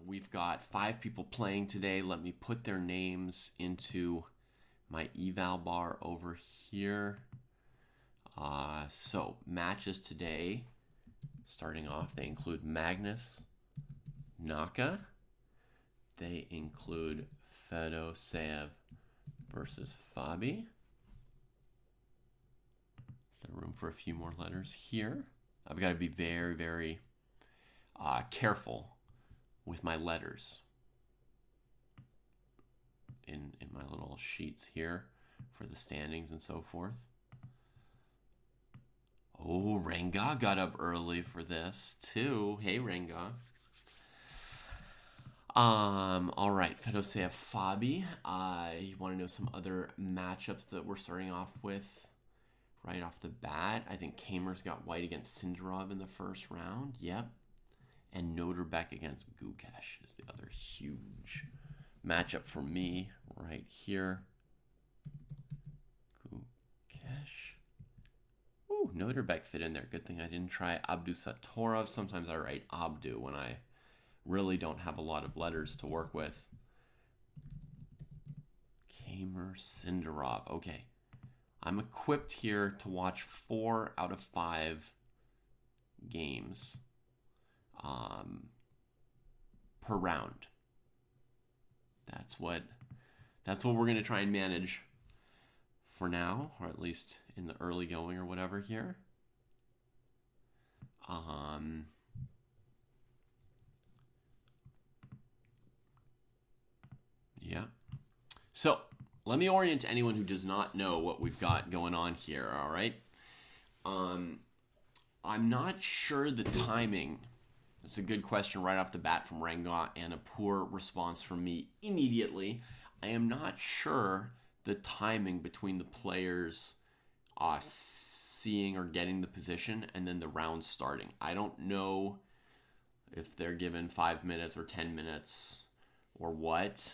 We've got 5 people playing today. Let me put their names into my eval bar over here. So matches today, starting off, they include Magnus Naka. They include Fedoshev versus Fabi. Is there room for a few more letters here? I've got to be very, very careful with my letters in my little sheets here for the standings and so forth. Oh, Renga got up early for this too. Hey, Renga. All right, Fedoshev Fabi. You want to know some other matchups that we're starting off with right off the bat? I think Kamer's got white against Sindarov in the first round. Yep. And Noterbeck against Gukesh is the other huge matchup for me right here. Gukesh. Ooh, Noterbeck fit in there. Good thing I didn't try Abdusatorov. Sometimes I write Abdu when I really don't have a lot of letters to work with. Kamer Sindarov. Okay. I'm equipped here to watch 4 out of 5 games per round. That's what we're going to try and manage for now, or at least in the early going or whatever here. Yeah. So let me orient anyone who does not know what we've got going on here. All right. I'm not sure the timing. That's a good question right off the bat from Renga and a poor response from me immediately. I am not sure the timing between the players seeing or getting the position and then the round starting. I don't know if they're given 5 minutes or 10 minutes or what.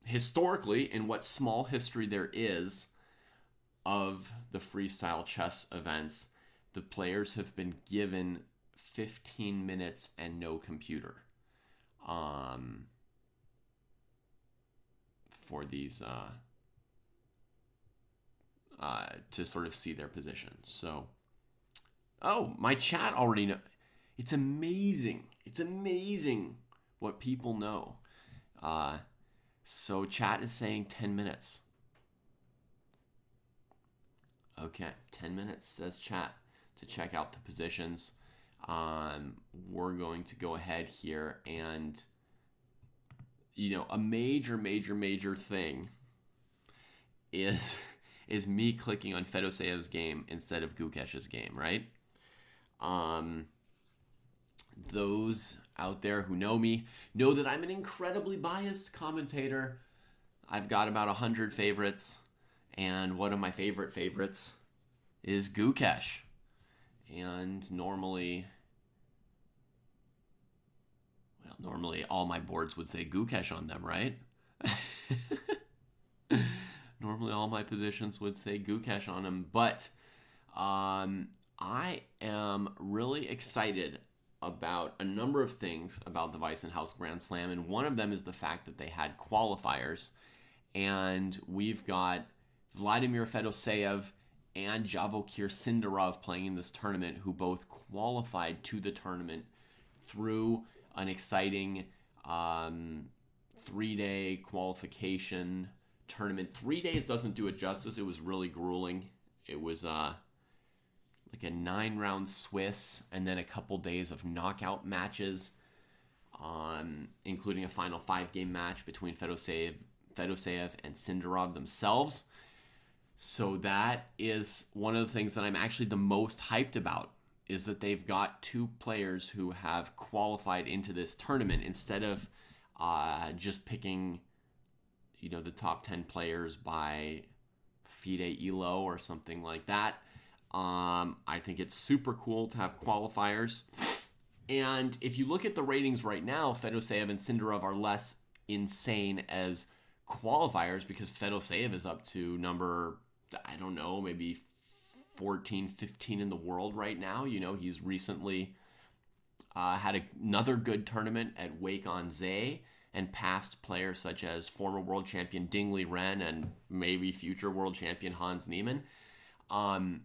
Historically, in what small history there is of the freestyle chess events, the players have been given 15 minutes and no computer for these to sort of see their position. So, oh, my chat already know. It's amazing. It's amazing what people know. So chat is saying 10 minutes. Okay, 10 minutes says chat to check out the positions. We're going to go ahead here and, a major thing is me clicking on Fedosev's game instead of Gukesh's game, right? Those out there who know me know that I'm an incredibly biased commentator. I've got about 100 favorites, and one of my favorites is Gukesh. And normally all my boards would say Gukesh on them, right? Normally all my positions would say Gukesh on them, but I am really excited about a number of things about the Weissenhaus Grand Slam, and one of them is the fact that they had qualifiers, and we've got Vladimir Fedoshev and Javokir Sindarov playing in this tournament, who both qualified to the tournament through an exciting 3-day qualification tournament. 3 days doesn't do it justice. It was really grueling. It was like a 9-round Swiss, and then a couple days of knockout matches, including a final 5-game match between Fedoshev and Sindarov themselves. So that is one of the things that I'm actually the most hyped about, is that they've got 2 players who have qualified into this tournament instead of just picking, the top 10 players by FIDE ELO or something like that. I think it's super cool to have qualifiers. And if you look at the ratings right now, Fedoshev and Sindarov are less insane as qualifiers because Fedoshev is up to number, I don't know, maybe 14, 15 in the world right now. He's recently had another good tournament at Wake on Zay, and past players such as former world champion Ding Liren and maybe future world champion Hans Niemann. And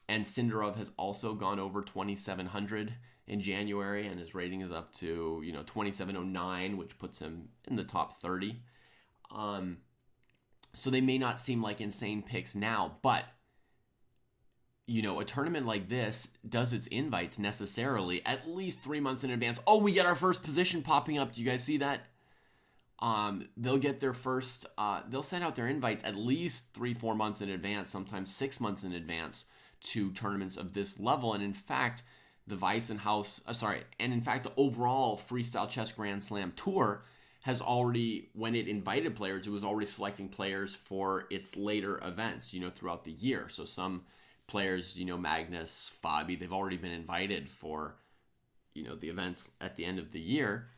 Sindarov has also gone over 2,700 in January, and his rating is up to 2,709, which puts him in the top 30. So they may not seem like insane picks now, but a tournament like this does its invites necessarily at least 3 months in advance. Oh, we get our first position popping up. Do you guys see that? They'll get their first, they'll send out their invites at least 3-4 months in advance, sometimes 6 months in advance to tournaments of this level. And in fact, the Weissenhaus, the overall Freestyle Chess Grand Slam Tour has already, when it invited players, it was already selecting players for its later events, throughout the year. So some players, Magnus, Fabi, they've already been invited for, the events at the end of the year.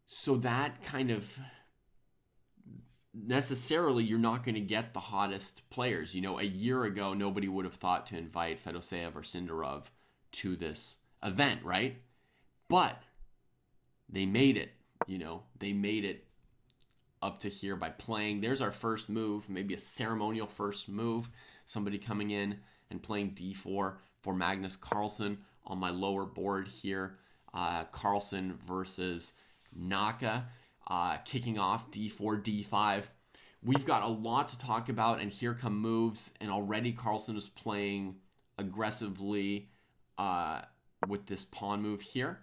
So that kind of, necessarily, you're not going to get the hottest players. A year ago, nobody would have thought to invite Fedoseev or Sindarov to this event, right? But they made it, they made it up to here by playing. There's our first move, maybe a ceremonial first move. Somebody coming in and playing d4 for Magnus Carlsen on my lower board here. Carlsen versus Naka, kicking off d4, d5. We've got a lot to talk about, and here come moves, and already Carlsen is playing aggressively with this pawn move here.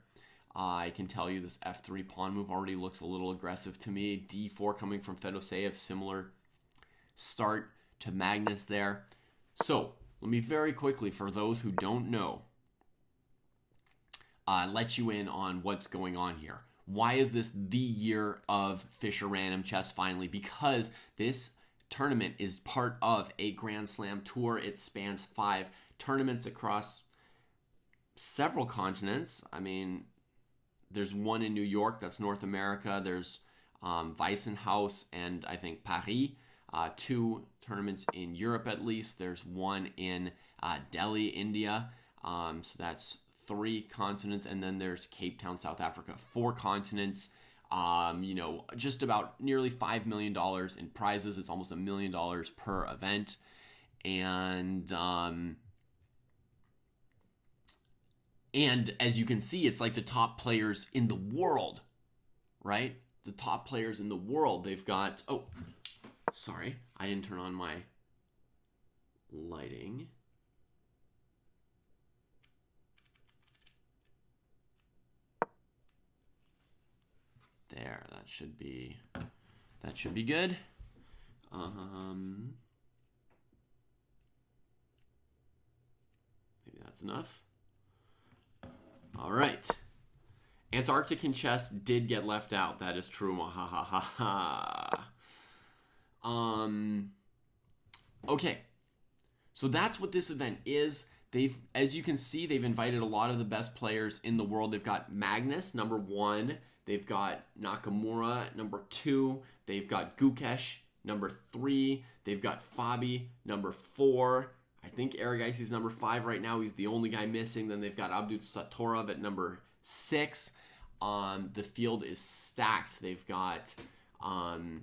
I can tell you this f3 pawn move already looks a little aggressive to me. d4 coming from Fedoseev, similar start to Magnus there. So let me very quickly, for those who don't know, let you in on what's going on here. Why is this the year of Fischer Random Chess finally? Because this tournament is part of a Grand Slam tour. It spans 5 tournaments across several continents. I mean, there's one in New York, that's North America. There's Weissenhaus and I think Paris. 2 tournaments in Europe at least. There's one in Delhi, India. So that's 3 continents. And then there's Cape Town, South Africa. 4 continents. Just about nearly $5 million in prizes. It's almost $1 million per event. And as you can see, it's like the top players in the world, right? The top players in the world. They've got, sorry, I didn't turn on my lighting. There, that should be good. Maybe that's enough. All right. Antarctic in chess did get left out. That is true. Okay. So that's what this event is. As you can see, they've invited a lot of the best players in the world. They've got Magnus, number 1. They've got Nakamura, number 2. They've got Gukesh, number 3. They've got Fabi, number 4. I think Aragaisi is number 5 right now. He's the only guy missing. Then they've got Abdul Satorov at number 6. The field is stacked. They've got 2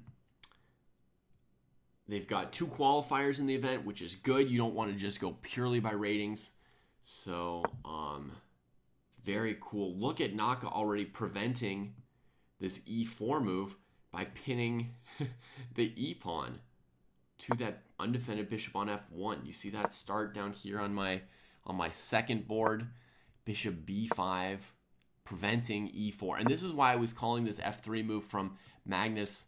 qualifiers in the event, which is good. You don't want to just go purely by ratings. So, very cool. Look at Naka already preventing this e4 move by pinning the e-pawn to that undefended bishop on f1. You see that start down here on my second board. Bishop b5, preventing e4. And this is why I was calling this f3 move from Magnus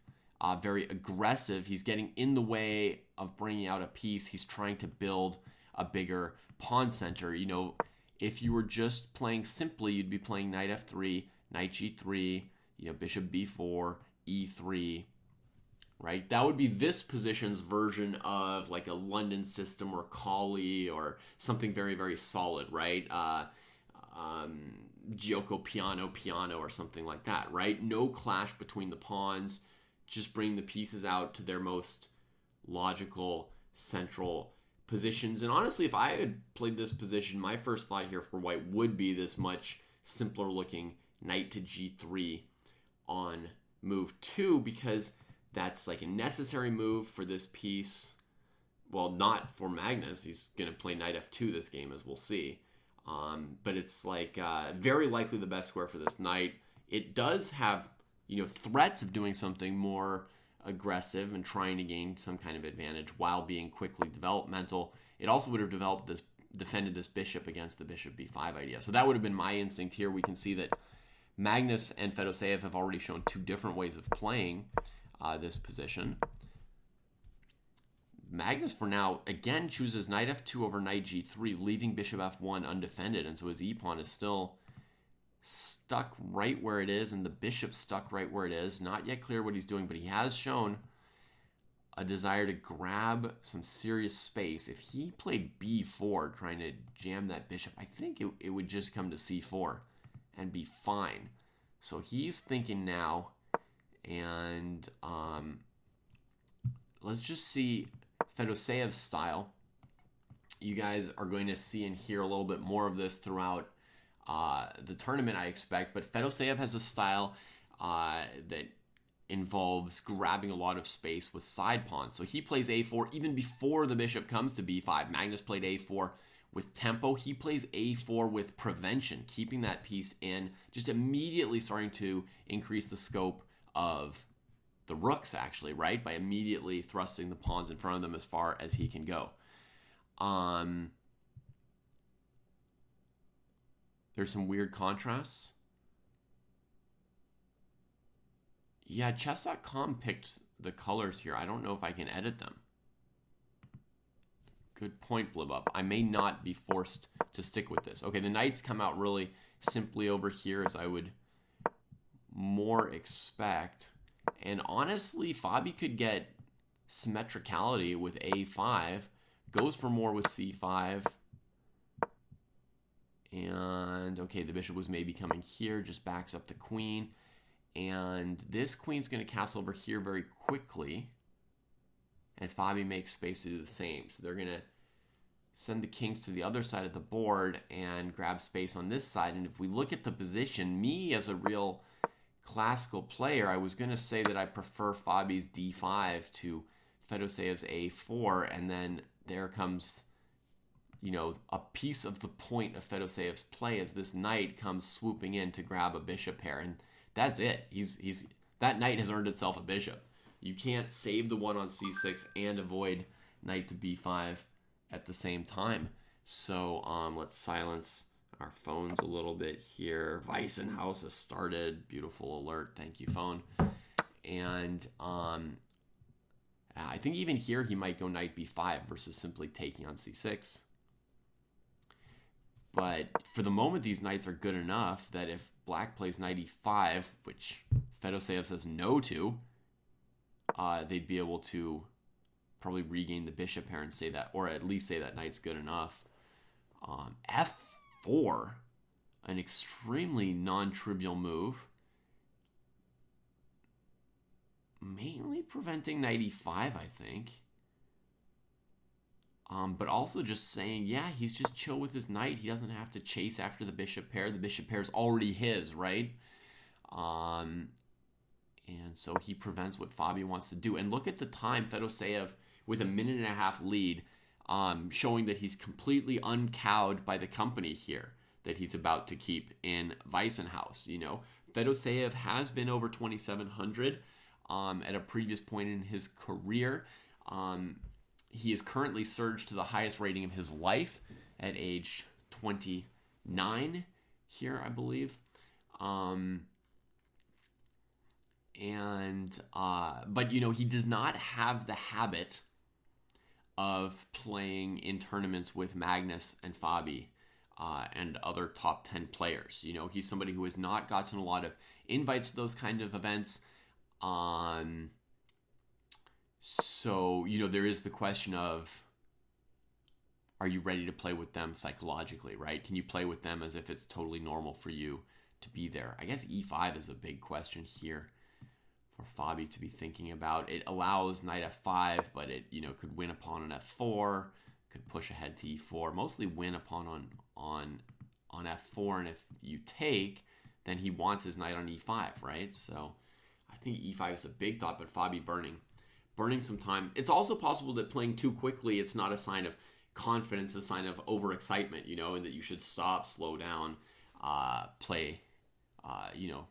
very aggressive. He's getting in the way of bringing out a piece. He's trying to build a bigger pawn center. If you were just playing simply, you'd be playing knight f3, knight g3, bishop b4, e3, right? That would be this position's version of like a London system or Kali or something very, very solid, right? Gioco piano or something like that, right? No clash between the pawns. Just bring the pieces out to their most logical central positions. And honestly, if I had played this position, my first thought here for white would be this much simpler looking knight to g3 on move 2, because that's like a necessary move for this piece. Well, not for Magnus. He's going to play knight f2 this game, as we'll see. But it's like very likely the best square for this knight. It does have, threats of doing something more aggressive and trying to gain some kind of advantage while being quickly developmental. It also would have defended this bishop against the bishop b5 idea. So that would have been my instinct here. We can see that Magnus and Fedoseev have already shown two different ways of playing this position. Magnus, for now, again chooses knight f2 over knight g3, leaving bishop f1 undefended, and so his e-pawn is still stuck right where it is, and the bishop stuck right where it is. Not yet clear what he's doing, but he has shown a desire to grab some serious space. If he played b4, trying to jam that bishop, I think it would just come to c4 and be fine. So he's thinking now, and let's just see Fedoseev's style. You guys are going to see and hear a little bit more of this throughout the tournament, I expect. But Fedoseev has a style that involves grabbing a lot of space with side pawns. So he plays a4 even before the bishop comes to b5. Magnus played a4 with tempo. He plays a4 with prevention, keeping that piece in, just immediately starting to increase the scope of the rooks, actually, right? By immediately thrusting the pawns in front of them as far as he can go. There's some weird contrasts. Yeah, chess.com picked the colors here. I don't know if I can edit them. Good point, Blibub. I may not be forced to stick with this. Okay, the knights come out really simply over here, as I would more expect. And honestly, Fabi could get symmetricality with a5, goes for more with c5. And, okay, the bishop was maybe coming here, just backs up the queen. And this queen's going to castle over here very quickly. And Fabi makes space to do the same. So they're going to send the kings to the other side of the board and grab space on this side. And if we look at the position, me as a real classical player, I was going to say that I prefer Fabi's d5 to Fedoseev's a4. And then there comes, a piece of the point of Fedoseev's play as this knight comes swooping in to grab a bishop pair. And that's it. That knight has earned itself a bishop. You can't save the one on c6 and avoid knight to b5 at the same time. So let's silence our phones a little bit here. Weissenhaus has started. Beautiful alert. Thank you, phone. And I think even here he might go knight b5 versus simply taking on c6. But for the moment, these knights are good enough that if black plays knight e5, which Fedoseev says no to, they'd be able to probably regain the bishop pair and say that, or at least say that knight's good enough. F4, an extremely non-trivial move, mainly preventing knight e5, I think. But also just saying, yeah, he's just chill with his knight. He doesn't have to chase after the bishop pair. The bishop pair is already his, right? And so he prevents what Fabi wants to do. And look at the time, Fedoseev with a 1.5-minute lead, showing that he's completely uncowed by the company here that he's about to keep in Weissenhaus. Fedoseev has been over 2,700 at a previous point in his career. He is currently surged to the highest rating of his life at age 29 here, I believe. But he does not have the habit of playing in tournaments with Magnus and Fabi and other top 10 players. He's somebody who has not gotten a lot of invites to those kind of events. So, there is the question of, are you ready to play with them psychologically, right? Can you play with them as if it's totally normal for you to be there? I guess e5 is a big question here for Fabi to be thinking about. It allows knight f5, but it, could win a pawn on f4, could push ahead to e4, mostly win a pawn on on f4, and if you take, then he wants his knight on e5, right? So I think e5 is a big thought, but Fabi burning some time. It's also possible that playing too quickly, it's not a sign of confidence, a sign of overexcitement, you know, and that you should stop, slow down, play, you know,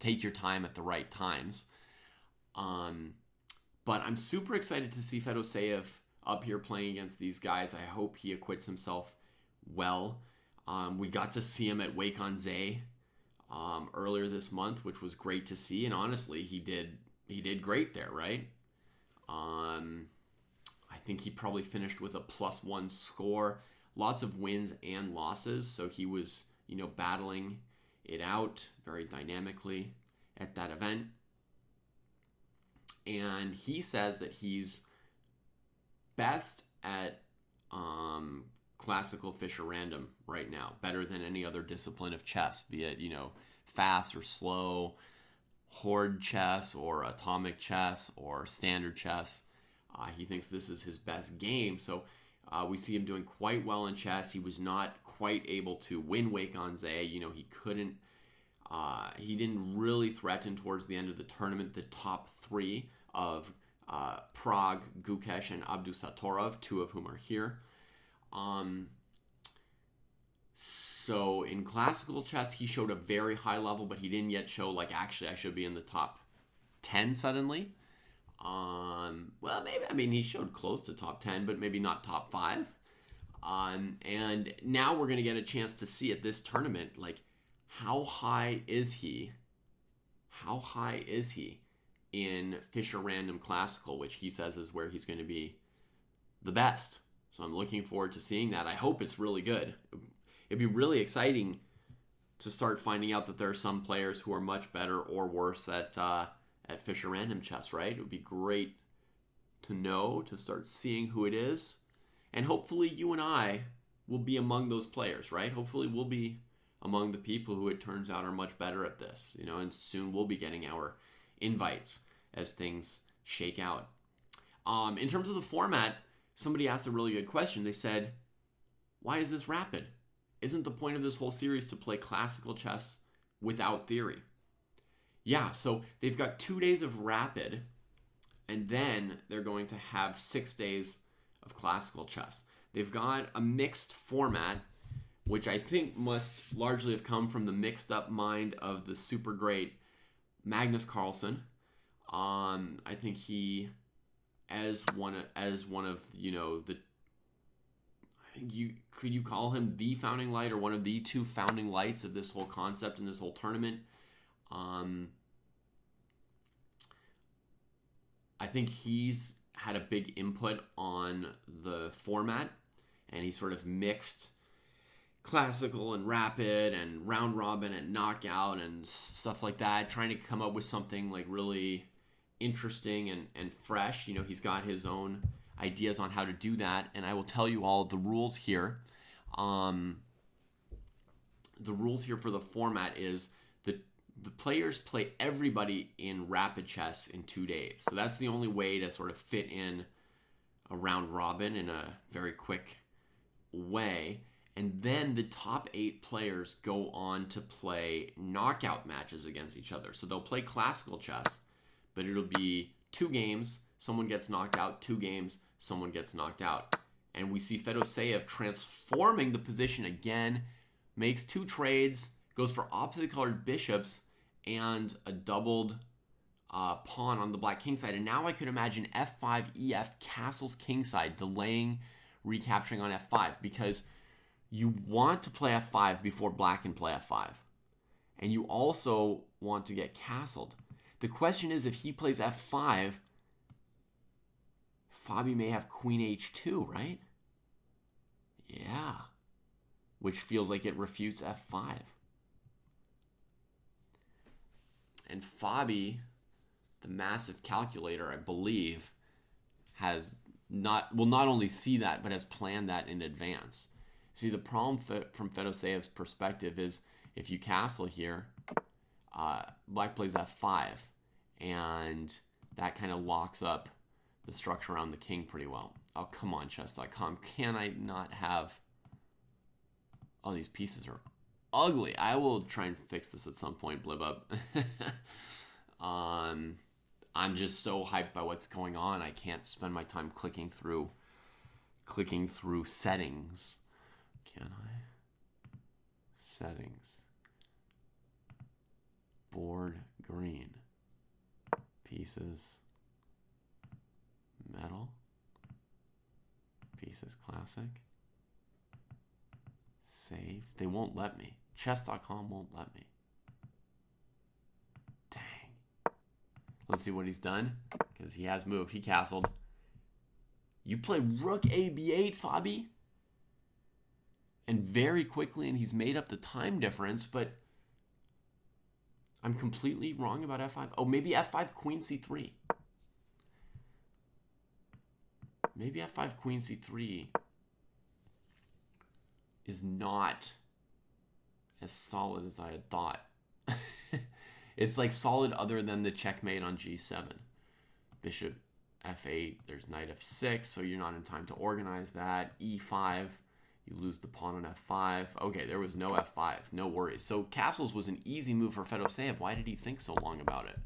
take your time at the right times. But I'm super excited to see Fedoseev up here playing against these guys. I hope he acquits himself well. We got to see him at Weissenhaus earlier this month, which was great to see. And honestly, he did great there, right? I think he probably finished with a +1 score. Lots of wins and losses. So he was, you know, battling it out very dynamically at that event. And he says that he's best at classical Fischer random right now, better than any other discipline of chess, be it, you know, fast or slow, horde chess or atomic chess or standard chess. He thinks this is his best game. So we see him doing quite well in chess. He was not quite able to win Weissenhaus. You know, he didn't really threaten towards the end of the tournament the top three of Prague, Gukesh, and Abdusatorov, two of whom are here. So in classical chess, he showed a very high level, but he didn't yet show, like, actually, I should be in the top 10 suddenly. Well, maybe, I mean, he showed close to top 10, but maybe not top 5. And now we're going to get a chance to see at this tournament, like, how high is he? How high is he in Fischer Random Classical, which he says is where he's going to be the best. So I'm looking forward to seeing that. I hope it's really good. It'd be really exciting to start finding out that there are some players who are much better or worse at Fischer Random Chess, right? It would be great to know, to start seeing who it is. And hopefully you and I will be among those players, right? Hopefully we'll be among the people who it turns out are much better at this, you know, and soon we'll be getting our invites as things shake out. In terms of the format, somebody asked a really good question. They said, why is this rapid? Isn't the point of this whole series to play classical chess without theory? Yeah, so they've got 2 days of rapid, and then they're going to have 6 days of classical chess. They've got a mixed format, which I think must largely have come from the mixed up mind of the super great Magnus Carlsen. I think he, as one of, you know, the, could you call him the founding light or one of the two founding lights of this whole concept and this whole tournament? I think he's had a big input on the format, and he sort of mixed classical and rapid and round robin and knockout and stuff like that, trying to come up with something like really interesting and fresh. You know, he's got his own ideas on how to do that, and I will tell you all the rules here. The rules here for the format is the players play everybody in rapid chess in 2 days. So that's the only way to sort of fit in a round robin in a very quick way. And then the top 8 players go on to play knockout matches against each other. So they'll play classical chess, but it'll be 2 games, someone gets knocked out, 2 games, someone gets knocked out. And we see Fedoseev transforming the position again, makes 2 trades, goes for opposite colored bishops and a doubled pawn on the black king side. And now I could imagine f5, ef, castles kingside, delaying recapturing on f5, because you want to play f5 before black can play f5. And you also want to get castled. The question is, if he plays f5, Fabi may have queen h2, right? Yeah. Which feels like it refutes f5. And Fabi, the massive calculator, I believe, will not only see that, but has planned that in advance. See, the problem from Fedoseev's perspective is if you castle here, black plays f5, and that kind of locks up the structure around the king pretty well. Oh, come on, chess.com. Can I not have Oh, these pieces are ugly. I will try and fix this at some point, Blib Up. I'm just so hyped by what's going on. I can't spend my time clicking through settings. Can I? Settings. Board green. Pieces. Metal. Pieces classic. Save. They won't let me. Chess.com won't let me. Dang. Let's see what he's done. Because he has moved. He castled. You play Rook AB8, Fabi? And very quickly, and he's made up the time difference, but I'm completely wrong about F5. Oh, maybe F5 Queen C3. Maybe F5 Queen C3 is not as solid as I had thought. It's like solid other than the checkmate on G7. Bishop F8, there's knight F6, so you're not in time to organize that. E5, you lose the pawn on F5. Okay, there was no F5, no worries. So castles was an easy move for Fedoseev. Why did he think so long about it?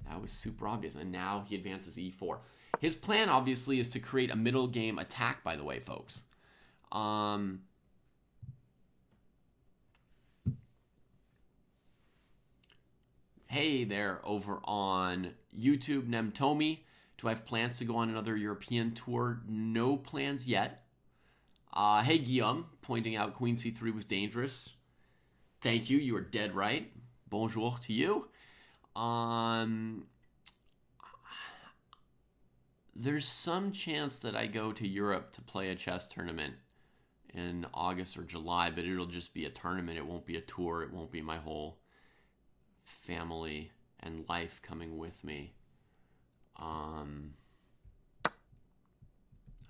That was super obvious. And now he advances E4. His plan, obviously, is to create a middle game attack, by the way, folks. Hey there over on YouTube, Nemtomi. Do I have plans to go on another European tour? No plans yet. Hey, Guillaume, pointing out Queen C3 was dangerous. Thank you. You are dead right. Bonjour to you. There's some chance that I go to Europe to play a chess tournament in August or July, but it'll just be a tournament. It won't be a tour. It won't be my whole family and life coming with me. All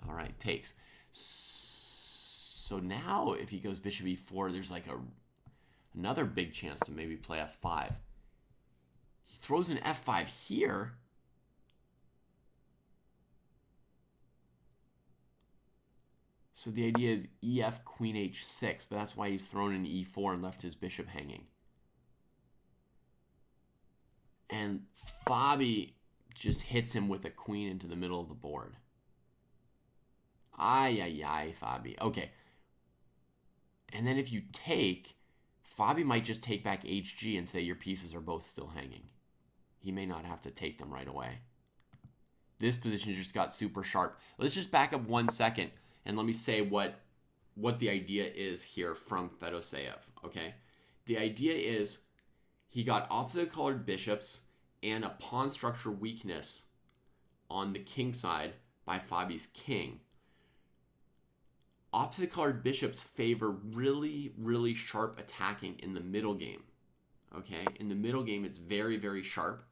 right, takes. So now if he goes bishop e4, there's like another big chance to maybe play f5. He throws an f5 here. So the idea is ef queen h6. That's why he's thrown in e4 and left his bishop hanging. And Fabi just hits him with a queen into the middle of the board. Ay, ay, ay, Fabi. Okay. And then if you take, Fabi might just take back hg and say your pieces are both still hanging. He may not have to take them right away. This position just got super sharp. Let's just back up 1 second and let me say what the idea is here from Fedoseev, okay? The idea is he got opposite colored bishops and a pawn structure weakness on the king side by Fabi's king. Opposite colored bishops favor really, really sharp attacking in the middle game. Okay? In the middle game, it's very, very sharp.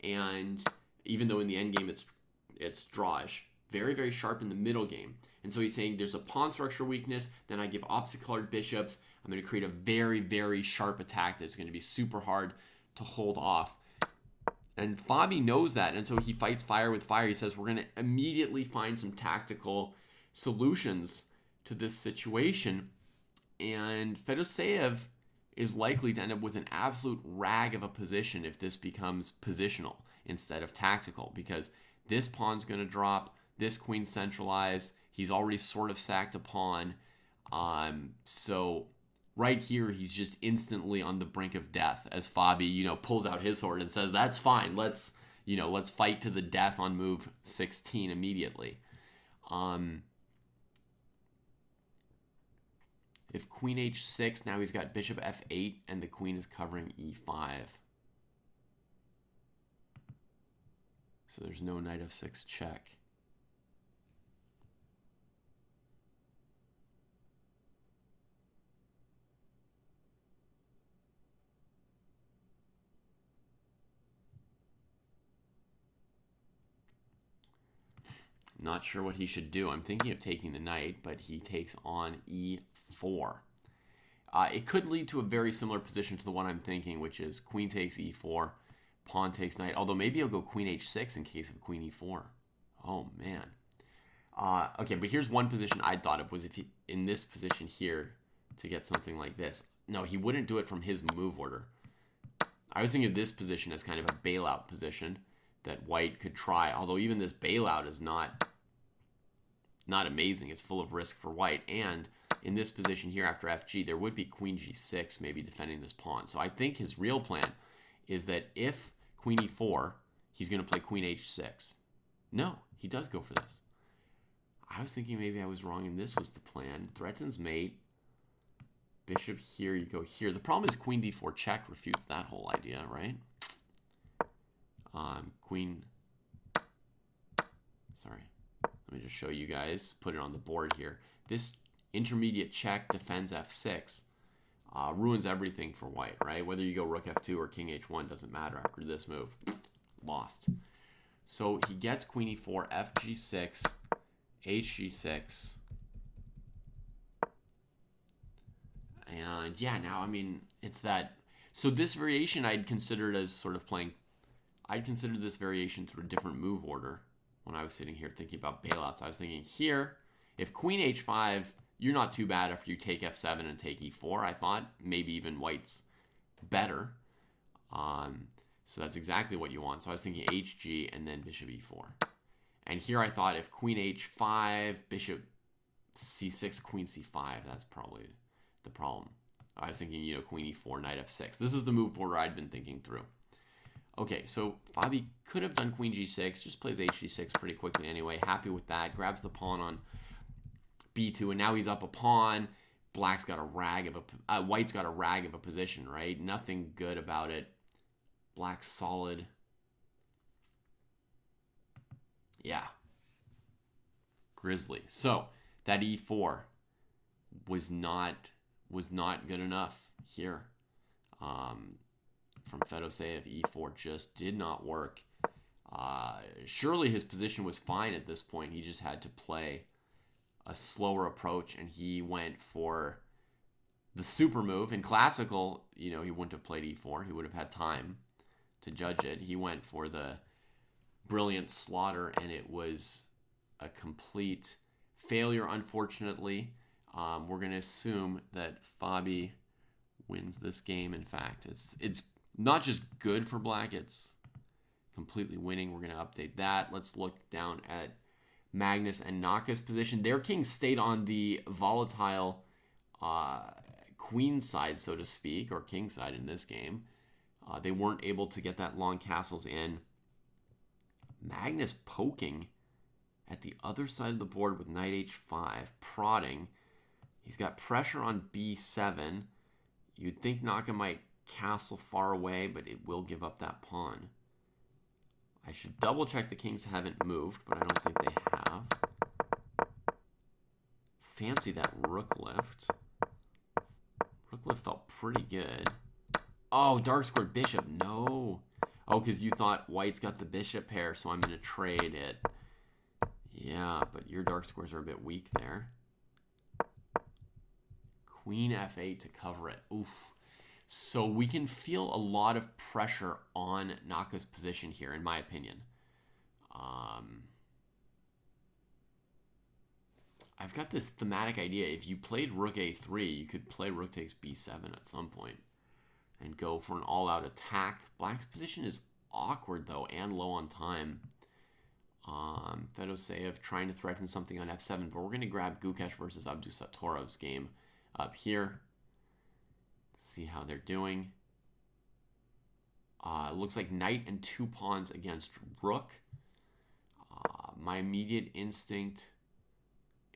And even though in the end game it's drawish, very, very sharp in the middle game. And so he's saying there's a pawn structure weakness, then I give opposite colored bishops. I'm going to create a very, very sharp attack that's going to be super hard to hold off. And Fabi knows that, and so he fights fire with fire. He says, we're going to immediately find some tactical solutions to this situation. And Fedoseev is likely to end up with an absolute rag of a position if this becomes positional instead of tactical, because this pawn's going to drop, this queen's centralized, he's already sort of sacked a pawn. So right here, he's just instantly on the brink of death as Fabi, pulls out his sword and says, that's fine. Let's fight to the death on move 16 immediately. If queen h6, now he's got bishop f8 and the queen is covering e5. So there's no knight f6 check. Not sure what he should do. I'm thinking of taking the knight, but he takes on e4. It could lead to a very similar position to the one I'm thinking, which is queen takes e4, pawn takes knight. Although maybe I'll go queen h6 in case of queen e4. Oh, man. Okay, but here's one position I thought of, was if he, in this position here, to get something like this. No, he wouldn't do it from his move order. I was thinking of this position as kind of a bailout position that white could try, although even this bailout is not amazing. It's full of risk for white, and in this position here after FG, there would be queen G6 maybe defending this pawn. So I think his real plan is that if queen E4, he's going to play queen H6. No, he does go for this. I was thinking maybe I was wrong and this was the plan. Threatens mate. Bishop here, you go here. The problem is queen D4 check refutes that whole idea, right? Queen... Sorry. Let me just show you guys. Put it on the board here. This intermediate check defends F6. Ruins everything for white, right? Whether you go rook F2 or king H1 doesn't matter after this move. Lost. So he gets queen E4, FG6, HG6. And yeah, now, I mean, it's that. So this variation I'd considered as sort of playing, I'd considered this variation through a different move order when I was sitting here thinking about bailouts. I was thinking here, if queen H5, you're not too bad after you take F7 and take E4. I thought maybe even white's better. So that's exactly what you want. So I was thinking HG and then bishop E4. And here I thought if queen H5, bishop C6, queen C5, that's probably the problem. I was thinking, queen E4, knight F6. This is the move order I'd been thinking through. Okay, so Fabi could have done queen G6, just plays HG6 pretty quickly anyway. Happy with that. Grabs the pawn on B2, and now he's up a pawn. Black's got a rag of white's got a rag of a position, right? Nothing good about it. Black's solid. Yeah. Grizzly. So that E4 was not good enough here. From Fedoseev, E4 just did not work. Surely his position was fine at this point. He just had to play a slower approach, and he went for the super move. In classical, he wouldn't have played E4. He would have had time to judge it. He went for the brilliant slaughter, and it was a complete failure, unfortunately. We're going to assume that Fabi wins this game. In fact, it's not just good for black, it's completely winning. We're going to update that. Let's look down at Magnus and Naka's position. Their kings stayed on the volatile queen side, so to speak, or king side in this game. They weren't able to get that long castles in. Magnus poking at the other side of the board with knight h5, prodding. He's got pressure on b7. You'd think Naka might castle far away, but it will give up that pawn. I should double check the kings haven't moved, but I don't think they have. Fancy that rook lift. Rook lift felt pretty good. Oh, dark squared bishop. No. Oh, because you thought white's got the bishop pair, so I'm going to trade it. Yeah, but your dark squares are a bit weak there. Queen f8 to cover it. Oof. So we can feel a lot of pressure on Naka's position here, in my opinion. I've got this thematic idea. If you played rook a3, you could play rook takes b7 at some point and go for an all-out attack. Black's position is awkward, though, and low on time. Fedoseev trying to threaten something on f7, but we're going to grab Gukesh versus Abdusatorov's game up here. See how they're doing. Looks like knight and 2 pawns against rook. My immediate instinct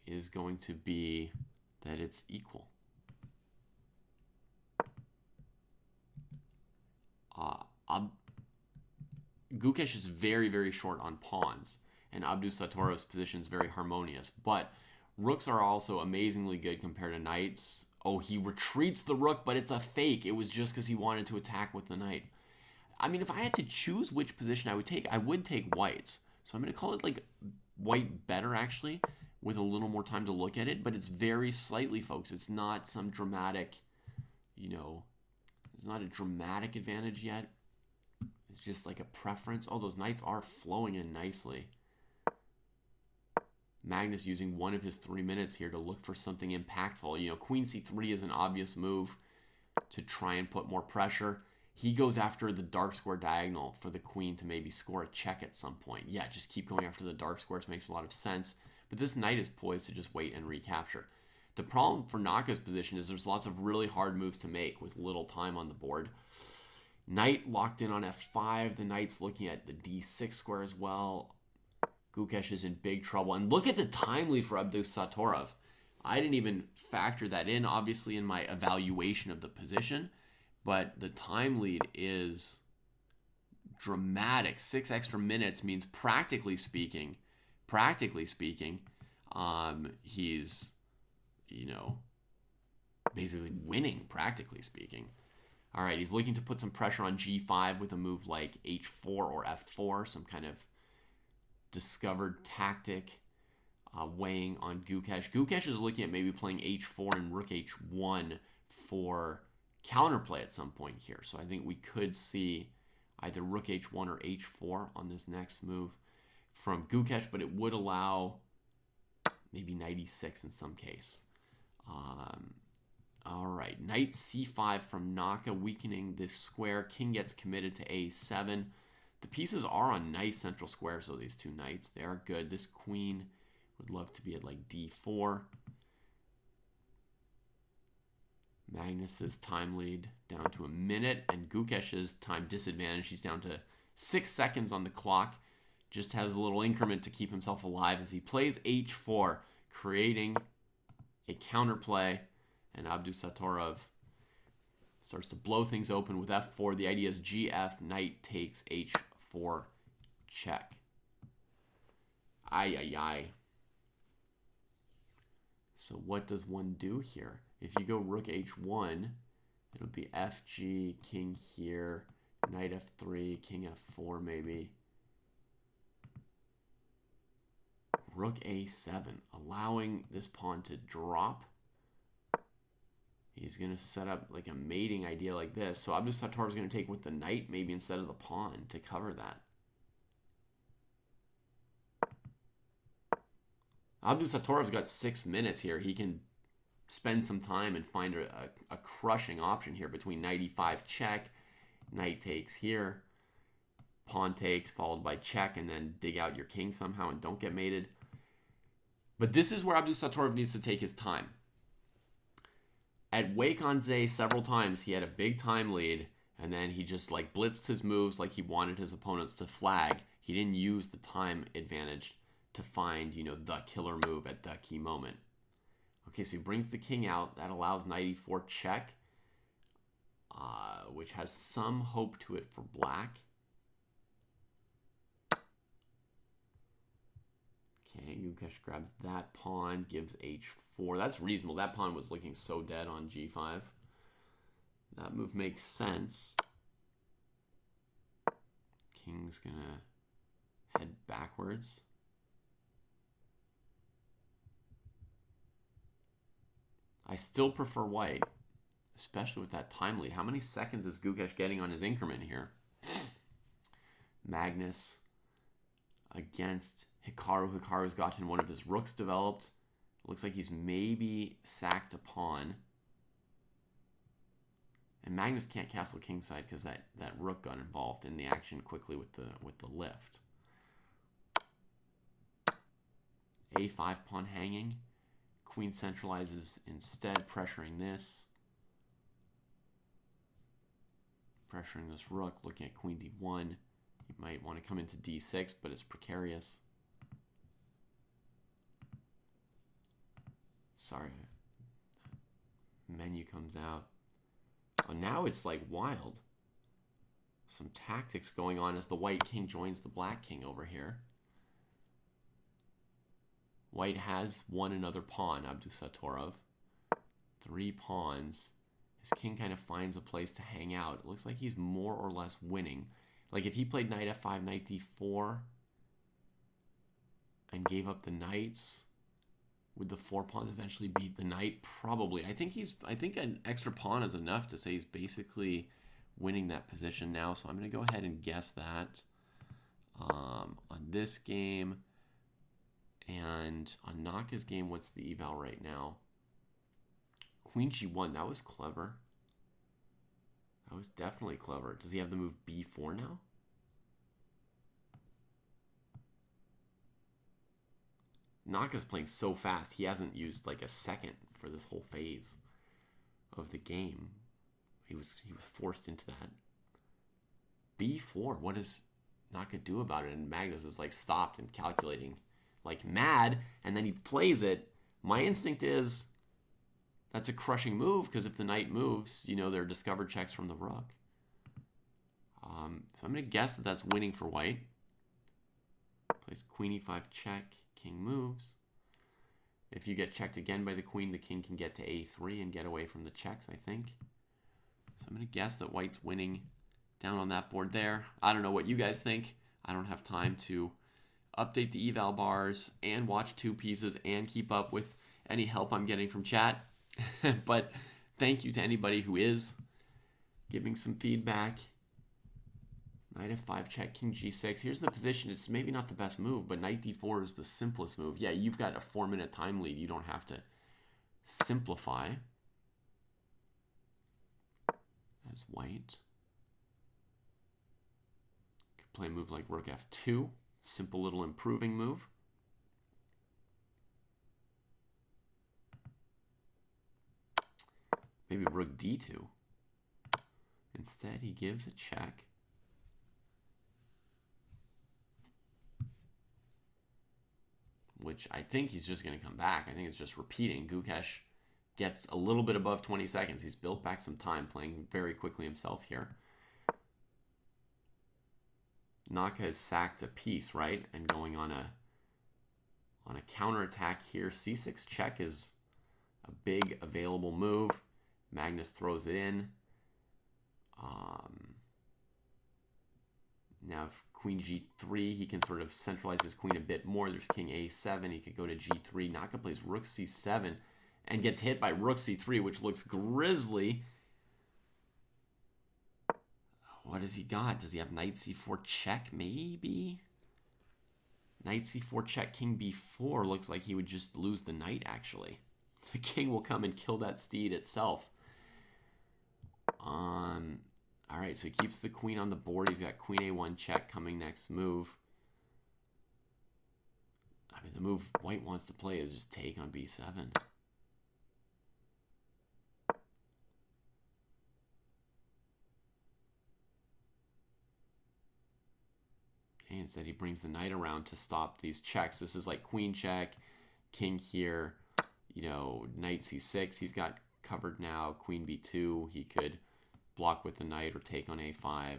is going to be that it's equal. Gukesh is very, very short on pawns, and Abdusatorov's position is very harmonious, but rooks are also amazingly good compared to knights. Oh, he retreats the rook, but it's a fake. It was just because he wanted to attack with the knight. I mean, if I had to choose which position I would take white's. So I'm going to call it like white better, actually, with a little more time to look at it. But it's very slightly, folks. It's not some dramatic, it's not a dramatic advantage yet. It's just like a preference. Oh, those knights are flowing in nicely. Magnus using one of his 3 minutes here to look for something impactful. You know, queen c3 is an obvious move to try and put more pressure. He goes after the dark square diagonal for the queen to maybe score a check at some point. Yeah, just keep going after the dark squares makes a lot of sense. But this knight is poised to just wait and recapture. The problem for Naka's position is there's lots of really hard moves to make with little time on the board. Knight locked in on f5. The knight's looking at the d6 square as well. Gukesh is in big trouble. And look at the time lead for Abdusattorov. I didn't even factor that in, obviously, in my evaluation of the position. But the time lead is dramatic. 6 extra minutes means practically speaking, he's, you know, basically winning, practically speaking. All right, he's looking to put some pressure on g5 with a move like h4 or f4, some kind of discovered tactic weighing on Gukesh. Gukesh is looking at maybe playing h4 and rook h1 for counterplay at some point here. So I think we could see either rook h1 or h4 on this next move from Gukesh, but it would allow maybe knight e6 in some case. All right, knight c5 from Naka, weakening this square. King gets committed to a7. The pieces are on nice central squares, so these two knights, they are good. This queen would love to be at like d4. Magnus's time lead down to a minute, and Gukesh's time disadvantage, he's down to 6 seconds on the clock. Just has a little increment to keep himself alive as he plays h4, creating a counterplay, and Abdusattorov starts to blow things open with f4. The idea is gf, knight takes h4, check. Ay, ay, ay. So what does one do here? If you go rook h1, it'll be fg, king here, knight f3, king f4 maybe. Rook a7, allowing this pawn to drop. He's going to set up like a mating idea like this. So Abdusattorov is going to take with the knight maybe instead of the pawn to cover that. Abdusattorov's got 6 minutes here. He can spend some time and find a crushing option here between knight e5 check, knight takes here, pawn takes followed by check, and then dig out your king somehow and don't get mated. But this is where Abdusattorov needs to take his time. At Weikonze several times he had a big time lead, and then he just like blitzed his moves like he wanted his opponents to flag. He didn't use the time advantage to find, you know, the killer move at the key moment. Okay, so he brings the king out. That allows knight e4 check, which has some hope to it for black. Okay, Gukesh grabs that pawn, gives h4. That's reasonable. That pawn was looking so dead on g5. That move makes sense. King's gonna head backwards. I still prefer white, especially with that time lead. How many seconds is Gukesh getting on his increment here? Magnus against Hikaru. Hikaru's gotten one of his rooks developed. It looks like he's maybe sacked a pawn. And Magnus can't castle kingside because that rook got involved in the action quickly with the lift. A5 pawn hanging. Queen centralizes instead, pressuring this. Pressuring this rook, looking at queen d1. You might want to come into d6, but it's precarious. Sorry. Menu comes out. Oh, now it's like wild. Some tactics going on as the white king joins the black king over here. White has won another pawn, Abdusattorov. 3 pawns. His king kind of finds a place to hang out. It looks like he's more or less winning. Like if he played knight f5, knight d4, and gave up the knights, would the 4 pawns eventually beat the knight? Probably. I think an extra pawn is enough to say he's basically winning that position now. So I'm going to go ahead and guess that on this game. And on Naka's game, what's the eval right now? Queen G1, that was clever. That was definitely clever. Does he have the move B4 now? Naka's playing so fast, he hasn't used like a second for this whole phase of the game. He was forced into that. B4, what does Naka do about it? And Magnus is like stopped and calculating like mad, and then he plays it. My instinct is that's a crushing move, because if the knight moves, you know, there are discovered checks from the rook. So I'm going to guess that that's winning for white. Plays queen e5 check, king moves. If you get checked again by the queen, the king can get to a3 and get away from the checks, I think. So I'm going to guess that white's winning down on that board there. I don't know what you guys think. I don't have time to update the eval bars and watch two pieces and keep up with any help I'm getting from chat. But thank you to anybody who is giving some feedback. Knight f5 check, king g6. Here's the position. It's maybe not the best move, but knight d4 is the simplest move. Yeah, you've got a 4-minute time lead. You don't have to simplify. As white could play a move like rook f2. Simple little improving move. Maybe rook d2. Instead, he gives a check. Which I think he's just going to come back. I think it's just repeating. Gukesh gets a little bit above 20 seconds. He's built back some time, playing very quickly himself here. Naka has sacked a piece, right? And going on a counterattack here. C6 check is a big available move. Magnus throws it in. Now if queen g3, he can sort of centralize his queen a bit more. There's king a7. He could go to g3. Naka plays rook c7 and gets hit by rook c3, which looks grisly. What has he got? Does he have knight c4 check, maybe? Knight c4 check, king b4. Looks like he would just lose the knight, actually. The king will come and kill that steed itself. All right, so he keeps the queen on the board. He's got queen a1 check coming next move. I mean, the move white wants to play is just take on b7. Okay, instead he brings the knight around to stop these checks. This is like queen check, king here, you know, knight c6. He's got covered now. Queen b2. He could block with the knight or take on a5.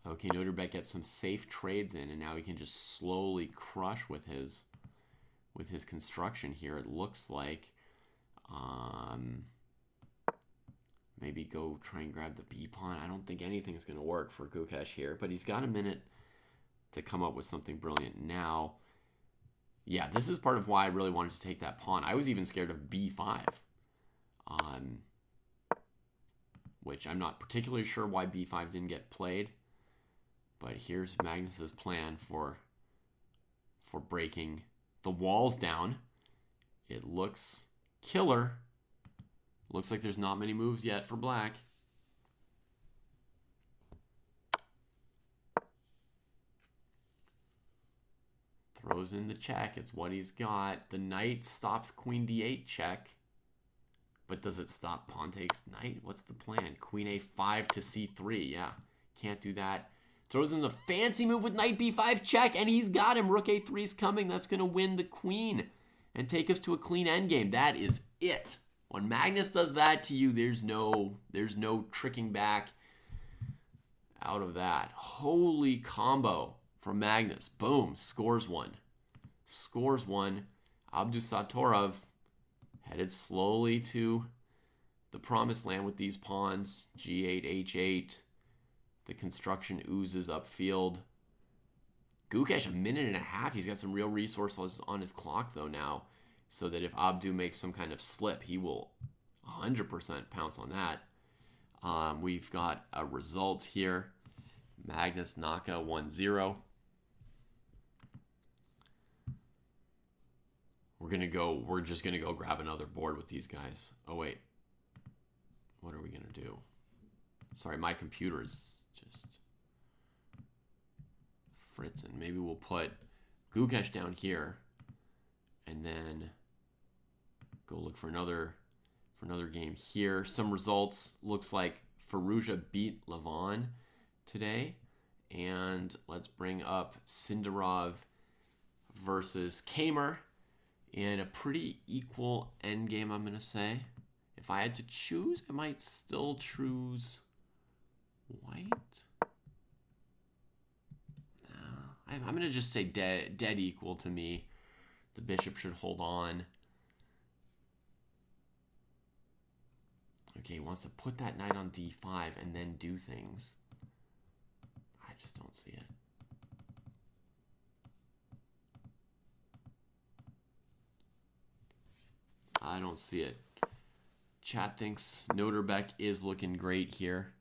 Okay, Noterbek gets some safe trades in, and now he can just slowly crush with his construction here. It looks like maybe go try and grab the b pawn. I don't think anything's going to work for Gukesh here, but he's got a minute to come up with something brilliant now. Yeah, this is part of why I really wanted to take that pawn. I was even scared of b5, which I'm not particularly sure why b5 didn't get played. But here's Magnus's plan for breaking the walls down. It looks killer. Looks like there's not many moves yet for black. Throws in the check. It's what he's got. The knight stops queen d8 check. But does it stop pawn takes knight? What's the plan? Queen a5 to c3. Yeah, can't do that. Throws in the fancy move with knight b5 check, and he's got him. Rook a3 is coming. That's going to win the queen and take us to a clean endgame. That is it. When Magnus does that to you, there's no tricking back out of that. Holy combo from Magnus. Boom. Scores one. Scores one. Abdusattorov headed slowly to the promised land with these pawns. G8, H8. The construction oozes upfield. Gukesh, a minute and a half. He's got some real resources on his clock, though, now. So that if Abdu makes some kind of slip, he will 100% pounce on that. We've got a result here. Magnus Naka 1-0. We're just gonna go grab another board with these guys. Oh wait. What are we gonna do? Sorry, my computer is just fritzing. Maybe we'll put Gukesh down here and then go look for another game here. Some results. Looks like Firouzja beat Lavon today. And let's bring up Sindarov versus Kamer in a pretty equal endgame, I'm going to say. If I had to choose, I might still choose white. No, I'm going to just say dead equal to me. The bishop should hold on. Okay, he wants to put that knight on d5 and then do things. I just don't see it. I don't see it. Chat thinks Noterbeck is looking great here.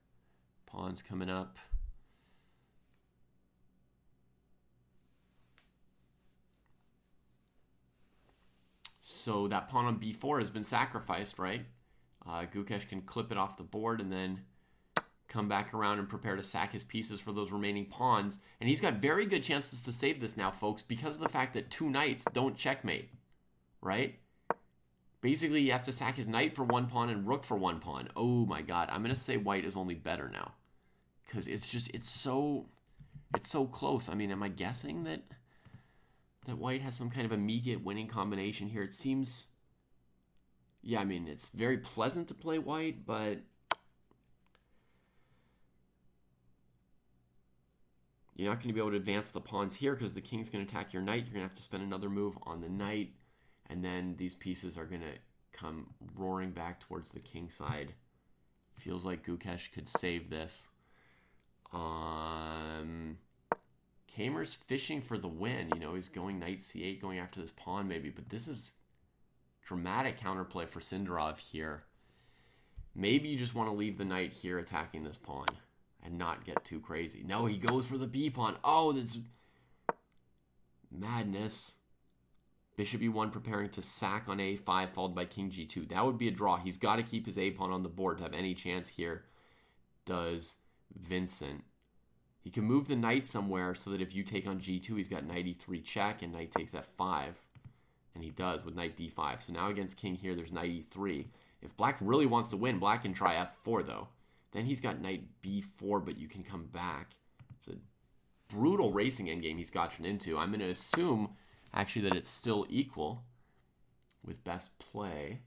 Pawn's coming up. So that pawn on b4 has been sacrificed, right? Gukesh can clip it off the board and then come back around and prepare to sack his pieces for those remaining pawns. And he's got very good chances to save this now, folks, because of the fact that two knights don't checkmate, right? Basically, he has to sack his knight for one pawn and rook for one pawn. Oh my god, I'm going to say white is only better now. Because it's so close. I mean, am I guessing that white has some kind of immediate winning combination here? It seems... Yeah, I mean, it's very pleasant to play white, but you're not going to be able to advance the pawns here because the king's going to attack your knight. You're going to have to spend another move on the knight, and then these pieces are going to come roaring back towards the king side. Feels like Gukesh could save this. Kamer's fishing for the win. You know, he's going knight c8, going after this pawn maybe, but this is dramatic counterplay for Sindarov here. Maybe you just want to leave the knight here attacking this pawn and not get too crazy. No, he goes for the b pawn. Oh, that's madness. Bishop e1 preparing to sack on a5, followed by king g2. That would be a draw. He's got to keep his a pawn on the board to have any chance here. Does Vincent. He can move the knight somewhere so that if you take on g2, he's got knight e3 check and knight takes f5. And he does with knight d5. So now against king here, there's knight e3. If black really wants to win, black can try f4, though. Then he's got knight b4, but you can come back. It's a brutal racing endgame he's gotten into. I'm going to assume, actually, that it's still equal with best play.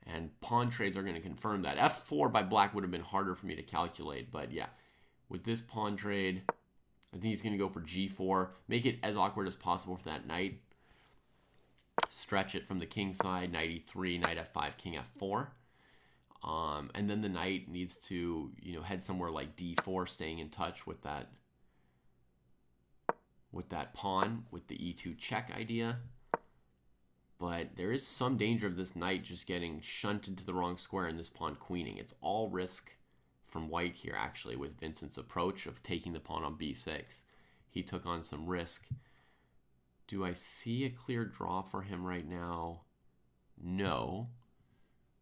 And pawn trades are going to confirm that. f4 by black would have been harder for me to calculate. But yeah, with this pawn trade... I think he's going to go for g4. Make it as awkward as possible for that knight. Stretch it from the king side. Knight e3, knight f5, king f4. And then the knight needs to, head somewhere like d4, staying in touch with that pawn, with the e2 check idea. But there is some danger of this knight just getting shunted to the wrong square and this pawn queening. It's all risk from white here, actually, with Vincent's approach of taking the pawn on b6. He took on some risk. Do I see a clear draw for him right now? No.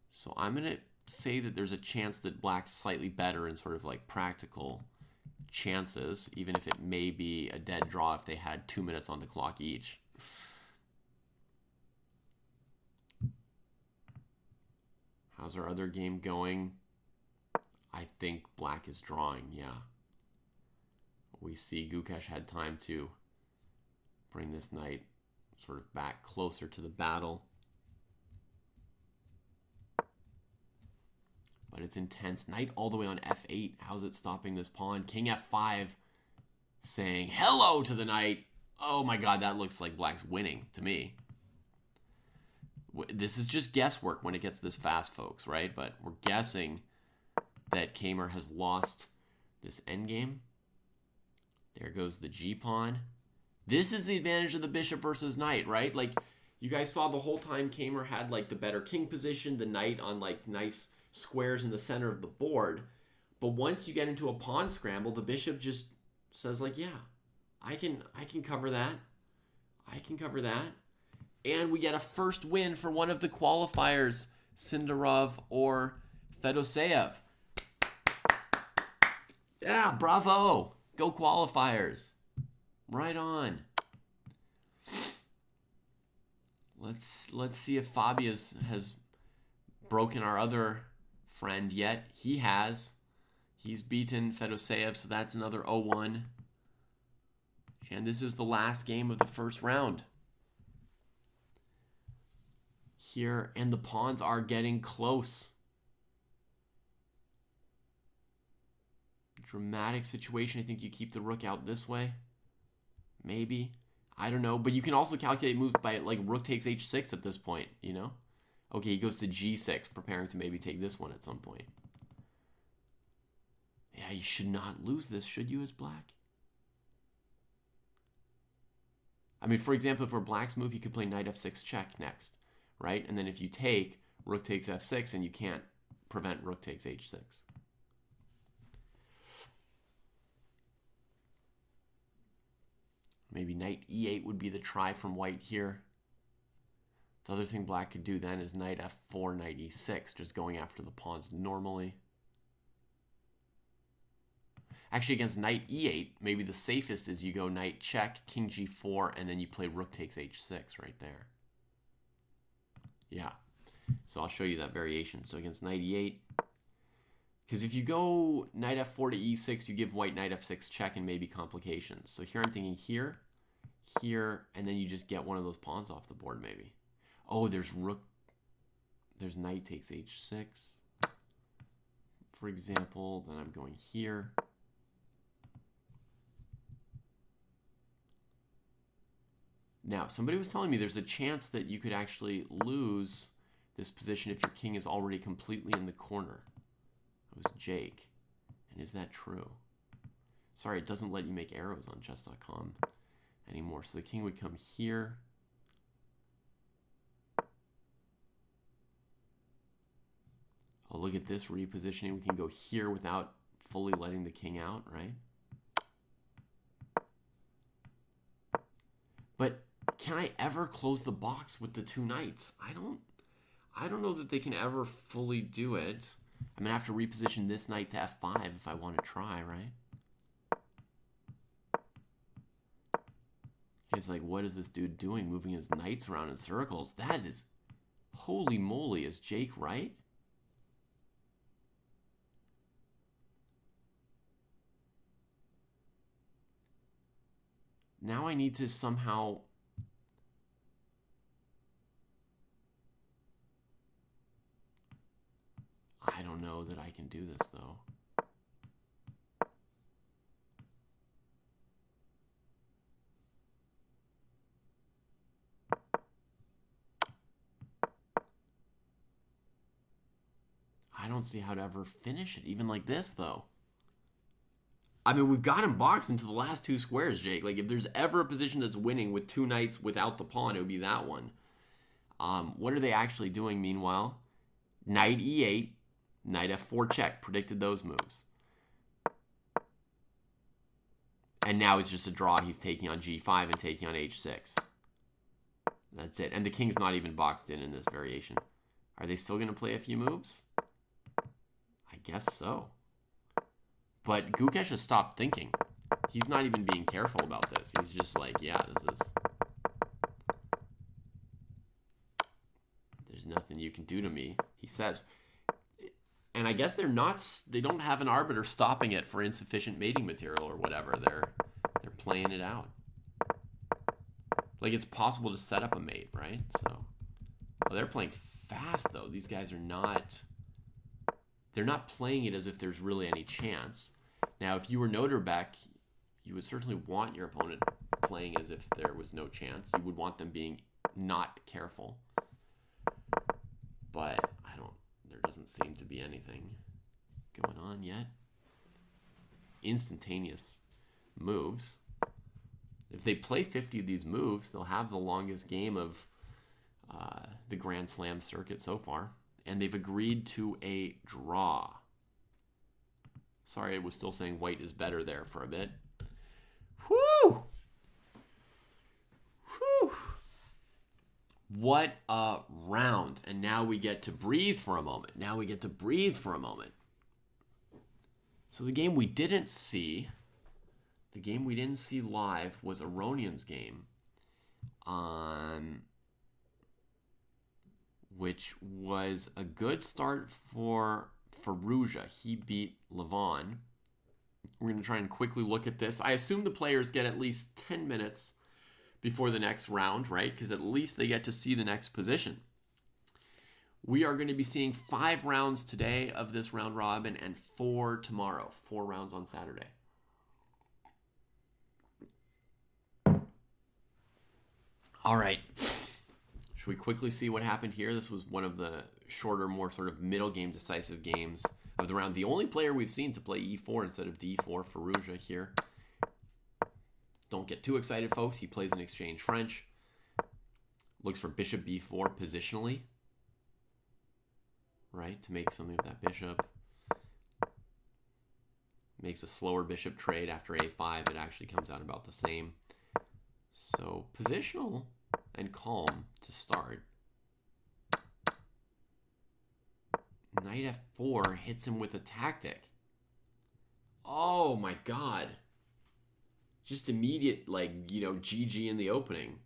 So I'm going to say that there's a chance that black's slightly better in sort of like practical chances, even if it may be a dead draw if they had 2 minutes on the clock each. How's our other game going? I think black is drawing, yeah. We see Gukesh had time to bring this knight sort of back closer to the battle. But it's intense. Knight all the way on f8. How's it stopping this pawn? King f5 saying hello to the knight. Oh my god, that looks like black's winning to me. This is just guesswork when it gets this fast, folks, right? But we're guessing that Kamer has lost this endgame. There goes the g-pawn. This is the advantage of the bishop versus knight, right? Like, You guys saw the whole time Kamer had like the better king position, the knight on like nice squares in the center of the board. But once you get into a pawn scramble, the bishop just says like, yeah, I can cover that. I can cover that. And we get a first win for one of the qualifiers, Sindarov or Fedoseev. Yeah, bravo. Go qualifiers. Right on. Let's see if Fabi has broken our other friend yet. He has. He's beaten Fedoseev, so that's another 0-1. And this is the last game of the first round. Here, and the pawns are getting close. Dramatic situation. I think you keep the rook out this way. Maybe. I don't know. But you can also calculate moves by, like, rook takes h6 at this point, you know? Okay, he goes to g6, preparing to maybe take this one at some point. Yeah, you should not lose this, should you, as black? I mean, for example, if we're black's move, you could play knight f6 check next, right? And then if you take, rook takes f6, and you can't prevent rook takes h6. Maybe knight e8 would be the try from white here. The other thing black could do then is knight f4, knight e6, just going after the pawns normally. Actually, against knight e8, maybe the safest is you go knight check, king g4, and then you play rook takes h6 right there. Yeah. So I'll show you that variation. So against knight e8, because if you go knight f4 to e6, you give white knight f6 check and maybe complications. So here I'm thinking here, here, and then you just get one of those pawns off the board maybe. Oh, there's rook, there's knight takes h6, for example. Then I'm going here. Now, somebody was telling me there's a chance that you could actually lose this position if your king is already completely in the corner. It was Jake. And is that true? Sorry, it doesn't let you make arrows on chess.com anymore. So the king would come here. Oh, look at this repositioning. We can go here without fully letting the king out, right? But can I ever close the box with the two knights? I don't know that they can ever fully do it. I'm going to have to reposition this knight to f5 if I want to try, right? It's like, what is this dude doing, moving his knights around in circles? That is, holy moly, is Jake right? Now I need to somehow... I don't know that I can do this, though. I don't see how to ever finish it, even like this, though. I mean, we've got him boxed into the last two squares, Jake. Like, if there's ever a position that's winning with two knights without the pawn, it would be that one. What are they actually doing, meanwhile? Knight e8, knight f4 check. Predicted those moves. And now it's just a draw. He's taking on g5 and taking on h6. That's it. And the king's not even boxed in this variation. Are they still going to play a few moves? I guess so. But Gukesh has stopped thinking. He's not even being careful about this. He's just like, yeah, this is... There's nothing you can do to me, he says. And I guess they don't have an arbiter stopping it for insufficient mating material or whatever. They're playing it out. Like, it's possible to set up a mate, right? So, well, they're playing fast, though. These guys are not... They're not playing it as if there's really any chance. Now, if you were Noterbeck, you would certainly want your opponent playing as if there was no chance. You would want them being not careful. But there doesn't seem to be anything going on yet. Instantaneous moves. If they play 50 of these moves, they'll have the longest game of the Grand Slam circuit so far. And they've agreed to a draw. Sorry, I was still saying white is better there for a bit. Whew! Whew! What a round. And now we get to breathe for a moment. So the game we didn't see live was Aronion's game. Which was a good start for Firouzja. He beat Levon. We're going to try and quickly look at this. I assume the players get at least 10 minutes before the next round, right? Because at least they get to see the next position. We are going to be seeing 5 rounds today of this round robin and 4 tomorrow. 4 rounds on Saturday. All right. Should we quickly see what happened here? This was one of the shorter, more sort of middle game decisive games of the round. The only player we've seen to play e4 instead of d4, Firouzja here. Don't get too excited, folks. He plays an exchange French. Looks for bishop b4 positionally. Right, to make something with that bishop. Makes a slower bishop trade after a5. It actually comes out about the same. So positional and calm to start. Knight f4 hits him with a tactic. Oh my god. Just immediate, GG in the opening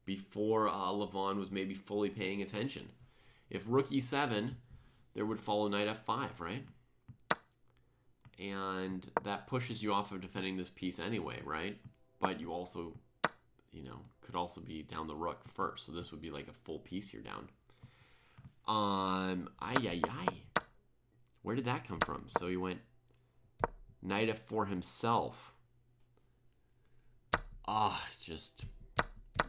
before Levon was maybe fully paying attention. If rook e7, there would follow knight f5, right? And that pushes you off of defending this piece anyway, right? But you also, could also be down the rook first. So this would be like a full piece here down. Where did that come from? So he went knight f4 himself. Just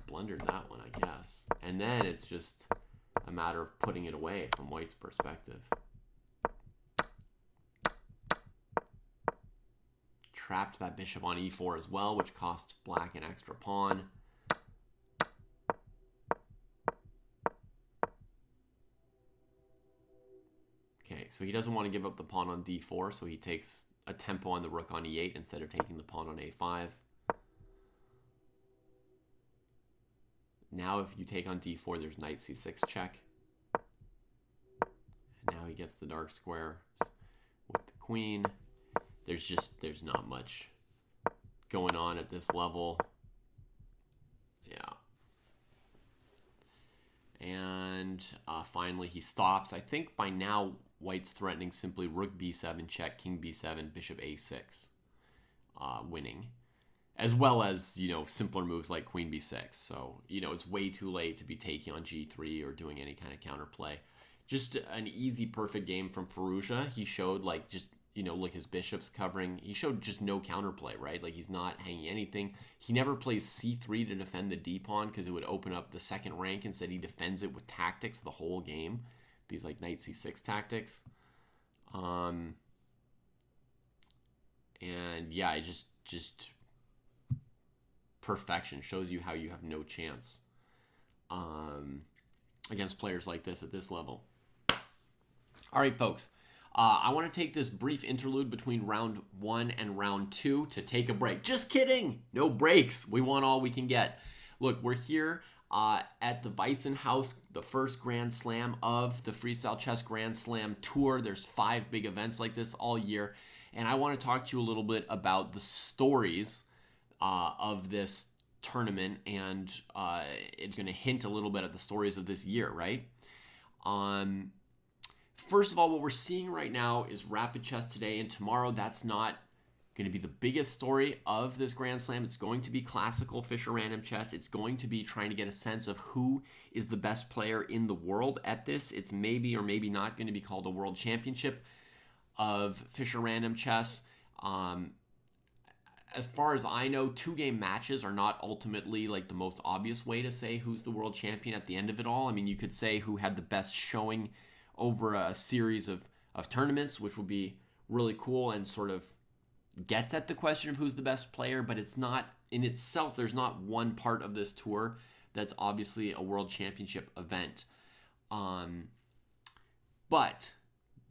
blundered that one, I guess. And then it's just a matter of putting it away from white's perspective. Trapped that bishop on e4 as well, which costs black an extra pawn. Okay, so he doesn't want to give up the pawn on d4, so he takes a tempo on the rook on e8 instead of taking the pawn on a5. Now if you take on d4, there's knight c6 check. And now he gets the dark square with the queen. There's not much going on at this level. Yeah. And finally he stops. I think by now white's threatening simply rook b7 check, king b7, bishop a6 winning. As well as, simpler moves like queen b6. So, it's way too late to be taking on g3 or doing any kind of counterplay. Just an easy, perfect game from Firouzja. He showed, look, his bishop's covering. He showed just no counterplay, right? Like, he's not hanging anything. He never plays c3 to defend the d-pawn because it would open up the second rank. Instead, he defends it with tactics the whole game. These, knight c6 tactics. And, yeah, just perfection. Shows you how you have no chance against players like this at this level. All right, folks. I want to take this brief interlude between round 1 and round 2 to take a break. Just kidding. No breaks. We want all we can get. Look, we're here at the Weissenhaus, the first Grand Slam of the Freestyle Chess Grand Slam Tour. There's 5 big events like this all year. And I want to talk to you a little bit about the stories of this tournament, and it's going to hint a little bit at the stories of this year, right? First of all, what we're seeing right now is Rapid Chess today and tomorrow. That's not going to be the biggest story of this Grand Slam. It's going to be classical Fischer Random Chess. It's going to be trying to get a sense of who is the best player in the world at this. It's maybe or maybe not going to be called a World Championship of Fischer Random Chess. As far as I know, 2-game matches are not ultimately the most obvious way to say who's the world champion at the end of it all. I mean, you could say who had the best showing over a series of tournaments, which would be really cool and sort of gets at the question of who's the best player, but it's not, in itself, there's not one part of this tour that's obviously a world championship event. But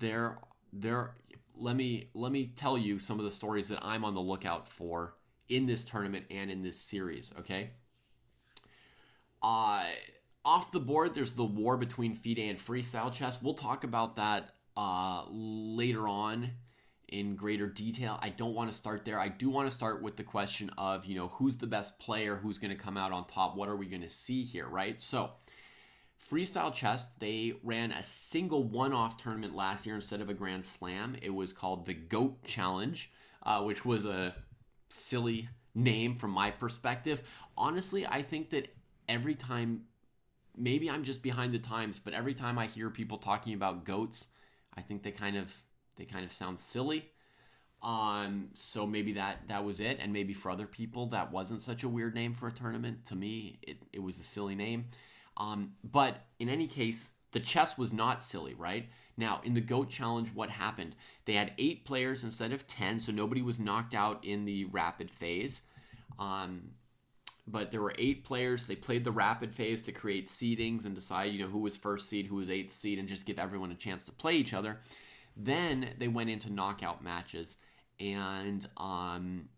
let me tell you some of the stories that I'm on the lookout for in this tournament and in this series, okay? Off the board, there's the war between FIDE and freestyle chess. We'll talk about that later on in greater detail. I don't want to start there. I do want to start with the question of, who's the best player, who's going to come out on top, what are we going to see here, right? So, freestyle chess, they ran a single one-off tournament last year instead of a Grand Slam. It was called the GOAT Challenge, which was a silly name from my perspective. Honestly, I think that every time, maybe I'm just behind the times, but every time I hear people talking about GOATs, I think they kind of sound silly. So maybe that was it, and maybe for other people that wasn't such a weird name for a tournament. To me, it was a silly name. But in any case, the chess was not silly, right? Now, in the GOAT Challenge, what happened? They had 8 players instead of 10, so nobody was knocked out in the rapid phase. But there were 8 players. They played the rapid phase to create seedings and decide, who was first seed, who was 8th seed, and just give everyone a chance to play each other. Then they went into knockout matches, and I'm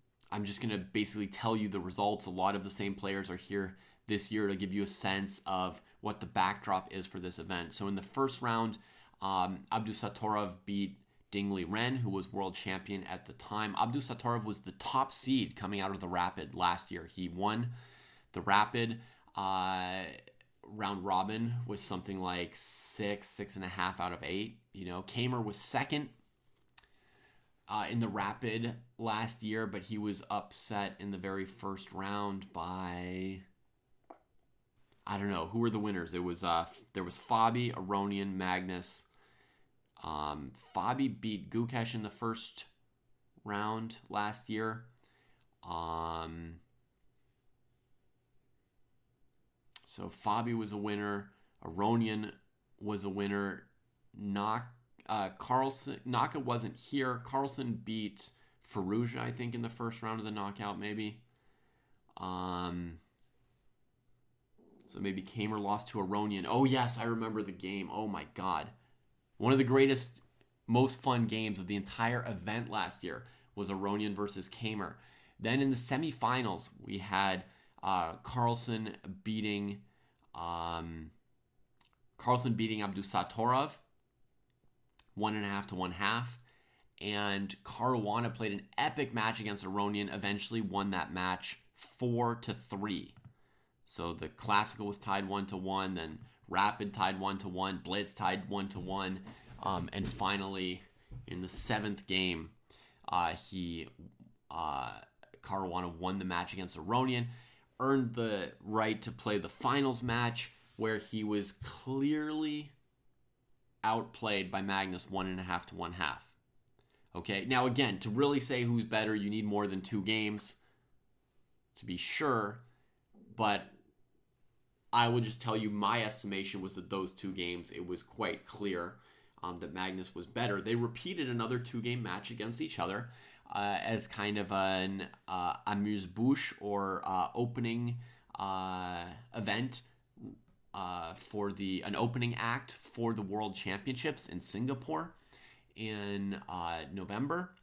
just going to basically tell you the results. A lot of the same players are here this year to give you a sense of what the backdrop is for this event. So in the first round, Abdusattorov beat Dingley Ren, who was world champion at the time. Abdusattorov was the top seed coming out of the Rapid last year. He won the Rapid. Round robin was something like 6.5 out of 8. Kamer was second in the Rapid last year, but he was upset in the very first round by, I don't know, who were the winners? There was Fabi, Aronian, Magnus. Fabi beat Gukesh in the first round last year. So Fabi was a winner. Aronian was a winner. Carlson, Naka wasn't here. Carlson beat Faruja, I think, in the first round of the knockout, maybe. So maybe Kamer lost to Aronian. Oh, yes, I remember the game. Oh, my God. One of the greatest, most fun games of the entire event last year was Aronian versus Kamer. Then in the semifinals, we had Carlson beating Abdusattorov 1.5 to 1/2. And Caruana played an epic match against Aronian, eventually won that match 4-3. So the classical was tied 1-1, then rapid tied 1-1, blitz tied 1-1, and finally in the 7th game, Caruana won the match against Aronian, earned the right to play the finals match where he was clearly outplayed by Magnus 1.5 to 1/2. Okay, now again, to really say who's better, you need more than 2 games to be sure, but I will just tell you my estimation was that those 2 games, it was quite clear that Magnus was better. They repeated another 2-game match against each other as kind of an amuse-bouche or opening event for an opening act for the World Championships in Singapore in November.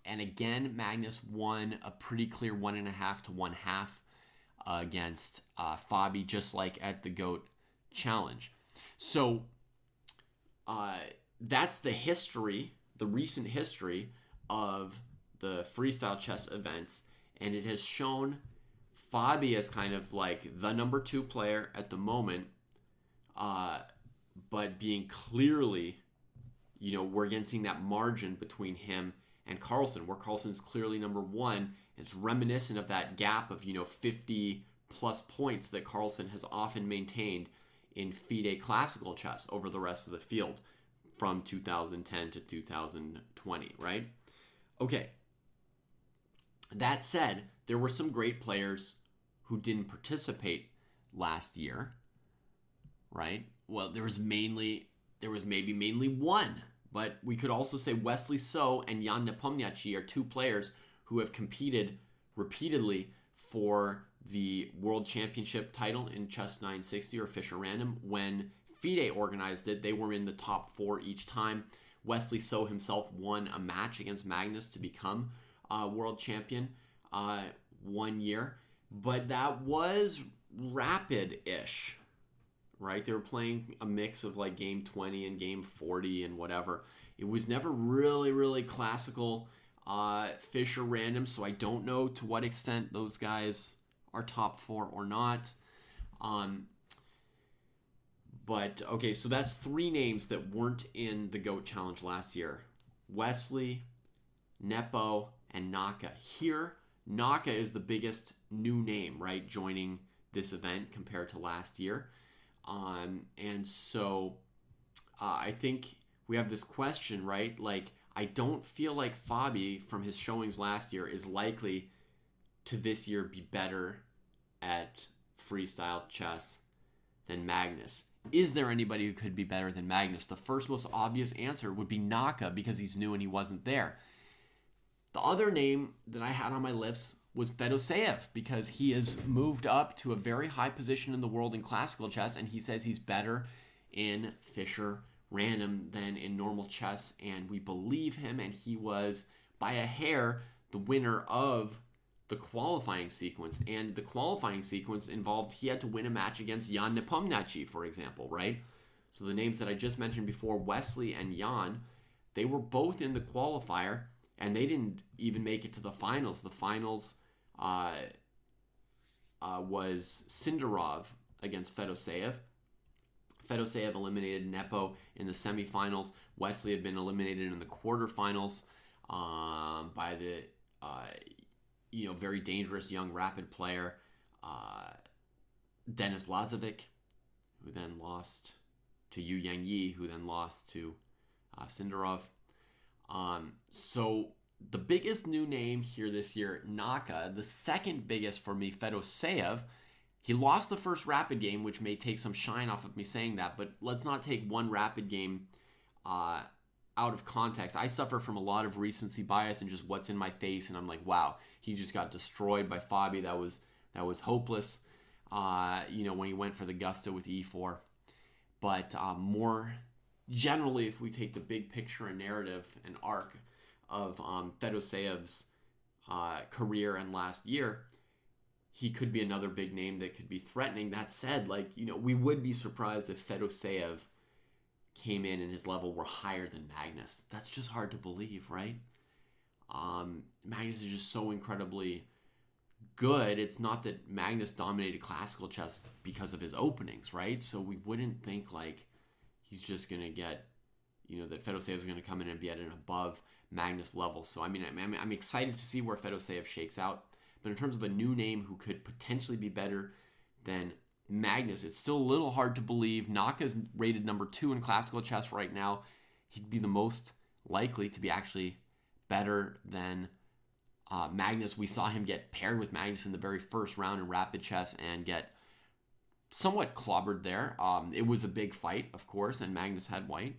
And again, Magnus won a pretty clear 1.5 to 1/2 against Fabi, just like at the GOAT Challenge. So that's the history, the recent history of the freestyle chess events, and it has shown Fabi as kind of like the number 2 player at the moment, but being clearly, we're again seeing that margin between him and Carlson, where Carlson's clearly number 1. It's reminiscent of that gap of 50 plus points that Carlson has often maintained in FIDE classical chess over the rest of the field from 2010 to 2020, right? Okay. That said, there were some great players who didn't participate last year, right? Well, there was mainly one, but we could also say Wesley So and Jan Nepomniachtchi are 2 players who have competed repeatedly for the World Championship title in Chess 960 or Fischer Random. When FIDE organized it, they were in the top 4 each time. Wesley So himself won a match against Magnus to become world champion 1 year. But that was rapid-ish, right? They were playing a mix of like game 20 and game 40 and whatever. It was never really, really classical Fischer Random, so I don't know to what extent those guys are top 4 or not. But, okay, so that's 3 names that weren't in the GOAT Challenge last year. Wesley, Nepo, and Naka. Here, Naka is the biggest new name, right, joining this event compared to last year. And so I think we have this question, right? Like, I don't feel like Fabi, from his showings last year, is likely to this year be better at freestyle chess than Magnus. Is there anybody who could be better than Magnus? The first most obvious answer would be Naka, because he's new and he wasn't there. The other name that I had on my lips was Fedoseev, because he has moved up to a very high position in the world in classical chess, and he says he's better in Fischer Random than in normal chess, and we believe him, and he was, by a hair, the winner of the qualifying sequence. And the qualifying sequence involved, he had to win a match against Jan Nepomniachtchi, for example, right? So the names that I just mentioned before, Wesley and Jan, they were both in the qualifier, and they didn't even make it to the finals. The finals was Sindarov against Fedoseev. Fedoseev eliminated Nepo in the semifinals. Wesley had been eliminated in the quarterfinals by the very dangerous young rapid player Denis Lazovic, who then lost to Yu Yangyi, who then lost to Sindarov. So the biggest new name here this year, Naka. The second biggest for me, Fedoseev. He lost the first rapid game, which may take some shine off of me saying that, but let's not take one rapid game out of context. I suffer from a lot of recency bias and just what's in my face, and I'm like, wow, he just got destroyed by Fabi. That was hopeless. When he went for the Gusta with E4. But more generally, if we take the big picture and narrative and arc of Fedoseev's career and last year, he could be another big name that could be threatening. That said, we would be surprised if Fedoseev came in and his level were higher than Magnus. That's just hard to believe, right? Magnus is just so incredibly good. It's not that Magnus dominated classical chess because of his openings, right? So we wouldn't think like he's just going to get, that Fedoseev is going to come in and be at an above Magnus level. So, I'm excited to see where Fedoseev shakes out. But in terms of a new name who could potentially be better than Magnus, it's still a little hard to believe. Naka's rated number 2 in classical chess right now. He'd be the most likely to be actually better than Magnus. We saw him get paired with Magnus in the very first round in rapid chess and get somewhat clobbered there. It was a big fight, of course, and Magnus had white.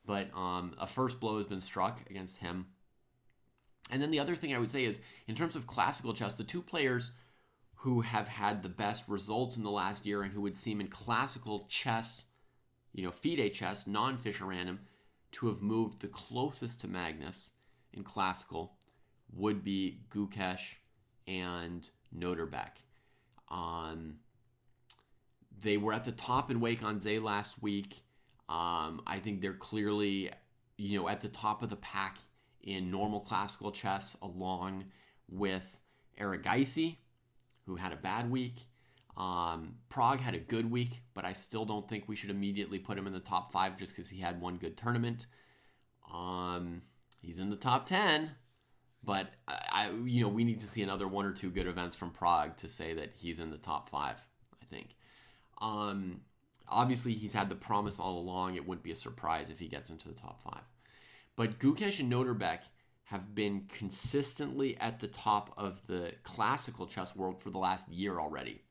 But a first blow has been struck against him. And then the other thing I would say is, in terms of classical chess, the 2 players who have had the best results in the last year and who would seem in classical chess, FIDE chess, non-Fischer Random, to have moved the closest to Magnus in classical would be Gukesh and Noterbeck. They were at the top in Wake on Zay last week. I think they're clearly, at the top of the pack in normal classical chess, along with Erigaisi, who had a bad week. Prague had a good week, but I still don't think we should immediately put him in the top 5 just because he had one good tournament. He's in the top 10, but we need to see another 1 or 2 good events from Prague to say that he's in the top 5, I think. Obviously, he's had the promise all along. It wouldn't be a surprise if he gets into the top 5. But Gukesh and Noterbeck have been consistently at the top of the classical chess world for the last year already.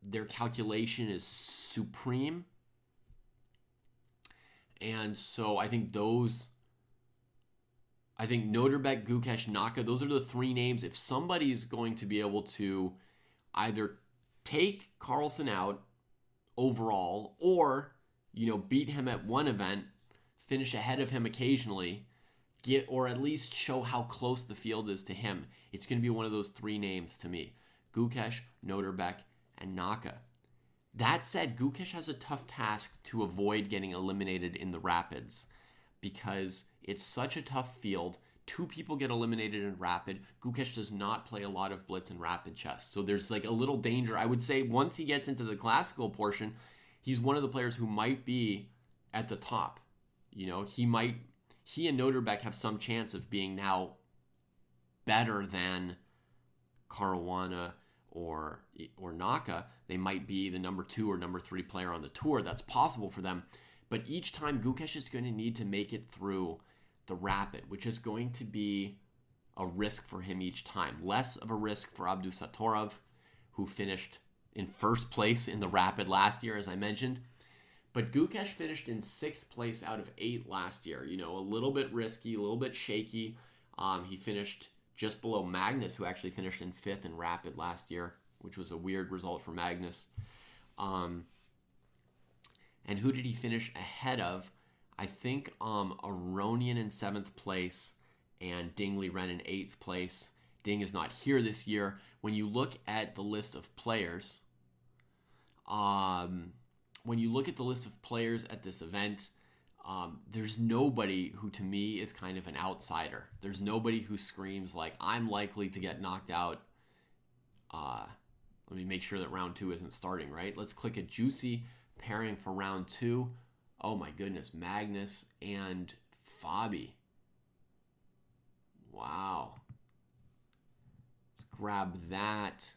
Their calculation is supreme. And so I think those I think Noterbeck, Gukesh, Naka, those are the three names. If somebody's going to be able to either take Carlsen out overall or, beat him at one event, finish ahead of him occasionally, or at least show how close the field is to him, it's going to be one of those three names to me. Gukesh, Noterbeck, and Naka. That said, Gukesh has a tough task to avoid getting eliminated in the Rapids because it's such a tough field. Two people get eliminated in Rapid. Gukesh does not play a lot of Blitz and Rapid chess. So there's like a little danger. I would say once he gets into the classical portion, he's one of the players who might be at the top. He and Noterbeck have some chance of being now better than Caruana or Naka. They might be the number 2 or number 3 player on the tour. That's possible for them. But each time, Gukesh is going to need to make it through the Rapid, which is going to be a risk for him each time. Less of a risk for Abdusattorov, who finished in first place in the Rapid last year, as I mentioned. But Gukesh finished in 6th place out of 8 last year. A little bit risky, a little bit shaky. He finished just below Magnus, who actually finished in 5th in Rapid last year, which was a weird result for Magnus. And who did he finish ahead of? I think Aronian in 7th place and Ding Liren in 8th place. Ding is not here this year. When you look at the list of players, at this event, there's nobody who to me is kind of an outsider. There's nobody who screams like, I'm likely to get knocked out. Let me make sure that round 2 isn't starting, right? Let's click a juicy pairing for round 2. Oh my goodness, Magnus and Fabi. Wow. Let's grab that.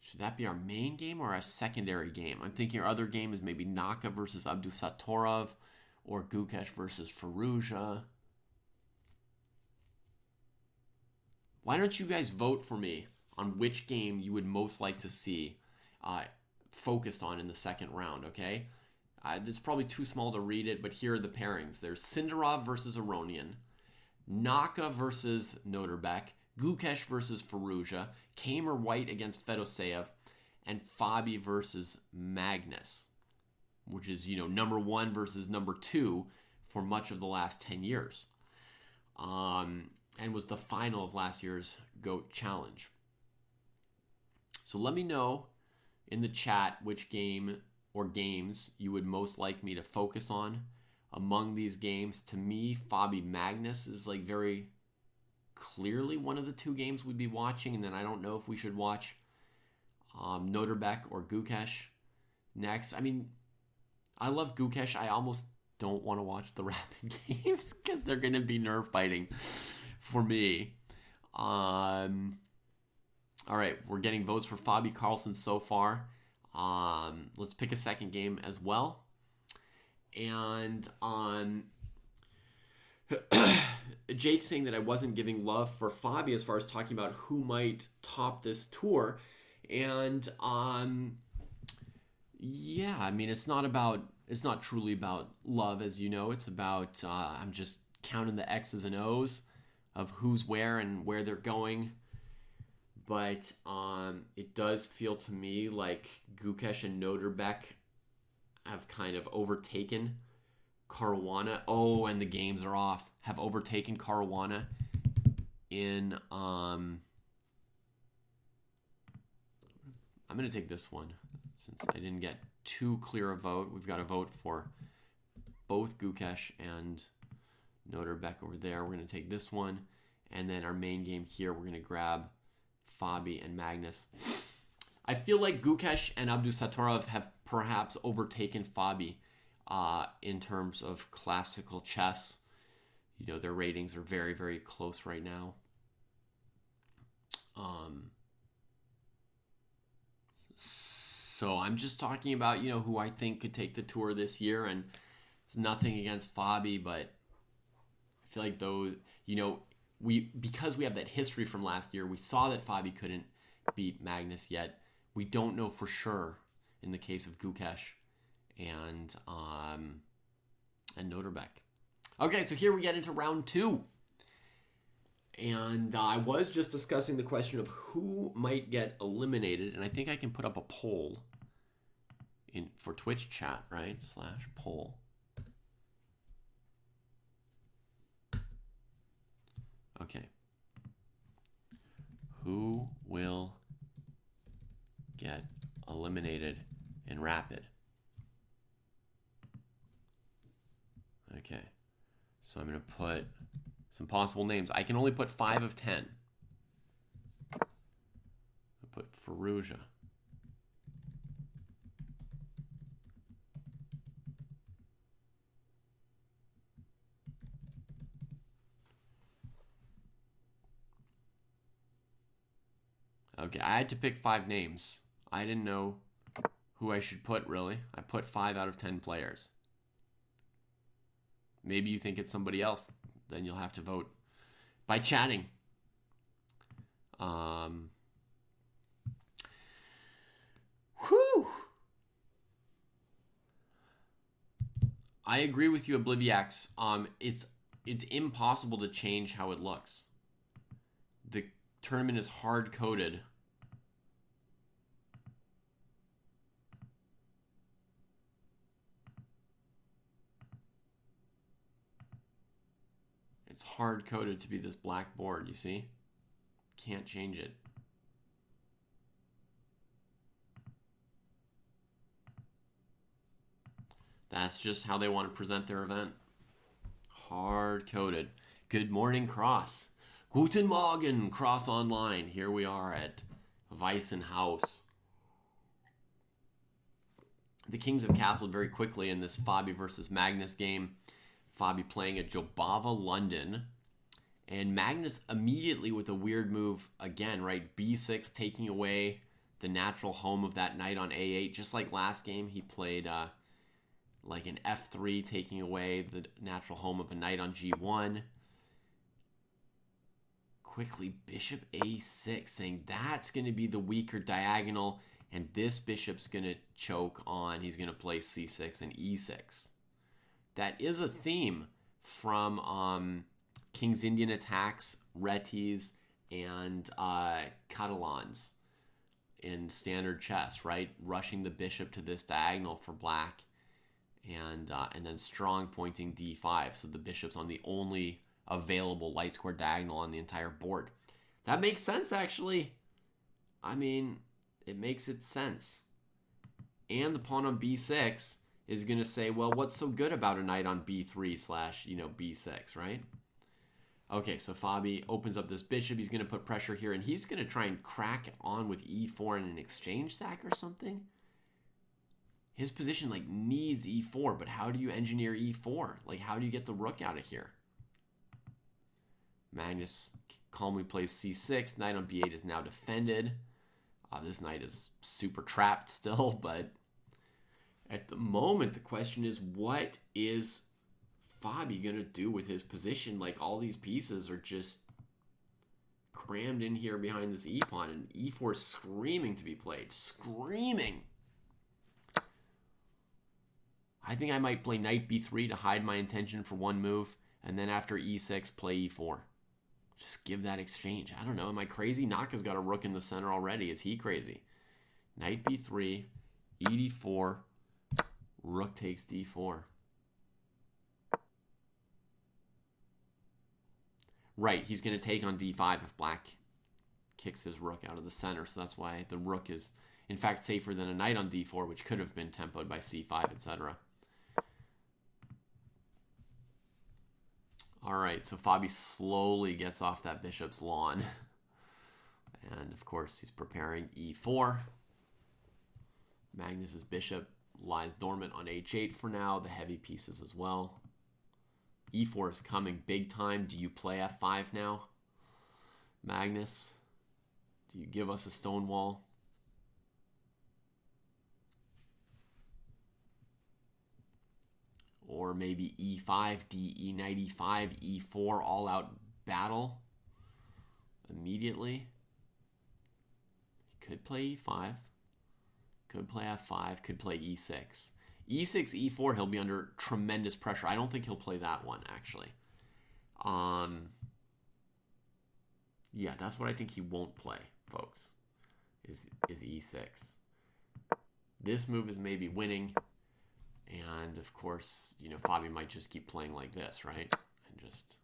Should that be our main game or a secondary game? I'm thinking our other game is maybe Naka versus Abdusattorov or Gukesh versus Firouzja. Why don't you guys vote for me on which game you would most like to see focused on in the second round, okay? It's probably too small to read it, but here are the pairings. There's Sindarov versus Aronian, Naka versus Noterbeck, Gukesh versus Firouzja, Kamer White against Fedoseev, and Fabi versus Magnus, which is, number 1 versus number 2 for much of the last 10 years. And was the final of last year's GOAT Challenge. So let me know in the chat which game or games you would most like me to focus on among these games. To me, Fabi Magnus is like very clearly one of the 2 games we'd be watching, and then I don't know if we should watch Noterbeck or Gukesh next. I mean, I love Gukesh. I almost don't want to watch the Rapid games because they're going to be nerve biting for me. All right, we're getting votes for Fabi Carlsen so far. Let's pick a second game as well. And Jake saying that I wasn't giving love for Fabi as far as talking about who might top this tour. And yeah, I mean, it's not truly about love, as you know. It's about I'm just counting the X's and O's of who's where and where they're going. But it does feel to me like Gukesh and Noterbeck have kind of overtaken Caruana. Oh, and the games are off. Have overtaken Caruana in... I'm going to take this one since I didn't get too clear a vote. We've got a vote for both Gukesh and Noterbeck over there. We're going to take this one. And then our main game here, we're going to grab Fabi and Magnus. I feel like Gukesh and Abdusattorov have perhaps overtaken Fabi in terms of classical chess. Their ratings are very, very close right now. So I'm just talking about, who I think could take the tour this year, and it's nothing against Fabi, but I feel like those, because we have that history from last year, we saw that Fabi couldn't beat Magnus yet. We don't know for sure in the case of Gukesh. And and Noterbeck. Okay, so here we get into round 2. And I was just discussing the question of who might get eliminated, and I think I can put up a poll for Twitch chat, right? /poll. Okay. Who will get eliminated in Rapid? Okay. So I'm going to put some possible names. I can only put 5 of 10. I'll put Firouzja. Okay, I had to pick 5 names. I didn't know who I should put, really. I put 5 out of 10 players. Maybe you think it's somebody else. Then you'll have to vote by chatting. Whew! I agree with you, Obliviax. It's impossible to change how it looks. The tournament is hard-coded. It's hard-coded to be this black board, you see? Can't change it. That's just how they want to present their event. Hard-coded. Good morning, Cross. Guten Morgen, Cross Online. Here we are at Weissenhaus. The Kings have castled very quickly in this Fabi versus Magnus game. Fabi playing at Jobava, London. And Magnus immediately with a weird move again, right? B6 taking away the natural home of that knight on A8. Just like last game, he played like an F3 taking away the natural home of a knight on G1. Quickly, bishop A6, saying that's going to be the weaker diagonal, and this bishop's going to choke on, he's going to play C6 and E6. That is a theme from King's Indian Attacks, Retis, and Catalans in standard chess, right? Rushing the bishop to this diagonal for black, and then strong pointing D5, so the bishop's on the only available light square diagonal on the entire board. That makes sense, actually. I mean, it makes it sense. And the pawn on B6 is going to say, well, what's so good about a knight on B3 / B6, right? Okay, so Fabi opens up this bishop. He's going to put pressure here, and he's going to try and crack on with E4 in an exchange sack or something. His position, needs E4, but how do you engineer E4? How do you get the rook out of here? Magnus calmly plays C6. Knight on B8 is now defended. This knight is super trapped still, but at the moment, the question is, what is Fabi going to do with his position? All these pieces are just crammed in here behind this E-pawn, and E4 is screaming to be played. Screaming! I think I might play knight B3 to hide my intention for one move, and then after E6, play E4. Just give that exchange. I don't know. Am I crazy? Naka's got a rook in the center already. Is he crazy? Knight B3, E4, rook takes D4. Right, he's going to take on D5 if black kicks his rook out of the center. So that's why the rook is, in fact, safer than a knight on D4, which could have been tempoed by C5, etc. All right, so Fabi slowly gets off that bishop's lawn. And, of course, he's preparing E4. Magnus's bishop lies dormant on H8 for now, the heavy pieces as well. E4 is coming big time. Do you play F5 now, Magnus? Do you give us a stone wall? Or maybe E5, D, E9, E5, E4, all-out battle immediately. Could play E5. Could play F5. Could play E6. E6, E4, he'll be under tremendous pressure. I don't think he'll play that one, actually. Yeah, that's what I think he won't play, folks, is E6. This move is maybe winning. And, of course, you know, Fabi might just keep playing like this, right? And just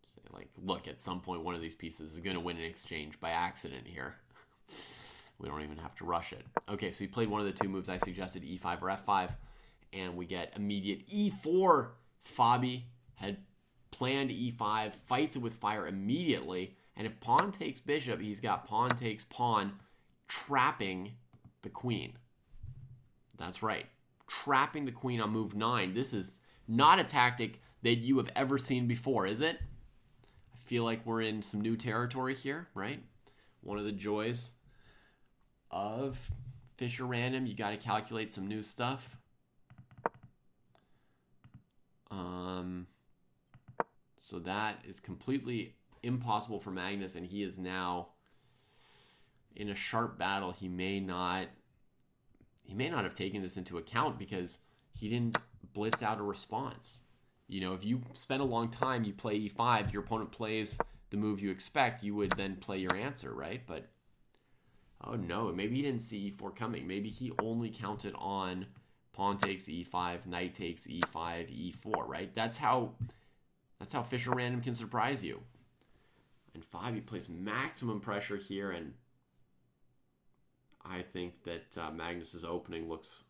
say, like, look, at some point one of these pieces is going to win an exchange by accident here. We don't even have to rush it. Okay, so he played one of the two moves I suggested, E5 or F5, and we get immediate E4. Fabi had planned E5, fights it with fire immediately, and if pawn takes bishop, he's got pawn takes pawn, trapping the queen. That's right. Trapping the queen on move 9. This is not a tactic that you have ever seen before, is it? I feel like we're in some new territory here, right? One of the joys of Fischer Random, you got to calculate some new stuff. So that is completely impossible for Magnus, and he is now in a sharp battle. He may not have taken this into account because he didn't blitz out a response. You know, if you spend a long time, you play E5, your opponent plays the move you expect, you would then play your answer, right? But, oh no, maybe he didn't see E4 coming. Maybe he only counted on pawn takes E5, knight takes E5, E4, right? That's how Fischer Random can surprise you. And Fabi plays maximum pressure here, and I think that Magnus's opening looks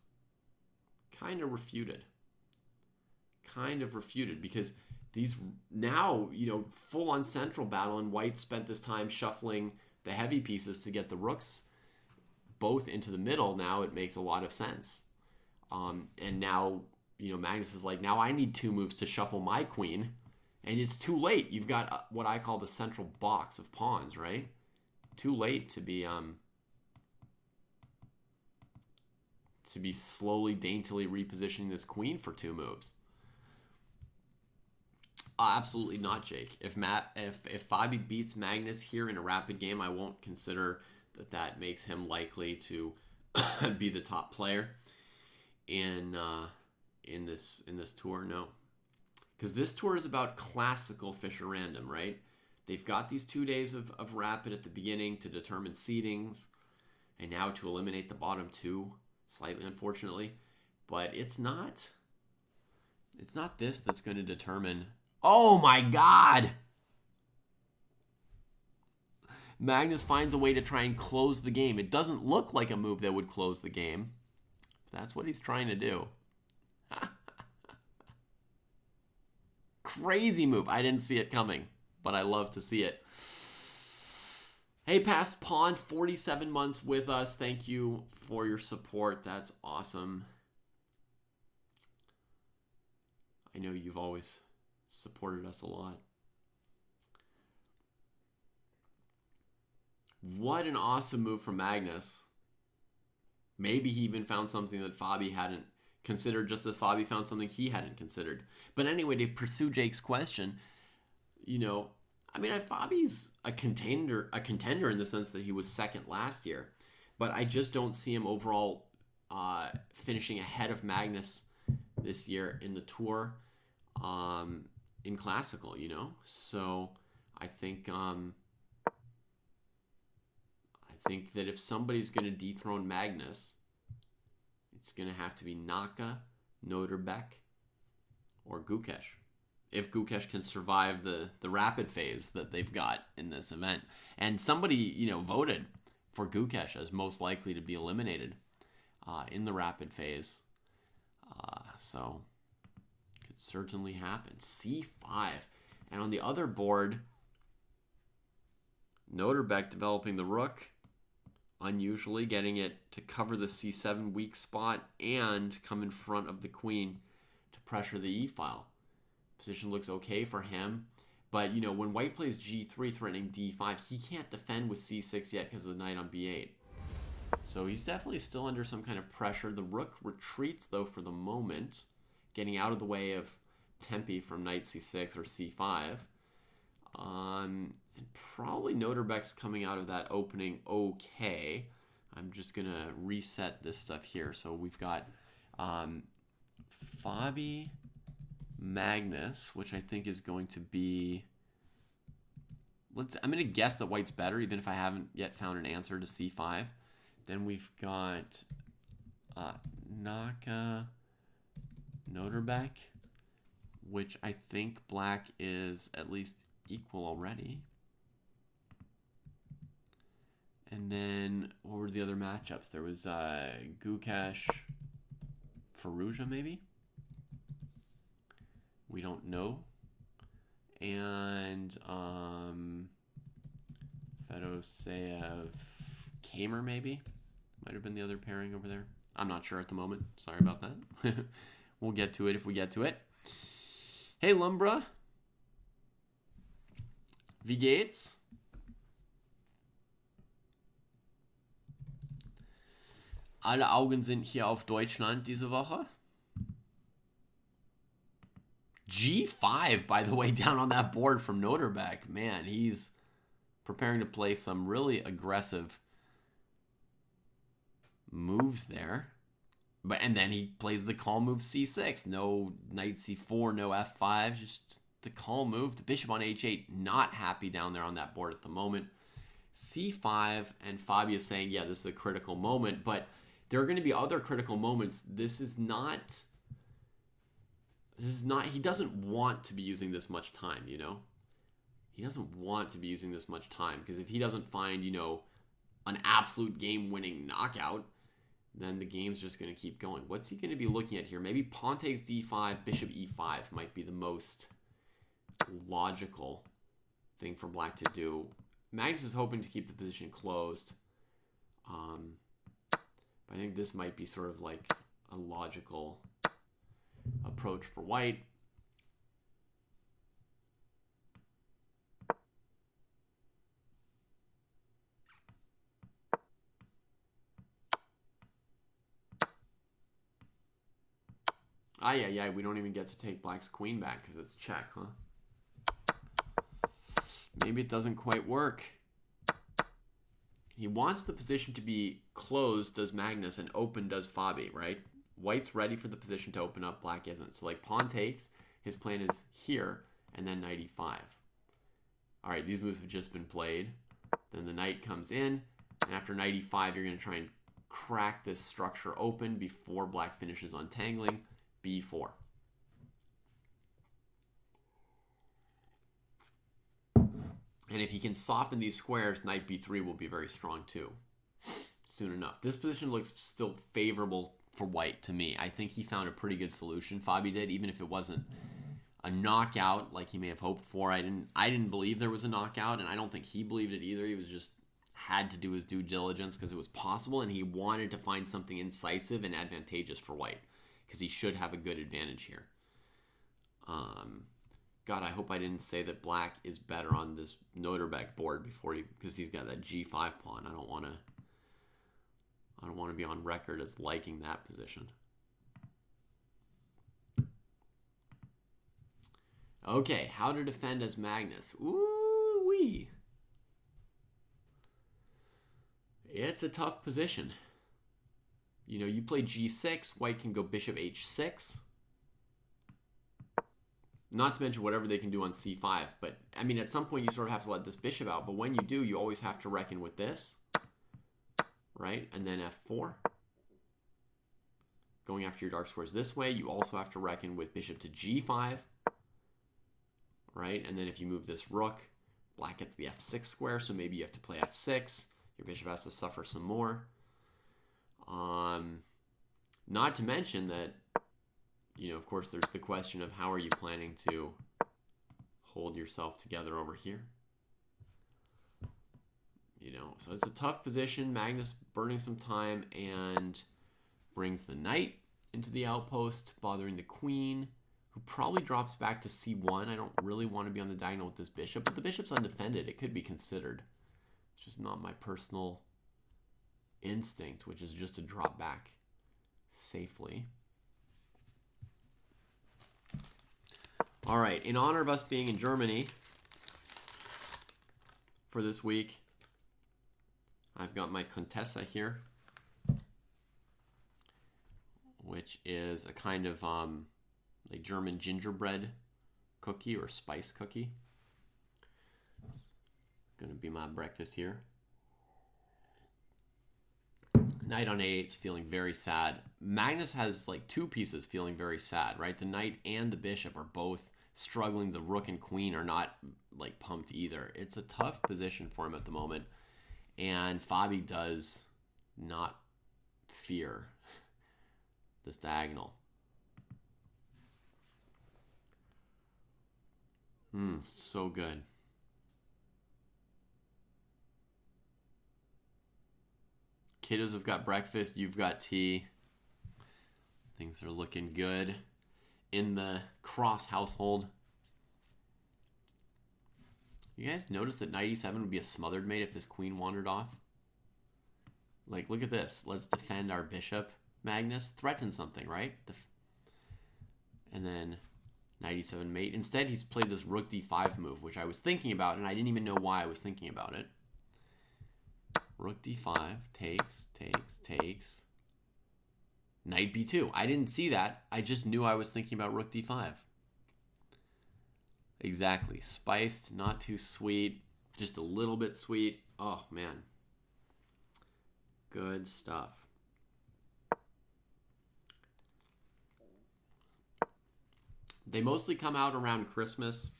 kind of refuted. Because these now, you know, full-on central battle, and White spent this time shuffling the heavy pieces to get the rooks both into the middle. Now it makes a lot of sense. And now, you know, Magnus is like, now I need 2 moves to shuffle my queen, and it's too late. You've got what I call the central box of pawns, right? Too late to be slowly, daintily repositioning this queen for 2 moves. Absolutely not, Jake. If Fabi beats Magnus here in a rapid game, I won't consider that makes him likely to be the top player in this tour. No, because this tour is about classical Fischer Random, right? They've got these 2 days of rapid at the beginning to determine seedings, and now to eliminate the bottom 2. Slightly unfortunately, but it's not this that's going to determine. Oh my god, Magnus finds a way to try and close the game. It doesn't look like a move that would close the game, but that's what he's trying to do. Crazy move. I didn't see it coming, but I love to see it. Hey, Past Pawn, 47 months with us. Thank you for your support. That's awesome. I know you've always supported us a lot. What an awesome move from Magnus. Maybe he even found something that Fabi hadn't considered, just as Fabi found something he hadn't considered. But anyway, to pursue Jake's question, you know, I mean, Fabi's a contender in the sense that he was second last year, but I just don't see him overall finishing ahead of Magnus this year in the tour, in classical, you know. So I think that if somebody's going to dethrone Magnus, it's going to have to be Naka, Noterbeck, or Gukesh. If Gukesh can survive the rapid phase that they've got in this event. And somebody, you know, voted for Gukesh as most likely to be eliminated in the rapid phase. So could certainly happen. C5. And on the other board, Noterbeck developing the rook, unusually getting it to cover the C7 weak spot and come in front of the queen to pressure the E file. Position looks okay for him, but you know, when White plays G3 threatening D5, he can't defend with C6 yet because of the knight on B8. So he's definitely still under some kind of pressure. The rook retreats though for the moment, getting out of the way of Tempe from knight C6 or C5. And probably Noterbeck's coming out of that opening okay. I'm just going to reset this stuff here. So we've got Fabi Magnus, which I think is going to be... I'm going to guess that white's better, even if I haven't yet found an answer to c5. Then we've got Naka Noterbeck, which I think black is at least equal already. And then what were the other matchups? There was Gukesh, Firouzja maybe? We don't know. And Fedoseev, Kamer maybe? Might have been the other pairing over there. I'm not sure at the moment. Sorry about that. We'll get to it if we get to it. Hey, Lumbra. Wie geht's? Alle Augen sind hier auf Deutschland diese Woche. G5, by the way, down on that board from Noterbeck. Man, he's preparing to play some really aggressive moves there. And then he plays the call move c6. No knight c4, no f5, just the call move. The bishop on h8, not happy down there on that board at the moment. c5, and Fabi is saying, yeah, this is a critical moment, but there are going to be other critical moments. This is not, he doesn't want to be using this much time, you know? He doesn't want to be using this much time, because if he doesn't find, you know, an absolute game-winning knockout, then the game's just going to keep going. What's he going to be looking at here? Maybe pawn takes d5, bishop e5 might be the most logical thing for black to do. Magnus is hoping to keep the position closed. I think this might be sort of like a logical approach for white. Yeah, we don't even get to take black's queen back because it's check, huh? Maybe it doesn't quite work. He wants the position to be closed, does Magnus, and open does Fabi, right? White's ready for the position to open up, black isn't. So like pawn takes, his plan is here, and then knight e5. All right, these moves have just been played. Then the knight comes in, and after knight e5, you're going to try and crack this structure open before black finishes untangling. b4. And if he can soften these squares, knight b3 will be very strong too, soon enough. This position looks still favorable for white to me. I think he found a pretty good solution, Fabi did, even if it wasn't a knockout like he may have hoped for. I didn't believe there was a knockout, and I don't think he believed it either. He was just had to do his due diligence because it was possible, and he wanted to find something incisive and advantageous for white because he should have a good advantage here. God, I hope I didn't say that black is better on this Noterbeck board before because he's got that g5 pawn. I don't want to be on record as liking that position. Okay, how to defend as Magnus. Ooh-wee. It's a tough position. You know, you play g6, white can go bishop h6. Not to mention whatever they can do on c5. But, I mean, at some point you sort of have to let this bishop out. But when you do, you always have to reckon with this. Right? And then f4. Going after your dark squares this way, you also have to reckon with bishop to g5. Right? And then if you move this rook, black gets the f6 square. So maybe you have to play f6. Your bishop has to suffer some more. Not to mention that, you know, of course, there's the question of how are you planning to hold yourself together over here? You know, so it's a tough position. Magnus burning some time and brings the knight into the outpost, bothering the queen, who probably drops back to c1. I don't really want to be on the diagonal with this bishop, but the bishop's undefended. It could be considered. It's just not my personal instinct, which is just to drop back safely. All right, in honor of us being in Germany for this week, I've got my Kostya here, which is a kind of like German gingerbread cookie or spice cookie. It's gonna be my breakfast here. Knight on a8 is feeling very sad. Magnus has like two pieces feeling very sad, right? The knight and the bishop are both struggling. The rook and queen are not like pumped either. It's a tough position for him at the moment. And Fabi does not fear this diagonal. So good. Kiddos have got breakfast. You've got tea. Things are looking good in the Cross household. You guys notice that knight e7 would be a smothered mate if this queen wandered off? Like, look at this. Let's defend our bishop. Magnus, threaten something, right? And then knight e7 mate. Instead, he's played this rook d5 move, which I was thinking about, and I didn't even know why I was thinking about it. Rook d5, takes, takes, takes. Knight b2. I didn't see that. I just knew I was thinking about rook d5. Exactly. Spiced, not too sweet. Just a little bit sweet. Oh, man. Good stuff. They mostly come out around Christmas,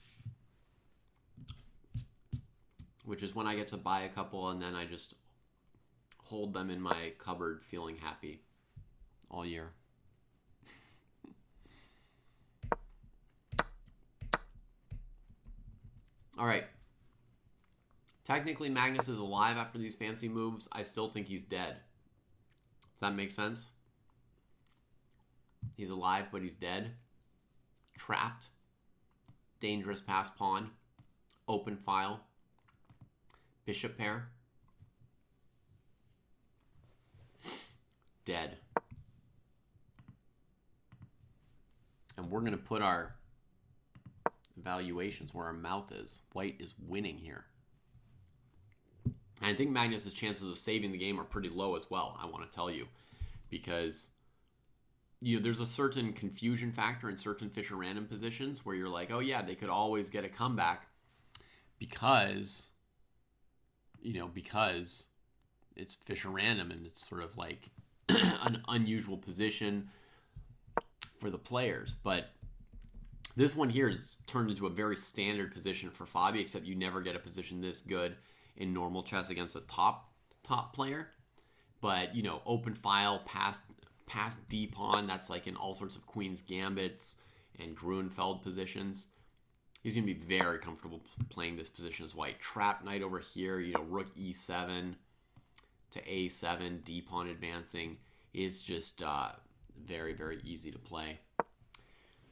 which is when I get to buy a couple, and then I just hold them in my cupboard feeling happy all year. All right. Technically, Magnus is alive after these fancy moves. I still think he's dead. Does that make sense? He's alive, but he's dead. Trapped. Dangerous pass pawn. Open file. Bishop pair. Dead. And we're going to put our evaluations where our mouth is. White is winning here. And I think Magnus's chances of saving the game are pretty low as well, I want to tell you. Because there's a certain confusion factor in certain Fischer random positions where you're like, oh yeah, they could always get a comeback because it's Fischer random and it's sort of like an unusual position for the players. But this one here is turned into a very standard position for Fabi, except you never get a position this good in normal chess against a top player. But, open file, past D pawn, that's like in all sorts of Queen's Gambits and Grunfeld positions. He's going to be very comfortable playing this position as white. Trap knight over here, rook e7 to a7, D pawn advancing. It's just very, very easy to play.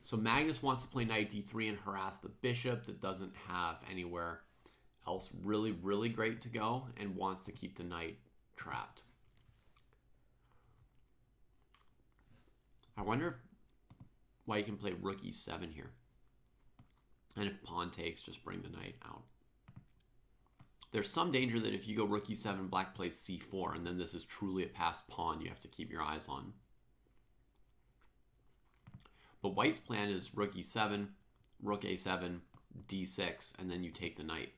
So Magnus wants to play knight d3 and harass the bishop that doesn't have anywhere else really, really great to go and wants to keep the knight trapped. I wonder why you can play rook e7 here. And if pawn takes, just bring the knight out. There's some danger that if you go rook e7, black plays c4, and then this is truly a passed pawn you have to keep your eyes on. But white's plan is rook e7, rook a7, d6, and then you take the knight.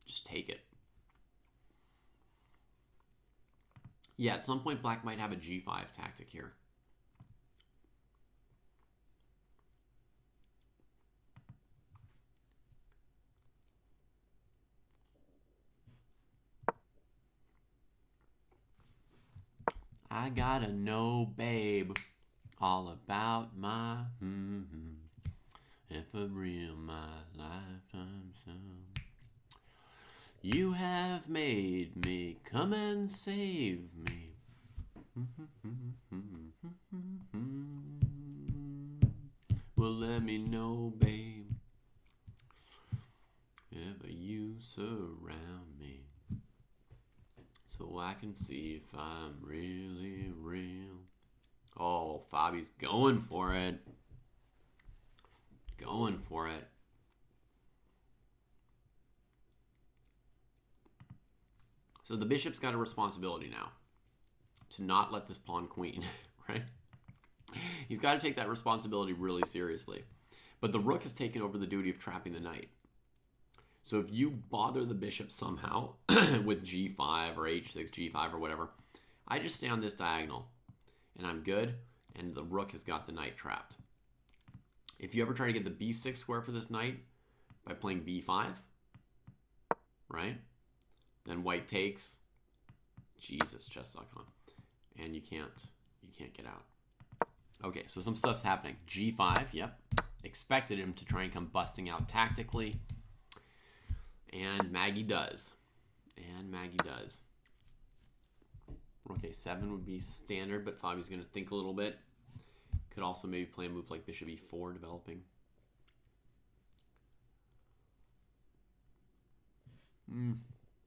Just take it. Yeah, at some point black might have a g5 tactic here. I gotta know, babe, all about my if a real my lifetime song. You have made me, come and save me. Well, let me know, babe, if you surround me, so I can see if I'm really real. Oh, Fabi's going for it. Going for it. So the bishop's got a responsibility now to not let this pawn queen, right? He's got to take that responsibility really seriously. But the rook has taken over the duty of trapping the knight. So if you bother the bishop somehow with g5 or h6, g5 or whatever, I just stay on this diagonal and I'm good, and the rook has got the knight trapped. If you ever try to get the b6 square for this knight by playing b5, right? Then white takes, Jesus, chess.com, and you can't get out. Okay, so some stuff's happening. g5, yep. Expected him to try and come busting out tactically. And Maggie does. Rook a7 would be standard, but Fabi's going to think a little bit. Could also maybe play a move like bishop e4 developing.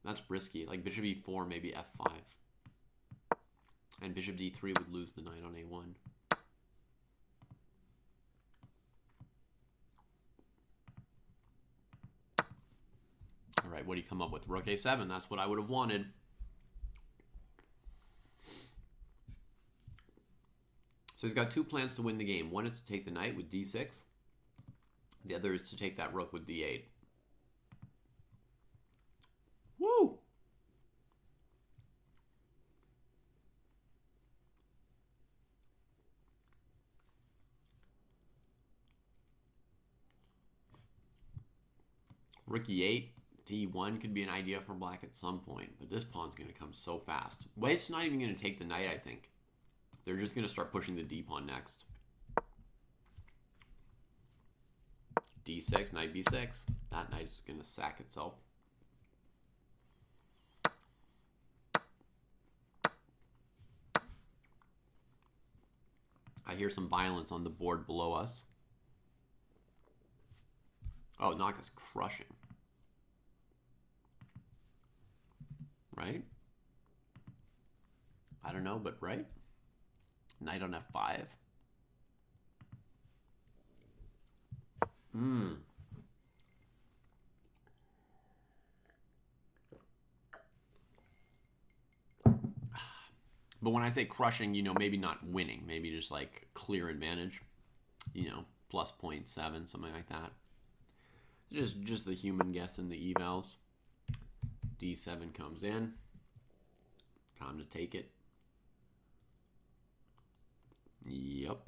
That's risky. Like bishop e4, maybe f5. And bishop d3 would lose the knight on a1. All right, what do you come up with? Rook a7. That's what I would have wanted. So he's got two plans to win the game. One is to take the knight with d6. The other is to take that rook with d8. Woo! Rook e8, d1 could be an idea for black at some point, but this pawn's going to come so fast. White's not even going to take the knight, I think. They're just going to start pushing the d pawn next. d6, knight b6. That knight's going to sack itself. I hear some violence on the board below us. Oh, Naka's crushing. Right? I don't know, but right? Knight on f5. But when I say crushing, maybe not winning. Maybe just like clear advantage. Plus 0.7, something like that. Just the human guess in the evals. d7 comes in. Time to take it. Yep.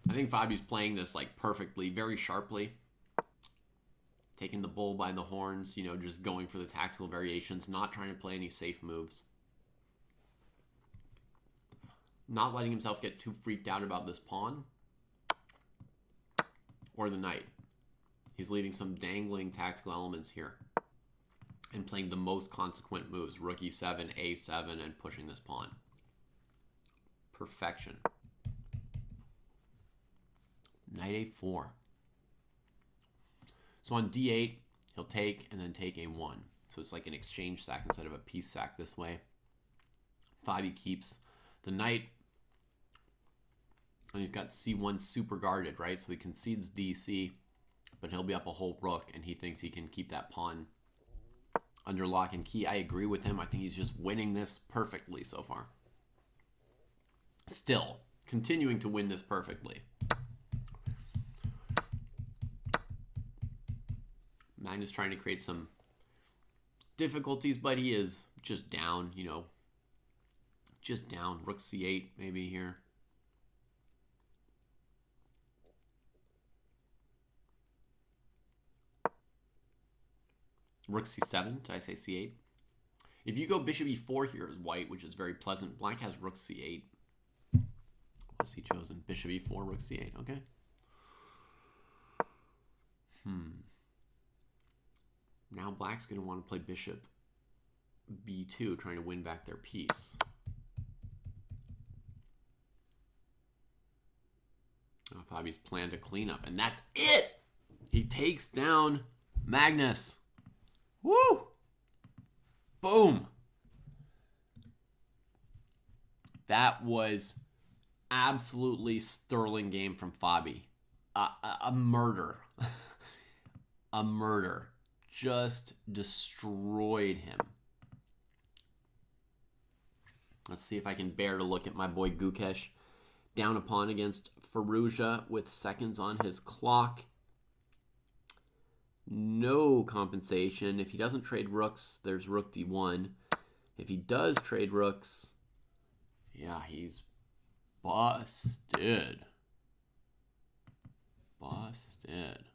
I think Fabi's playing this like perfectly, very sharply. Taking the bull by the horns, just going for the tactical variations, not trying to play any safe moves. Not letting himself get too freaked out about this pawn or the knight. He's leaving some dangling tactical elements here and playing the most consequent moves. Rook e7, a7, and pushing this pawn. Perfection. Knight a4. So on d8, he'll take and then take a1. So it's like an exchange sack instead of a piece sack this way. Fabi keeps the knight. And he's got c1 super guarded, right? So he concedes dc, but he'll be up a whole rook, and he thinks he can keep that pawn under lock and key. I agree with him. I think he's just winning this perfectly so far. Still, continuing to win this perfectly. Magnus trying to create some difficulties, but he is just down, just down. Rook c8 maybe here. Rook c7, did I say c8? If you go bishop e4 here as white, which is very pleasant, black has rook c8. What's he chosen? Bishop e4, rook c8, okay. Now black's going to want to play bishop b2, trying to win back their piece. Now Fabi's planned a cleanup, and that's it! He takes down Magnus. Woo! Boom! That was absolutely sterling game from Fabi. A murder. A murder. just destroyed him. Let's see if I can bear to look at my boy Gukesh. Down a pawn against Firouzja with seconds on his clock. No compensation. If he doesn't trade rooks, there's rook d1. If he does trade rooks, yeah, he's busted. Busted.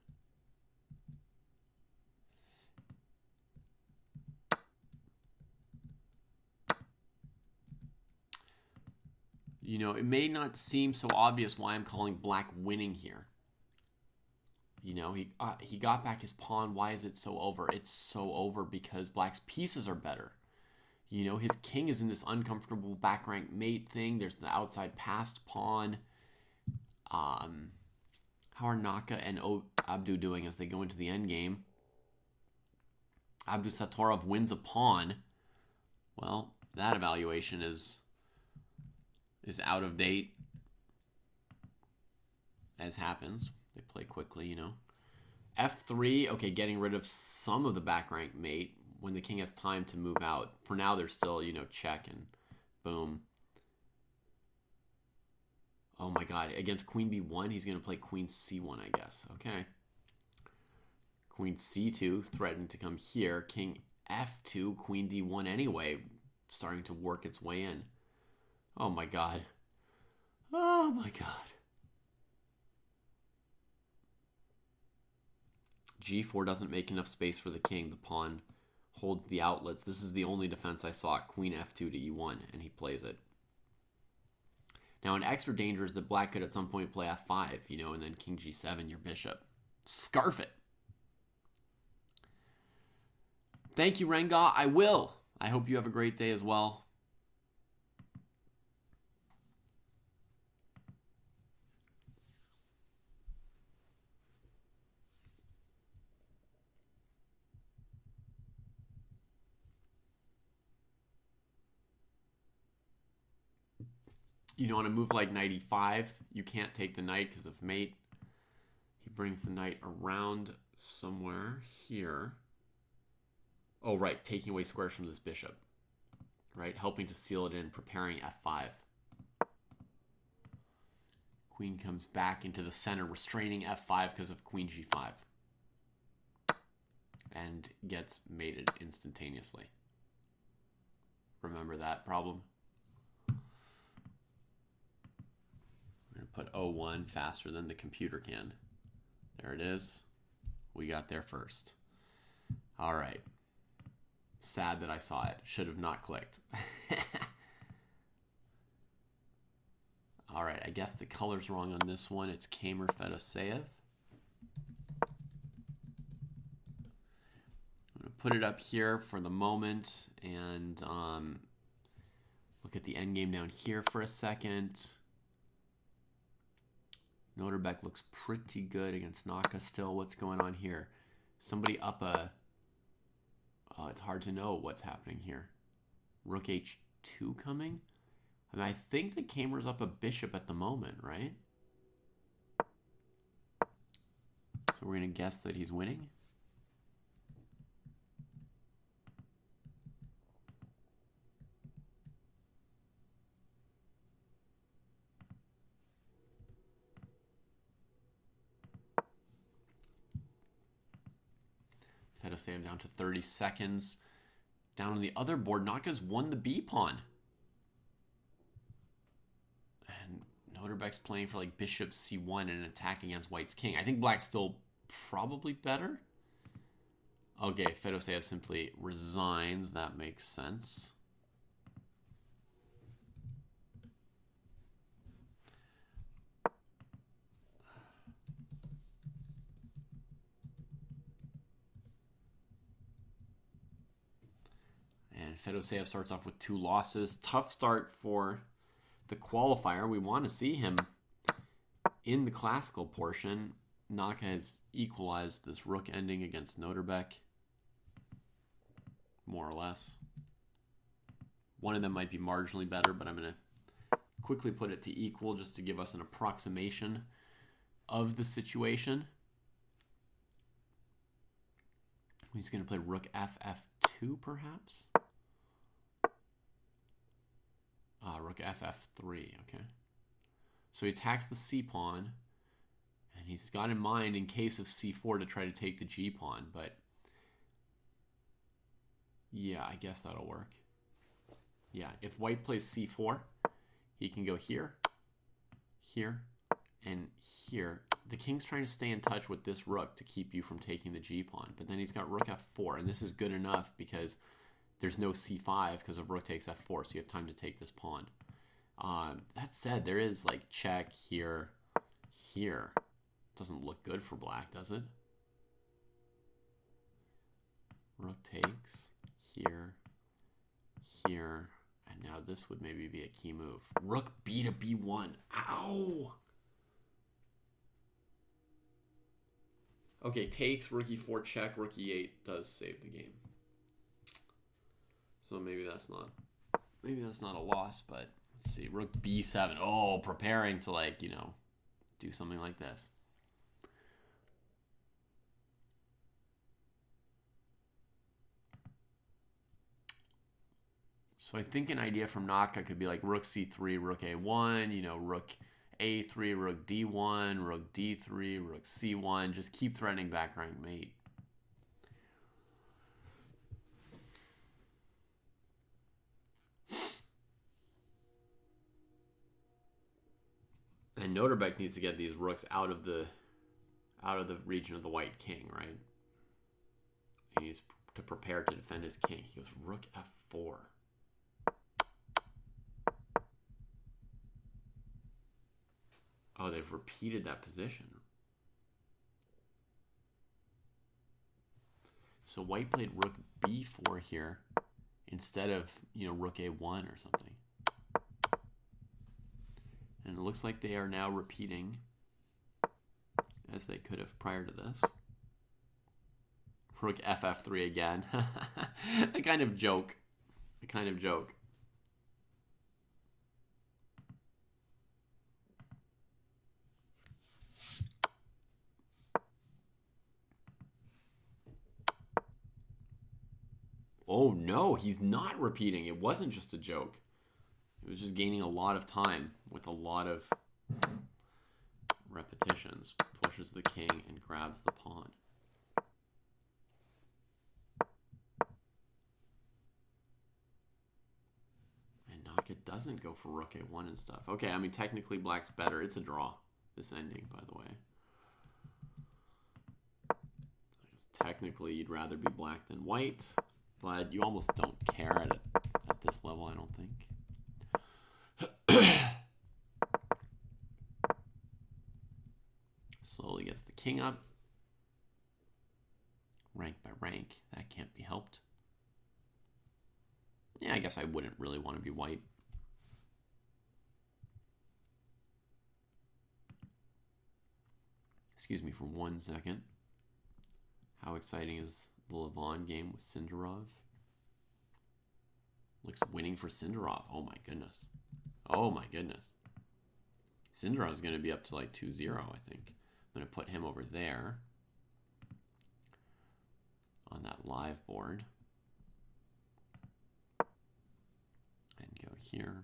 You know, it may not seem so obvious why I'm calling black winning here. You know, he got back his pawn. Why is it so over? It's so over because black's pieces are better. You know, his king is in this uncomfortable back rank mate thing. There's the outside passed pawn. How are Naka and Abdu doing as they go into the endgame? Abdu Satorov wins a pawn. Well, that evaluation is out of date, as happens. They play quickly, you know. F3, okay, getting rid of some of the back rank mate when the king has time to move out. For now, they're still, you know, check and boom. Oh my god, against queen b1, he's going to play queen c1, I guess. Okay. Queen c2, threatening to come here. King f2, queen d1 anyway, starting to work its way in. Oh my god. Oh my god. G4 doesn't make enough space for the king. The pawn holds the outlets. This is the only defense I saw. Queen f2 to e1, and he plays it. Now, an extra danger is that black could at some point play f5, you know, and then king g7, your bishop. Scarf it. Thank you, Renga. I will. I hope you have a great day as well. You know, on a move like knight e5, you can't take the knight because of mate. He brings the knight around somewhere here. Oh, right, taking away squares from this bishop. Right, helping to seal it in, preparing f5. Queen comes back into the center, restraining f5 because of queen g5. And gets mated instantaneously. Remember that problem? Put O1 faster than the computer can. There it is. We got there first. All right. Sad that I saw it. Should have not clicked. All right. I guess the color's wrong on this one. It's Kamer Fedoseev. I'm going to put it up here for the moment and look at the endgame down here for a second. Noterbeck looks pretty good against Naka still. What's going on here? Somebody up a... Oh, it's hard to know what's happening here. Rook h2 coming? I mean, I think the Kamer's up a bishop at the moment, right? So we're going to guess that he's winning. Fedoseev down to 30 seconds. Down on the other board, Naka's won the B pawn. And Noterbeck's playing for like bishop c1 and an attack against white's king. I think black's still probably better. Okay, Fedoseev simply resigns. That makes sense. Fedoseev starts off with 2 losses. Tough start for the qualifier. We want to see him in the classical portion. Naka has equalized this rook ending against Noterbeck. More or less. One of them might be marginally better, but I'm going to quickly put it to equal just to give us an approximation of the situation. He's going to play rook ff2, perhaps? Rook ff3, okay. So he attacks the c-pawn, and he's got in mind, in case of c4, to try to take the g-pawn, but yeah, I guess that'll work. Yeah, if white plays c4, he can go here, here, and here. The king's trying to stay in touch with this rook to keep you from taking the g-pawn, but then he's got rook f4, and this is good enough because there's no c5 because of rook takes f4, so you have time to take this pawn. That said, there is like check here, here. Doesn't look good for black, does it? Rook takes here, here, and now this would maybe be a key move. Rook b to b1. Ow! Okay, takes, rook e4, check, rook e8 does save the game. So maybe that's not a loss, but let's see. Rook b7. Oh, preparing to, like, you know, do something like this. So I think an idea from Naka could be like rook c3, rook a1, you know, rook a3, rook d1, rook d3, rook c1. Just keep threatening back rank mate. And Noterbeck needs to get these rooks out of the region of the white king, right? He needs to prepare to defend his king. He goes rook f4. Oh, they've repeated that position. So white played rook b4 here instead of, you know, rook a1 or something. And it looks like they are now repeating as they could have prior to this. Rook ff3 again. A kind of joke. A kind of joke. Oh no, he's not repeating. It wasn't just a joke. It was just gaining a lot of time with a lot of repetitions. Pushes the king and grabs the pawn. And Naka doesn't go for rook a1 and stuff. Okay, I mean, technically black's better. It's a draw, this ending, by the way. I guess technically you'd rather be black than white, but you almost don't care at this level, I don't think. Slowly gets the king up. Rank by rank. That can't be helped. Yeah, I guess I wouldn't really want to be white. Excuse me for 1 second. How exciting is the Levon game with Sindarov? Looks winning for Sindarov. Oh my goodness. Oh my goodness. Sindarov's going to be up to like 2-0, I think. I'm going to put him over there on that live board. And go here.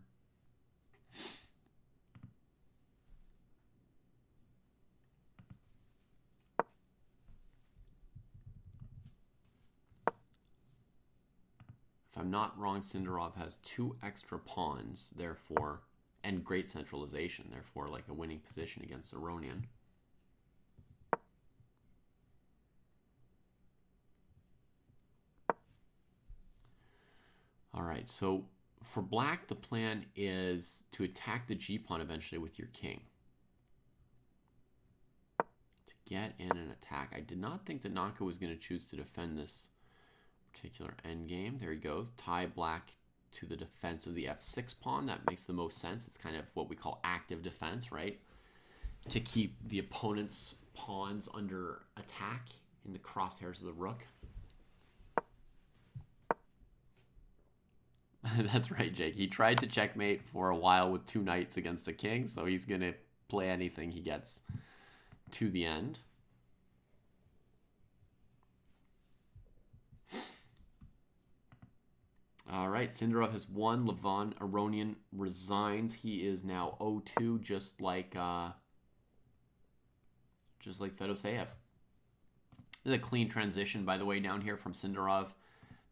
If I'm not wrong, Sindarov has 2 extra pawns, therefore, and great centralization, therefore, like a winning position against Aronian. All right, so for black, the plan is to attack the g-pawn eventually with your king. To get in an attack. I did not think that Naka was going to choose to defend this particular endgame. There he goes. Tie black to the defense of the f6 pawn. That makes the most sense. It's kind of what we call active defense, right? To keep the opponent's pawns under attack in the crosshairs of the rook. That's right, Jake. He tried to checkmate for a while with 2 knights against a king, so he's going to play anything he gets to the end. All right, Sindarov has won. Levon Aronian resigns. He is now 0-2, just like Fedoseev. This is a clean transition, by the way, down here from Sindarov.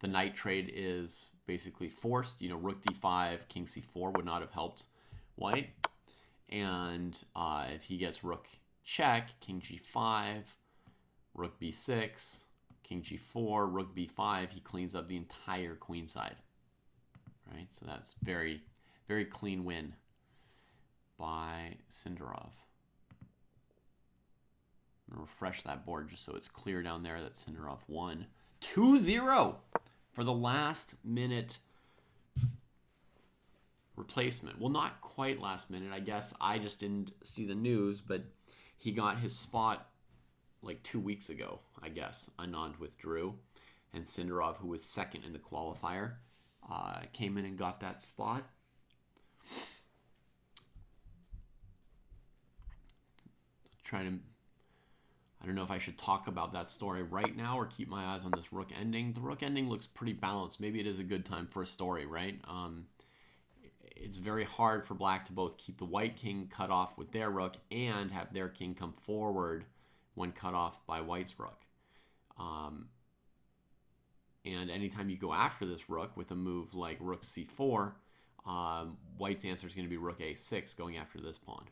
The knight trade is basically forced. Rook d5, king c4 would not have helped white. And if he gets rook check, king g5, rook b6, king g4, rook b5, he cleans up the entire queen side. Right? So that's very, very clean win by Sindarov. I'm going to refresh that board just so it's clear down there that Sindarov won 2-0 for the last minute replacement. Well, not quite last minute. I guess I just didn't see the news, but he got his spot like 2 weeks ago, I guess. Anand withdrew, and Sindarov, who was second in the qualifier, came in and got that spot. I don't know if I should talk about that story right now or keep my eyes on this rook ending. The rook ending looks pretty balanced. Maybe it is a good time for a story, right? It's very hard for black to both keep the white king cut off with their rook and have their king come forward when cut off by white's rook. And anytime you go after this rook with a move like rook c4, white's answer is going to be rook a6 going after this pawn.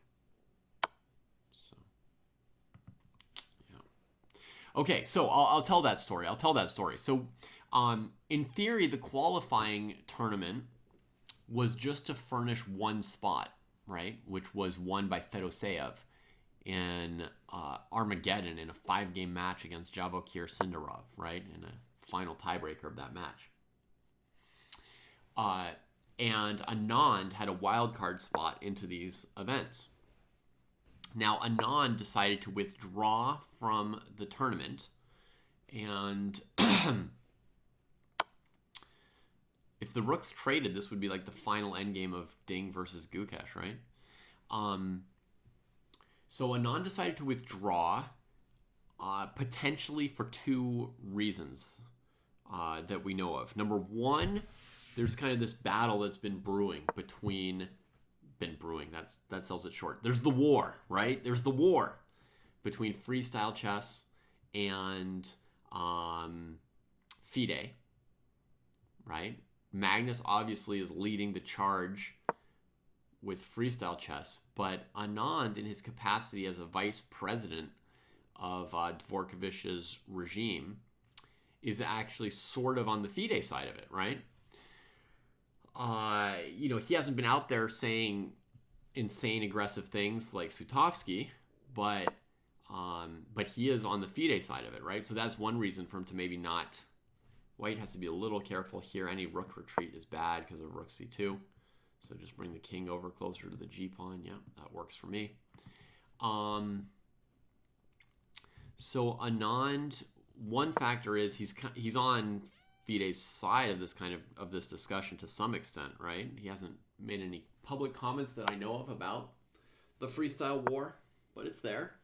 So, yeah. Okay, so I'll tell that story. So in theory, the qualifying tournament was just to furnish one spot, right? Which was won by Fedoseev in Armageddon in a 5-game match against Javokir Sindarov, right? In a final tiebreaker of that match. And Anand had a wild card spot into these events. Now, Anand decided to withdraw from the tournament, and if the rooks traded, this would be like the final endgame of Ding versus Gukesh, right? So Anand decided to withdraw, potentially for 2 reasons that we know of. Number one, there's kind of this battle that's been brewing. That sells it short. There's the war, right? There's the war between freestyle chess and FIDE, right? Magnus obviously is leading the charge with freestyle chess, but Anand, in his capacity as a vice president of Dvorkovich's regime, is actually sort of on the FIDE side of it, right? He hasn't been out there saying insane aggressive things like Sutovsky, but he is on the FIDE side of it, right? So that's one reason for him to maybe not. White has to be a little careful here. Any rook retreat is bad because of rook c2. So just bring the king over closer to the g-pawn. Yeah, that works for me. So Anand, one factor is he's on FIDE's side of this discussion to some extent, right? He hasn't made any public comments that I know of about the freestyle war, but it's there.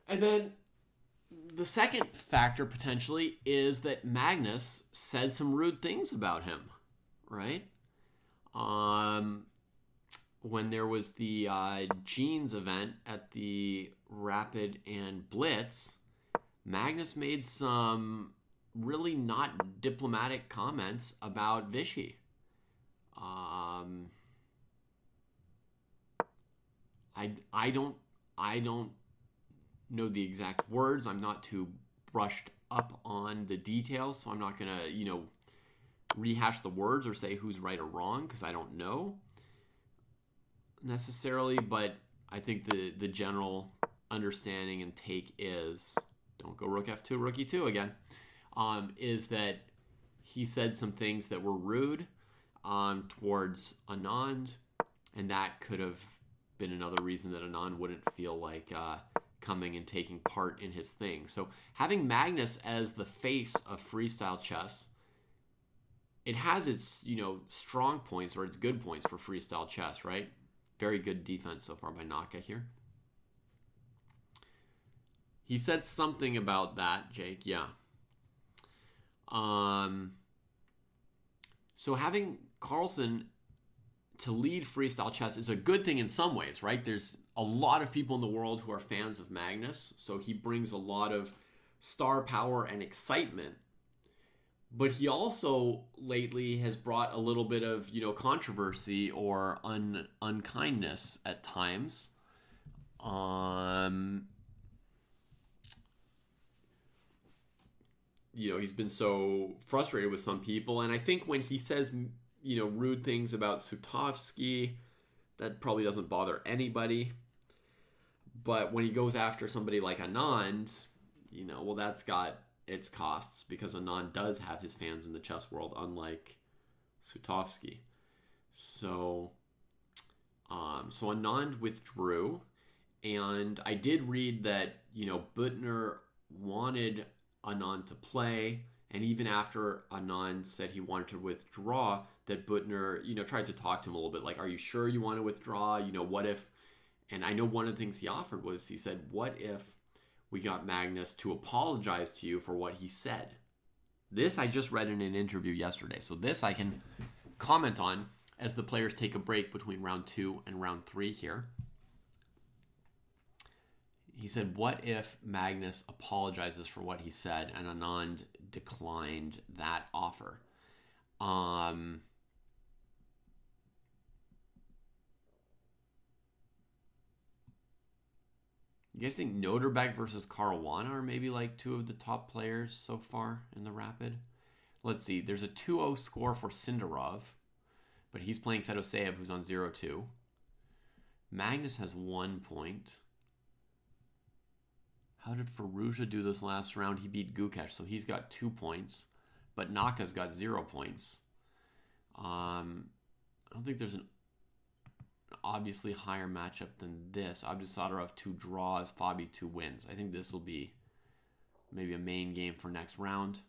And then the second factor potentially is that Magnus said some rude things about him, right? When there was the Jeans event at the Rapid and Blitz, Magnus made some really not diplomatic comments about Vichy. I don't know the exact words. I'm not too brushed up on the details, so I'm not gonna, rehash the words or say who's right or wrong because I don't know necessarily. But I think the general understanding and take is don't go rook f2, rook e2 again. Is that he said some things that were rude towards Anand, and that could have been another reason that Anand wouldn't feel like coming and taking part in his thing. So having Magnus as the face of freestyle chess, it has its strong points or its good points for freestyle chess, right? Very good defense so far by Naka here. He said something about that, Jake. Yeah. So having Carlsen to lead freestyle chess is a good thing in some ways, right? There's a lot of people in the world who are fans of Magnus, so he brings a lot of star power and excitement. But he also lately has brought a little bit of, controversy or unkindness at times. He's been so frustrated with some people, and I think when he says, rude things about Sutovsky, that probably doesn't bother anybody. But when he goes after somebody like Anand, that's got its costs, because Anand does have his fans in the chess world, unlike Sutovsky. So Anand withdrew, and I did read that, Büttner wanted Anand to play, and even after Anand said he wanted to withdraw, that Büttner, tried to talk to him a little bit, like, are you sure you want to withdraw? What if... And I know one of the things he offered was, he said, what if we got Magnus to apologize to you for what he said? This I just read in an interview yesterday, so this I can comment on as the players take a break between round 2 and round 3 here. He said, what if Magnus apologizes for what he said, and Anand declined that offer? You guys think Noterbeck versus Caruana are maybe like two of the top players so far in the Rapid? Let's see. There's a 2-0 score for Sindarov, but he's playing Fedoseev, who's on 0-2. Magnus has 1 point. How did Firouzja do this last round? He beat Gukesh, so he's got 2 points, but Naka's got 0 points. I don't think there's an obviously higher matchup than this. Abdusadarov 2 draws, Fabi 2 wins. I think this will be maybe a main game for next round.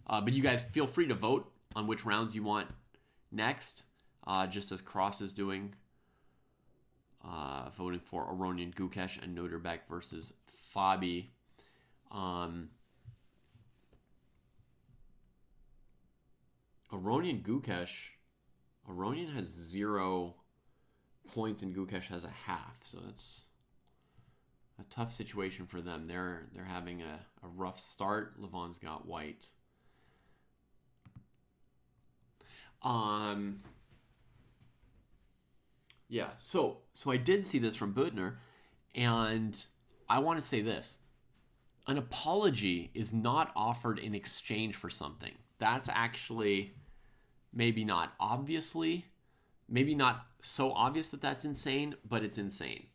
But you guys feel free to vote on which rounds you want next, just as Cross is doing, voting for Aronian, Gukesh, and Noterbeck versus Fabi. Aronian, Gukesh. Aronian has 0 points and Gukesh has a half, so that's a tough situation for them. They're having a rough start. Levon's got white. Yeah, so I did see this from Büttner, and I want to say this. An apology is not offered in exchange for something. That's actually maybe not so obvious that that's insane, but it's insane.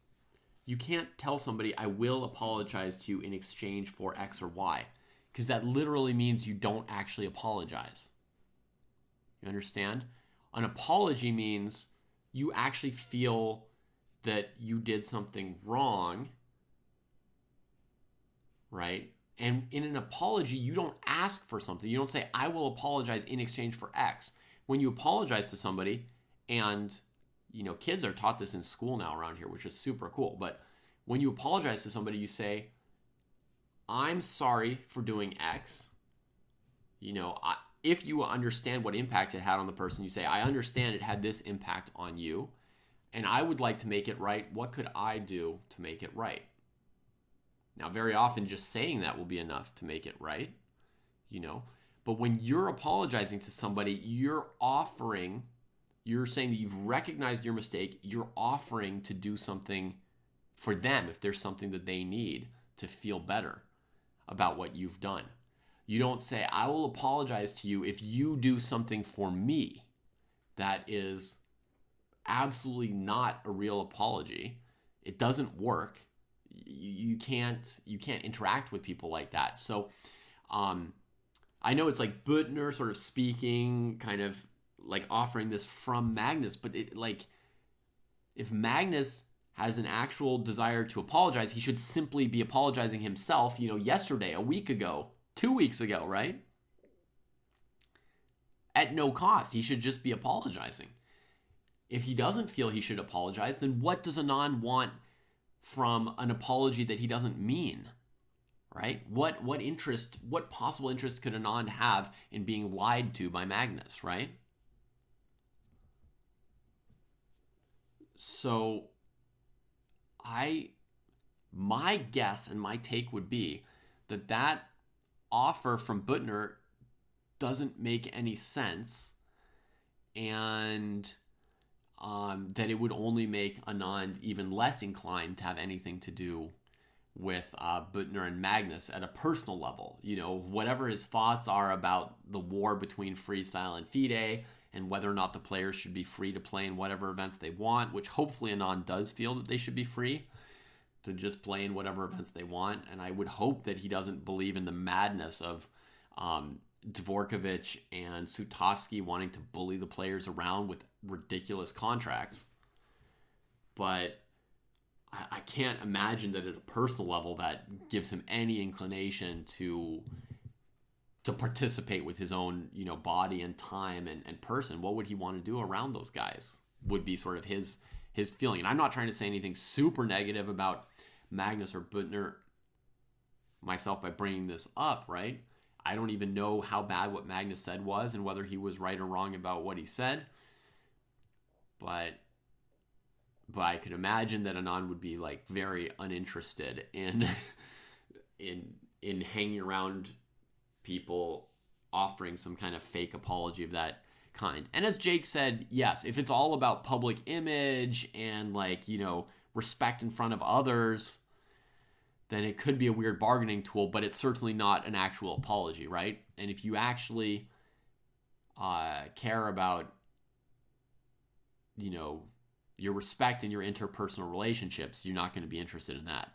You can't tell somebody, I will apologize to you in exchange for X or Y, because that literally means you don't actually apologize. You understand? An apology means you actually feel that you did something wrong, right? And in an apology, you don't ask for something. You don't say, I will apologize in exchange for X. When you apologize to somebody, and kids are taught this in school now around here, which is super cool, but when you apologize to somebody, you say, I'm sorry for doing X. If you understand what impact it had on the person, you say, I understand it had this impact on you, and I would like to make it right. What could I do to make it right? Now, very often just saying that will be enough to make it right, But when you're apologizing to somebody, you're saying that you've recognized your mistake, you're offering to do something for them if there's something that they need to feel better about what you've done. You don't say, I will apologize to you if you do something for me. That is absolutely not a real apology. It doesn't work. You can't interact with people like that. So I know it's like Büttner sort of speaking, kind of like offering this from Magnus, but if Magnus has an actual desire to apologize, he should simply be apologizing himself, yesterday, a week ago, 2 weeks ago, right? At no cost. He should just be apologizing. If he doesn't feel he should apologize, then what does Anand want from an apology that he doesn't mean? right? What possible interest could Anand have in being lied to by Magnus, right? So my guess and my take would be that offer from Butner doesn't make any sense, and that it would only make Anand even less inclined to have anything to do with Butner and Magnus at a personal level. You know, whatever his thoughts are about the war between freestyle and FIDE, and whether or not the players should be free to play in whatever events they want, which hopefully Anand does feel that they should be free to just play in whatever events they want. And I would hope that he doesn't believe in the madness of Dvorkovich and Sutovsky wanting to bully the players around with ridiculous contracts. But I can't imagine that at a personal level that gives him any inclination to participate with his own, you know, body and time and person. What would he want to do around those guys would be sort of his feeling. And I'm not trying to say anything super negative about Magnus or Butner myself by bringing this up, right? I don't even know how bad what Magnus said was and whether he was right or wrong about what he said. But I could imagine that Anand would be like very uninterested in hanging around people offering some kind of fake apology of that kind. And as Jake said, yes, if it's all about public image and, like, you know, respect in front of others, then it could be a weird bargaining tool, but it's certainly not an actual apology, right? And if you actually care about, you know, your respect in your interpersonal relationships, you're not going to be interested in that.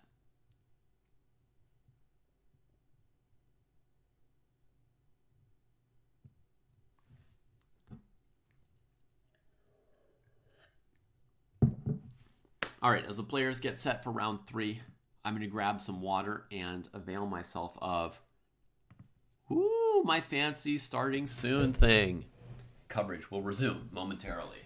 All right, as the players get set for round 3, I'm going to grab some water and avail myself of my fancy starting soon thing. Coverage will resume momentarily.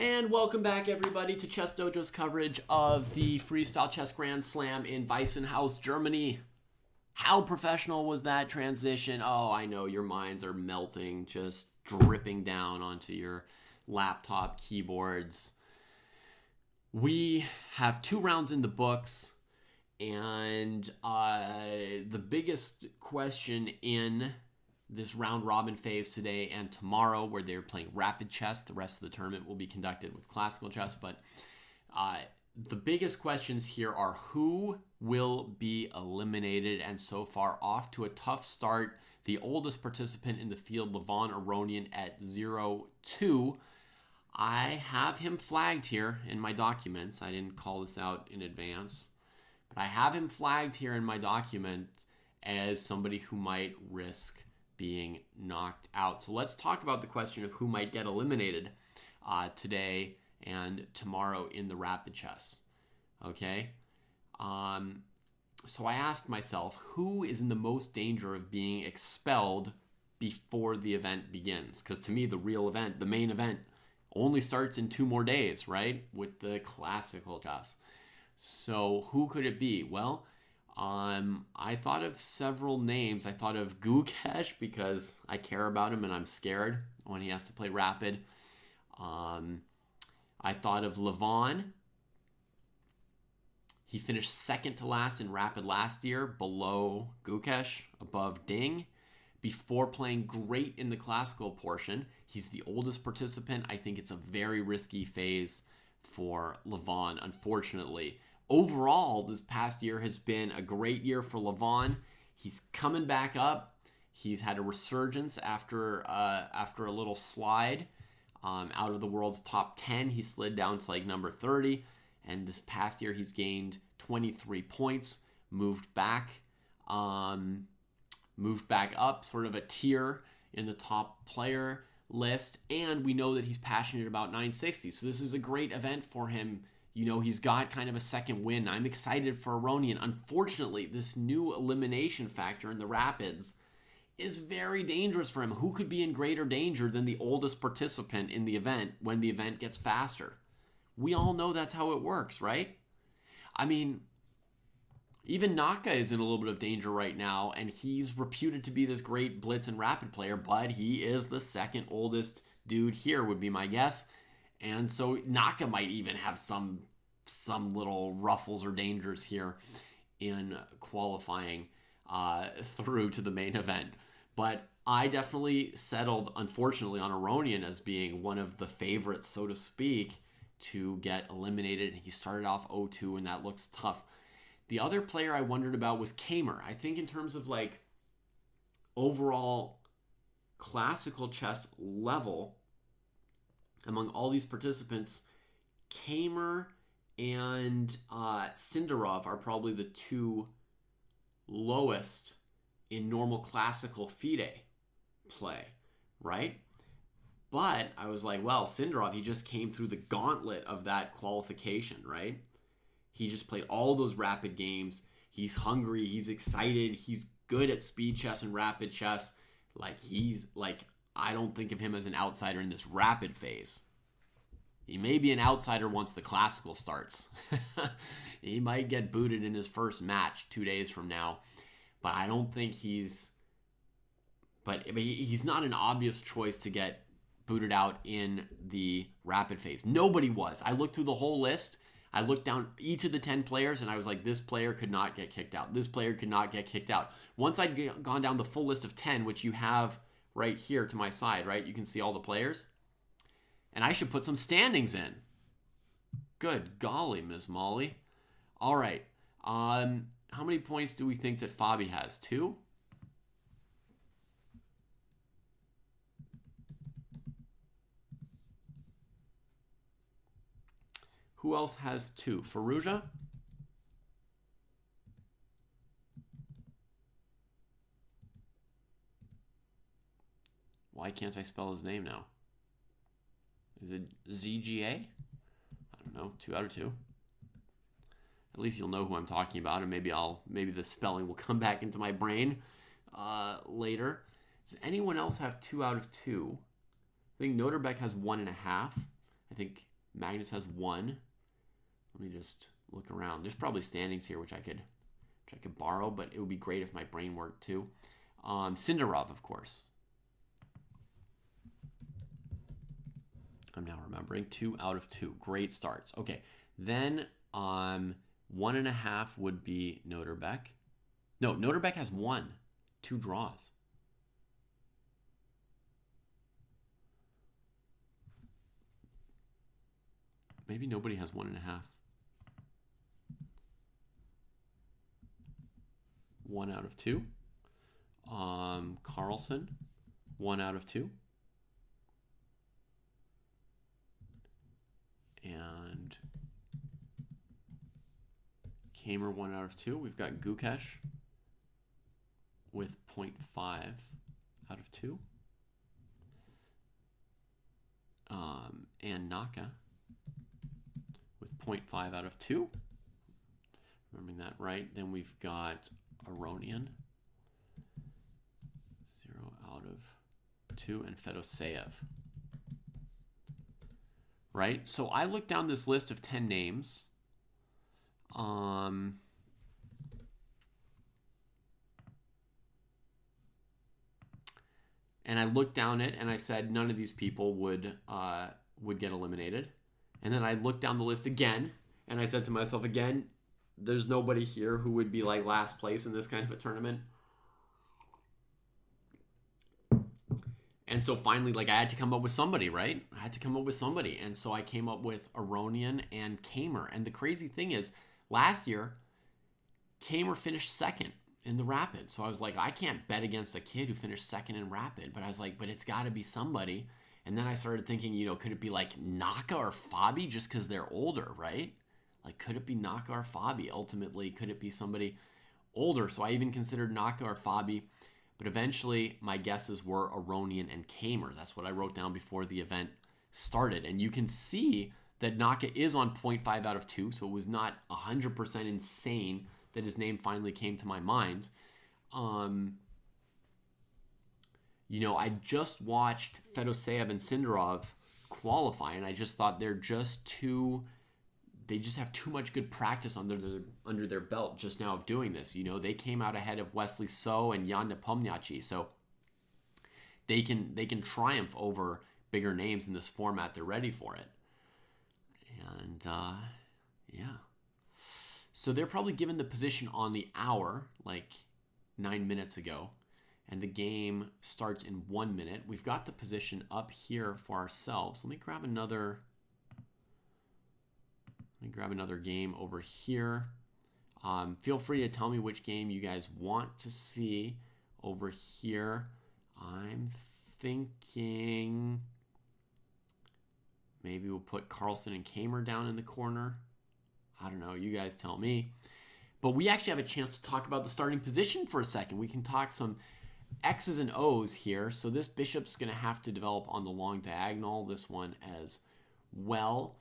And welcome back, everybody, to Chess Dojo's coverage of the Freestyle Chess Grand Slam in Weissenhaus, Germany. How professional was that transition? Oh, I know, your minds are melting, just dripping down onto your laptop keyboards. We have 2 rounds in the books, and the biggest question in this round robin phase today and tomorrow, where they're playing rapid chess. The rest of the tournament will be conducted with classical chess, but the biggest questions here are who will be eliminated, and so far off to a tough start. The oldest participant in the field, Levon Aronian, at 0-2. I have him flagged here in my documents. I didn't call this out in advance, but I have him flagged here in my document as somebody who might risk being knocked out. So let's talk about the question of who might get eliminated today and tomorrow in the rapid chess. Okay? So I asked myself, who is in the most danger of being expelled before the event begins? Because to me, the real event, the main event, only starts in 2 more days, right? With the classical chess. So who could it be? Well, I thought of several names. I thought of Gukesh because I care about him and I'm scared when he has to play rapid. I thought of Levon. He finished second to last in rapid last year, below Gukesh, above Ding, before playing great in the classical portion. He's the oldest participant. I think it's a very risky phase for Levon, unfortunately. Overall, this past year has been a great year for Levon. He's coming back up. He's had a resurgence after a little slide out of the world's top 10. He slid down to like number 30. And this past year, he's gained 23 points, moved back up, sort of a tier in the top player list. And we know that he's passionate about 960. So this is a great event for him You know, he's got kind of a second win. I'm excited for Aronian. Unfortunately, this new elimination factor in the Rapids is very dangerous for him. Who could be in greater danger than the oldest participant in the event when the event gets faster? We all know that's how it works, right? I mean, even Naka is in a little bit of danger right now, and he's reputed to be this great blitz and rapid player, but he is the second oldest dude here, would be my guess. And so Naka might even have some little ruffles or dangers here in qualifying through to the main event. But I definitely settled, unfortunately, on Aronian as being one of the favorites, so to speak, to get eliminated. He started off 0-2, and that looks tough. The other player I wondered about was Kamer. I think in terms of like overall classical chess level, among all these participants, Kamer and Sindarov are probably the two lowest in normal classical FIDE play, right? But I was like, well, Sindarov, he just came through the gauntlet of that qualification, right? He just played all those rapid games. He's hungry. He's excited. He's good at speed chess and rapid chess. I don't think of him as an outsider in this rapid phase. He may be an outsider once the classical starts. He might get booted in his first match 2 days from now. But I don't think he's not an obvious choice to get booted out in the rapid phase. Nobody was. I looked through the whole list. I looked down each of the 10 players, and I was like, this player could not get kicked out. This player could not get kicked out. Once I'd gone down the full list of 10, which you have right here to my side, right? You can see all the players. And I should put some standings in. Good golly, Miss Molly. All right. How many points do we think that Fabi has? 2? Who else has 2? Faruja? Why can't I spell his name now? Is it ZGA? I don't know. 2 out of 2. At least you'll know who I'm talking about, and maybe the spelling will come back into my brain later. Does anyone else have 2 out of 2? I think Noterbeck has 1.5. I think Magnus has 1. Let me just look around. There's probably standings here which I could borrow, but it would be great if my brain worked too. Sindarov, of course. I'm now remembering 2 out of 2. Great starts. Okay, then 1.5 would be Noterbeck. No, Noterbeck has 1. 2 draws. Maybe nobody has 1.5. 1 out of 2. Carlson, 1 out of 2. And Kamer, 1 out of 2. We've got Gukesh with 0.5 out of 2. And Naka with 0.5 out of 2. Remembering that right. Then we've got Aronian, 0 out of 2, and Fedoseev. Right? So I looked down this list of 10 names. And I looked down it and I said none of these people would get eliminated. And then I looked down the list again and I said to myself again, there's nobody here who would be like last place in this kind of a tournament. And so finally, I had to come up with somebody, right? I had to come up with somebody. And so I came up with Aronian and Kamer. And the crazy thing is, last year, Kamer finished second in the Rapid. So I was like, I can't bet against a kid who finished second in Rapid. But I was like, but it's got to be somebody. And then I started thinking, could it be like Naka or Fabi just because they're older, right? Could it be Naka or Fabi? Ultimately, could it be somebody older? So I even considered Naka or Fabi. But eventually, my guesses were Aronian and Kamer. That's what I wrote down before the event started. And you can see that Naka is on 0.5 out of 2, so it was not 100% insane that his name finally came to my mind. You know, I just watched Fedoseev and Sindarov qualify, and I just thought they just have too much good practice under their belt just now of doing this. You know, they came out ahead of Wesley So and Jan Nepomniachtchi, so they can triumph over bigger names in this format. They're ready for it. And yeah. So they're probably given the position on the hour, like 9 minutes ago. And the game starts in 1 minute. We've got the position up here for ourselves. Let me grab another game over here. Feel free to tell me which game you guys want to see over here. I'm thinking maybe we'll put Carlsen and Kamer down in the corner. I don't know. You guys tell me. But we actually have a chance to talk about the starting position for a second. We can talk some X's and O's here. So this bishop's going to have to develop on the long diagonal. This one as well.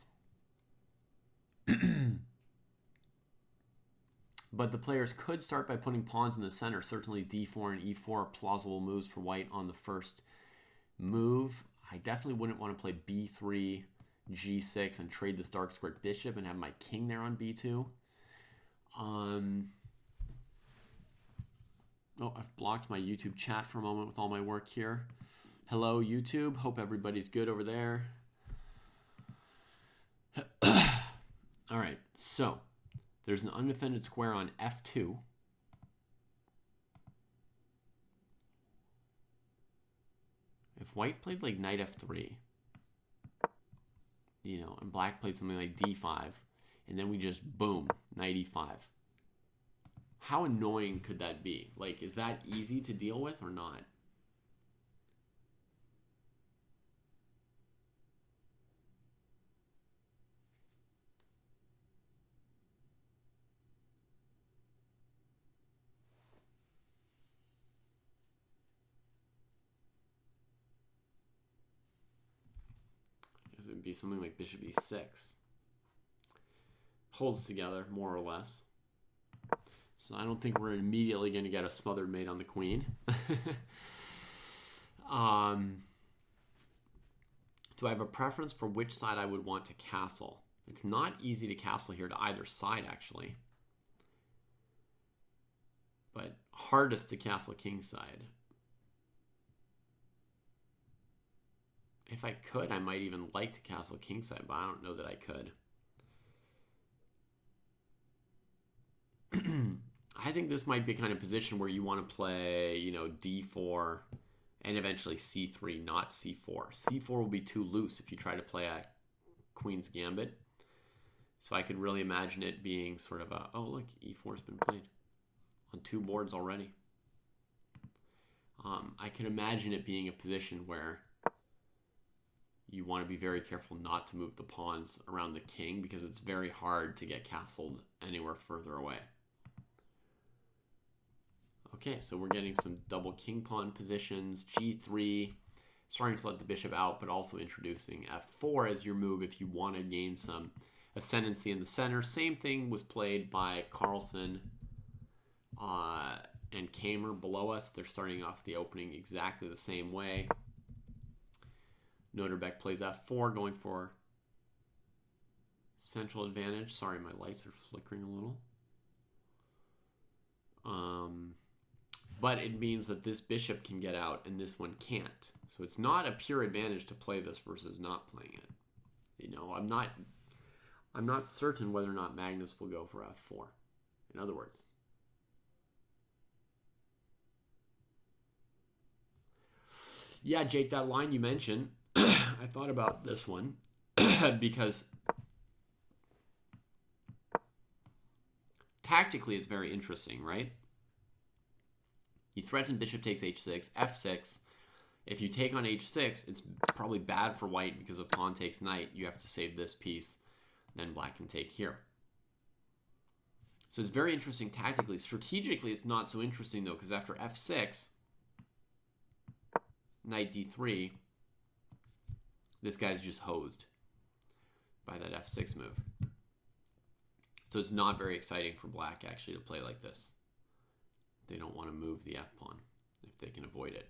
But the players could start by putting pawns in the center. Certainly d4 and e4 are plausible moves for white on the first move. I definitely wouldn't want to play b3, g6, and trade this dark squared bishop and have my king there on b2. Oh, I've blocked my YouTube chat for a moment with all my work here. Hello, YouTube. Hope everybody's good over there. All right, so there's an undefended square on f2. If white played like knight f3, you know, and black played something like d5, and then we just, boom, knight e5. How annoying could that be? Like, is that easy to deal with or not? I guess it would be something like bishop e6. Holds together, more or less. So I don't think we're immediately going to get a smothered mate on the queen. Do I have a preference for which side I would want to castle? It's not easy to castle here to either side, actually. But hardest to castle kingside. If I could, I might even like to castle kingside, but I don't know that I could. I think this might be kind of position where you want to play, you know, d4 and eventually c3, not c4. c4 will be too loose if you try to play a queen's gambit. So I could really imagine it being sort of a, oh, look, e4's been played on 2 boards already. I can imagine it being a position where you want to be very careful not to move the pawns around the king because it's very hard to get castled anywhere further away. Okay, so we're getting some double king pawn positions, g3, starting to let the bishop out, but also introducing f4 as your move if you want to gain some ascendancy in the center. Same thing was played by Carlsen and Kamer below us. They're starting off the opening exactly the same way. Noterbeck plays f4, going for central advantage. Sorry, my lights are flickering a little. But it means that this bishop can get out and this one can't. So it's not a pure advantage to play this versus not playing it. You know, I'm not certain whether or not Magnus will go for f4. In other words. Yeah, Jake, that line you mentioned, I thought about this one because tactically it's very interesting, right? You threaten bishop takes h6, f6. If you take on h6, it's probably bad for white because if pawn takes knight, you have to save this piece. Then black can take here. So it's very interesting tactically. Strategically, it's not so interesting, though, because after f6, knight d3, this guy's just hosed. by that f6 move. So it's not very exciting for black actually to play like this. They don't want to move the f-pawn if they can avoid it.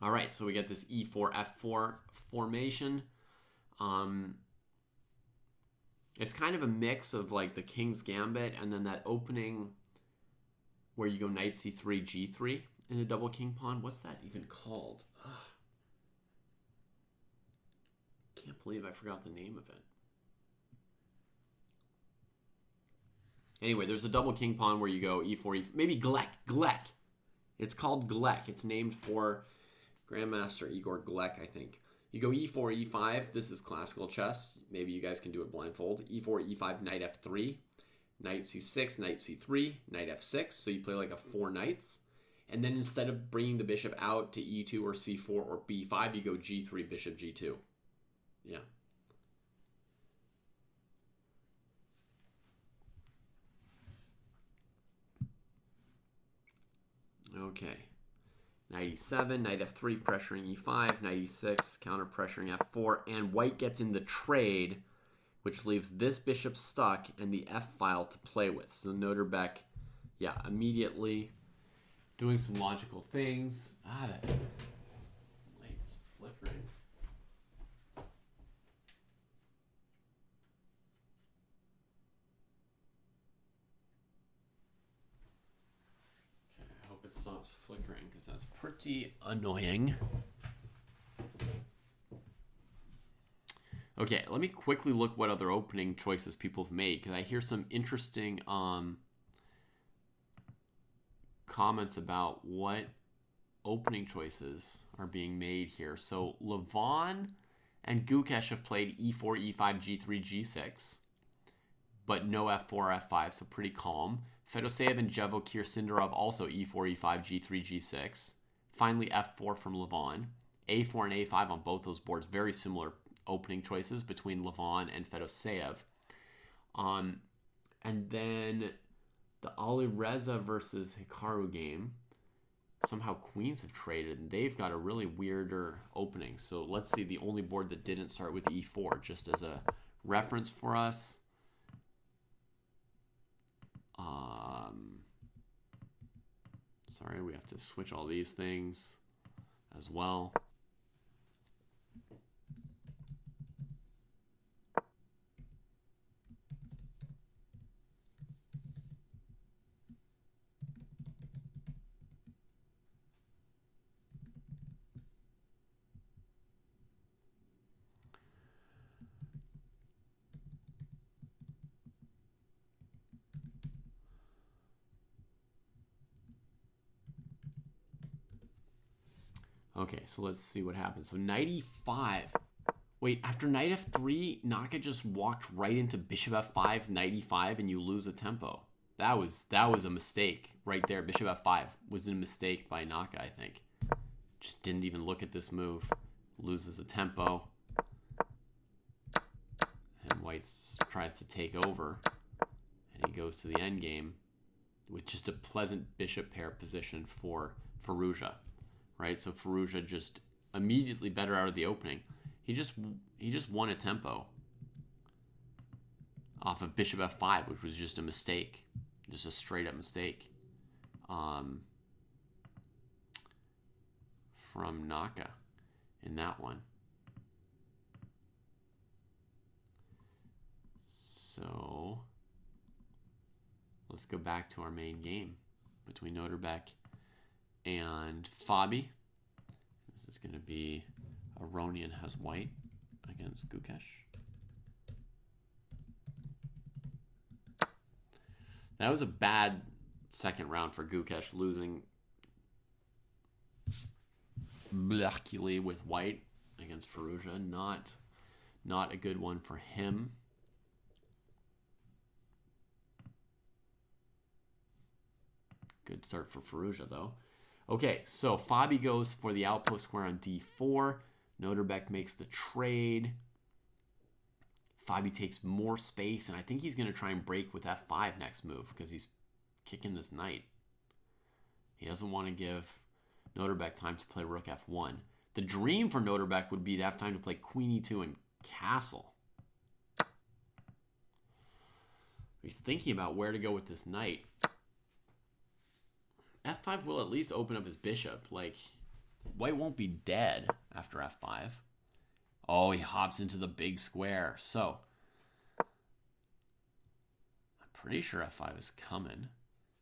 All right, so we get this e4, f4 formation. It's kind of a mix of like the King's Gambit and then that opening where you go knight c3, g3 in a double king pawn. What's that even called? Ugh. Can't believe I forgot the name of it. Anyway, there's a double king pawn where you go e4, e4, maybe Glek. It's called Glek. It's named for Grandmaster Igor Glek, I think. You go e4, e5. This is classical chess. Maybe you guys can do it blindfold. e4, e5, knight f3, knight c6, knight c3, knight f6. So you play like a 4 knights. And then instead of bringing the bishop out to e2 or c4 or b5, you go g3, bishop g2. Yeah. Okay. Knight e7, knight f3, pressuring e5, knight e6, counter pressuring f4, and white gets in the trade, which leaves this bishop stuck and the f-file to play with. So Noterbeck, yeah, immediately doing some logical things. That light's flickering. It stops flickering because that's pretty annoying. Okay, let me quickly look what other opening choices people have made because I hear some interesting comments about what opening choices are being made here. So Levon and Gukesh have played e4, e5, g3, g6, but no f4, f5, so pretty calm. Fedoseev and Jevokir Sindarov also e4, e5, g3, g6. Finally, f4 from Levon. a4 and a5 on both those boards. Very similar opening choices between Levon and Fedoseev. And then the Ali Reza versus Hikaru game. Somehow queens have traded, and they've got a really weirder opening. So let's see the only board that didn't start with e4, just as a reference for us. Sorry, we have to switch all these things as well. Okay, so let's see what happens. So knight e5. Wait, after knight f3, Naka just walked right into bishop f5, knight e5, and you lose a tempo. That was a mistake right there. Bishop f5 was a mistake by Naka, I think. Just didn't even look at this move. Loses a tempo. And white tries to take over. And he goes to the endgame with just a pleasant bishop pair position for Firouzja. Right, so Firouzja just immediately better out of the opening. He just won a tempo off of bishop f5, which was just a mistake, just a straight up mistake from Naka in that one. So let's go back to our main game between Noterbeck and Fabi. This is going to be Aronian has white against Gukesh. That was a bad second round for Gukesh, losing Blechkili with white against Firouzja. Not a good one for him. Good start for Firouzja, though. Okay, so Fabi goes for the outpost square on d4. Noterbeck makes the trade. Fabi takes more space, and I think he's going to try and break with f5 next move because he's kicking this knight. He doesn't want to give Noterbeck time to play rook f1. The dream for Noterbeck would be to have time to play queen e2 and castle. He's thinking about where to go with this knight. f5 will at least open up his bishop. Like, white won't be dead after f5. Oh, he hops into the big square. So, I'm pretty sure f5 is coming.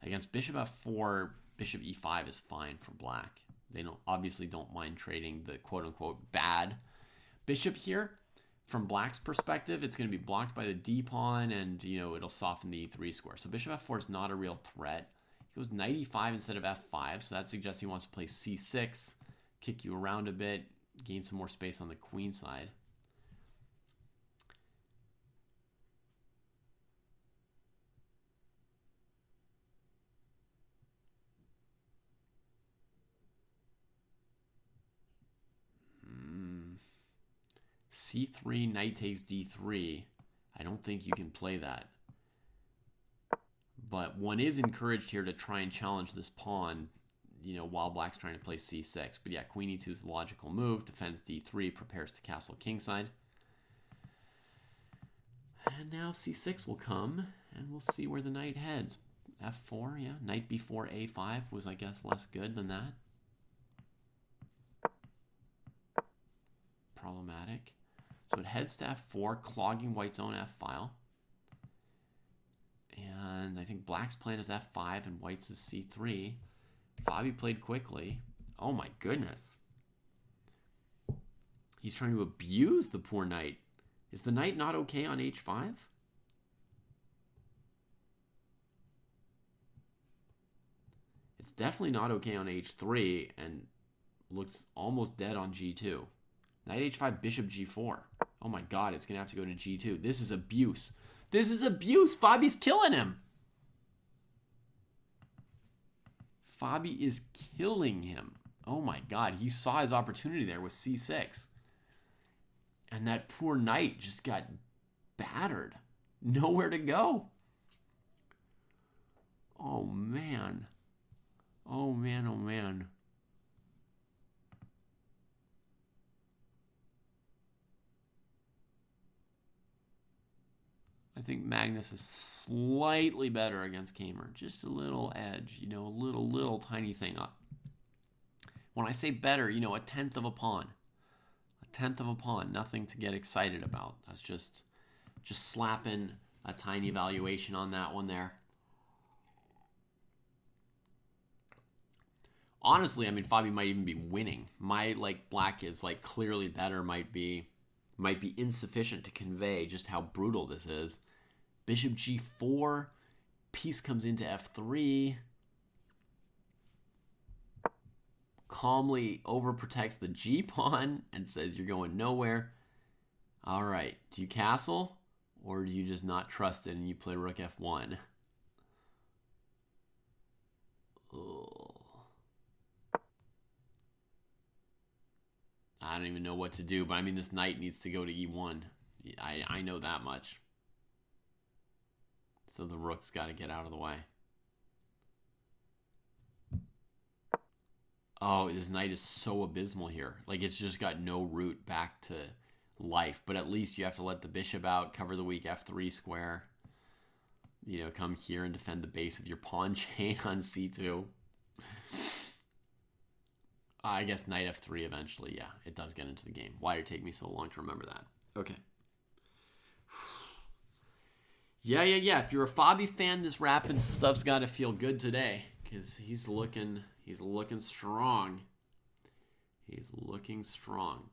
Against bishop f4, bishop e5 is fine for black. They obviously don't mind trading the quote-unquote bad bishop here. From black's perspective, it's going to be blocked by the d-pawn, and, you know, it'll soften the e3 square. So bishop f4 is not a real threat. He goes knight e5 instead of f5, so that suggests he wants to play c6, kick you around a bit, gain some more space on the queen side. c3, knight takes d3. I don't think you can play that. But one is encouraged here to try and challenge this pawn, you know, while black's trying to play c6. But yeah, queen e2 is the logical move. Defends d3, prepares to castle kingside. And now c6 will come, and we'll see where the knight heads. f4, yeah. Knight b4, a5 was, I guess, less good than that. Problematic. So it heads to f4, clogging white's own f-file. And I think black's plan is f5 and white's is c3. Fabi played quickly. Oh my goodness. He's trying to abuse the poor knight. Is the knight not okay on h5? It's definitely not okay on h3 and looks almost dead on g2. Knight h5, bishop g4. Oh my god, it's going to have to go to g2. This is abuse. This is abuse. Fabi's killing him. Fabi is killing him. Oh my god, he saw his opportunity there with c6. And that poor knight just got battered. Nowhere to go. Oh man. Oh man, oh man. I think Magnus is slightly better against Kamer. Just a little edge, you know, a little tiny thing up. When I say better, you know, a tenth of a pawn. A tenth of a pawn, nothing to get excited about. That's just slapping a tiny valuation on that one there. Honestly, I mean, Fabi might even be winning. My, like, black is, like, clearly better might be insufficient to convey just how brutal this is. Bishop g4, piece comes into f3. Calmly overprotects the g-pawn and says you're going nowhere. All right, do you castle or do you just not trust it and you play rook f1? Oh. I don't even know what to do, but I mean, this knight needs to go to e1. I know that much. So the rook's got to get out of the way. Oh, this knight is so abysmal here. Like, it's just got no route back to life. But at least you have to let the bishop out, cover the weak f3 square. You know, come here and defend the base of your pawn chain on c2. I guess knight f3 eventually. Yeah, it does get into the game. Why did it take me so long to remember that? Okay. Yeah. If you're a Fabi fan, this rapid stuff's got to feel good today because he's looking strong. He's looking strong.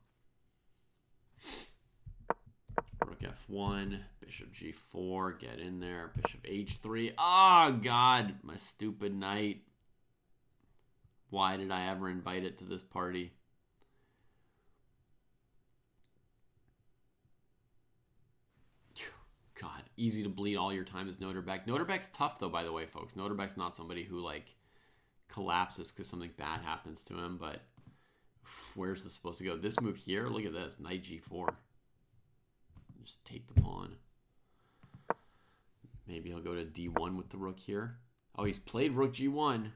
Rook f1, bishop g4, get in there. Bishop h3. Oh god, my stupid knight. Why did I ever invite it to this party? God, easy to bleed all your time is Noterbeck. Noterbeck's tough, though, by the way, folks. Noterbeck's not somebody who, like, collapses because something bad happens to him, but where's this supposed to go? This move here, look at this. Knight g4. Just take the pawn. Maybe he'll go to d1 with the rook here. Oh, he's played rook g1.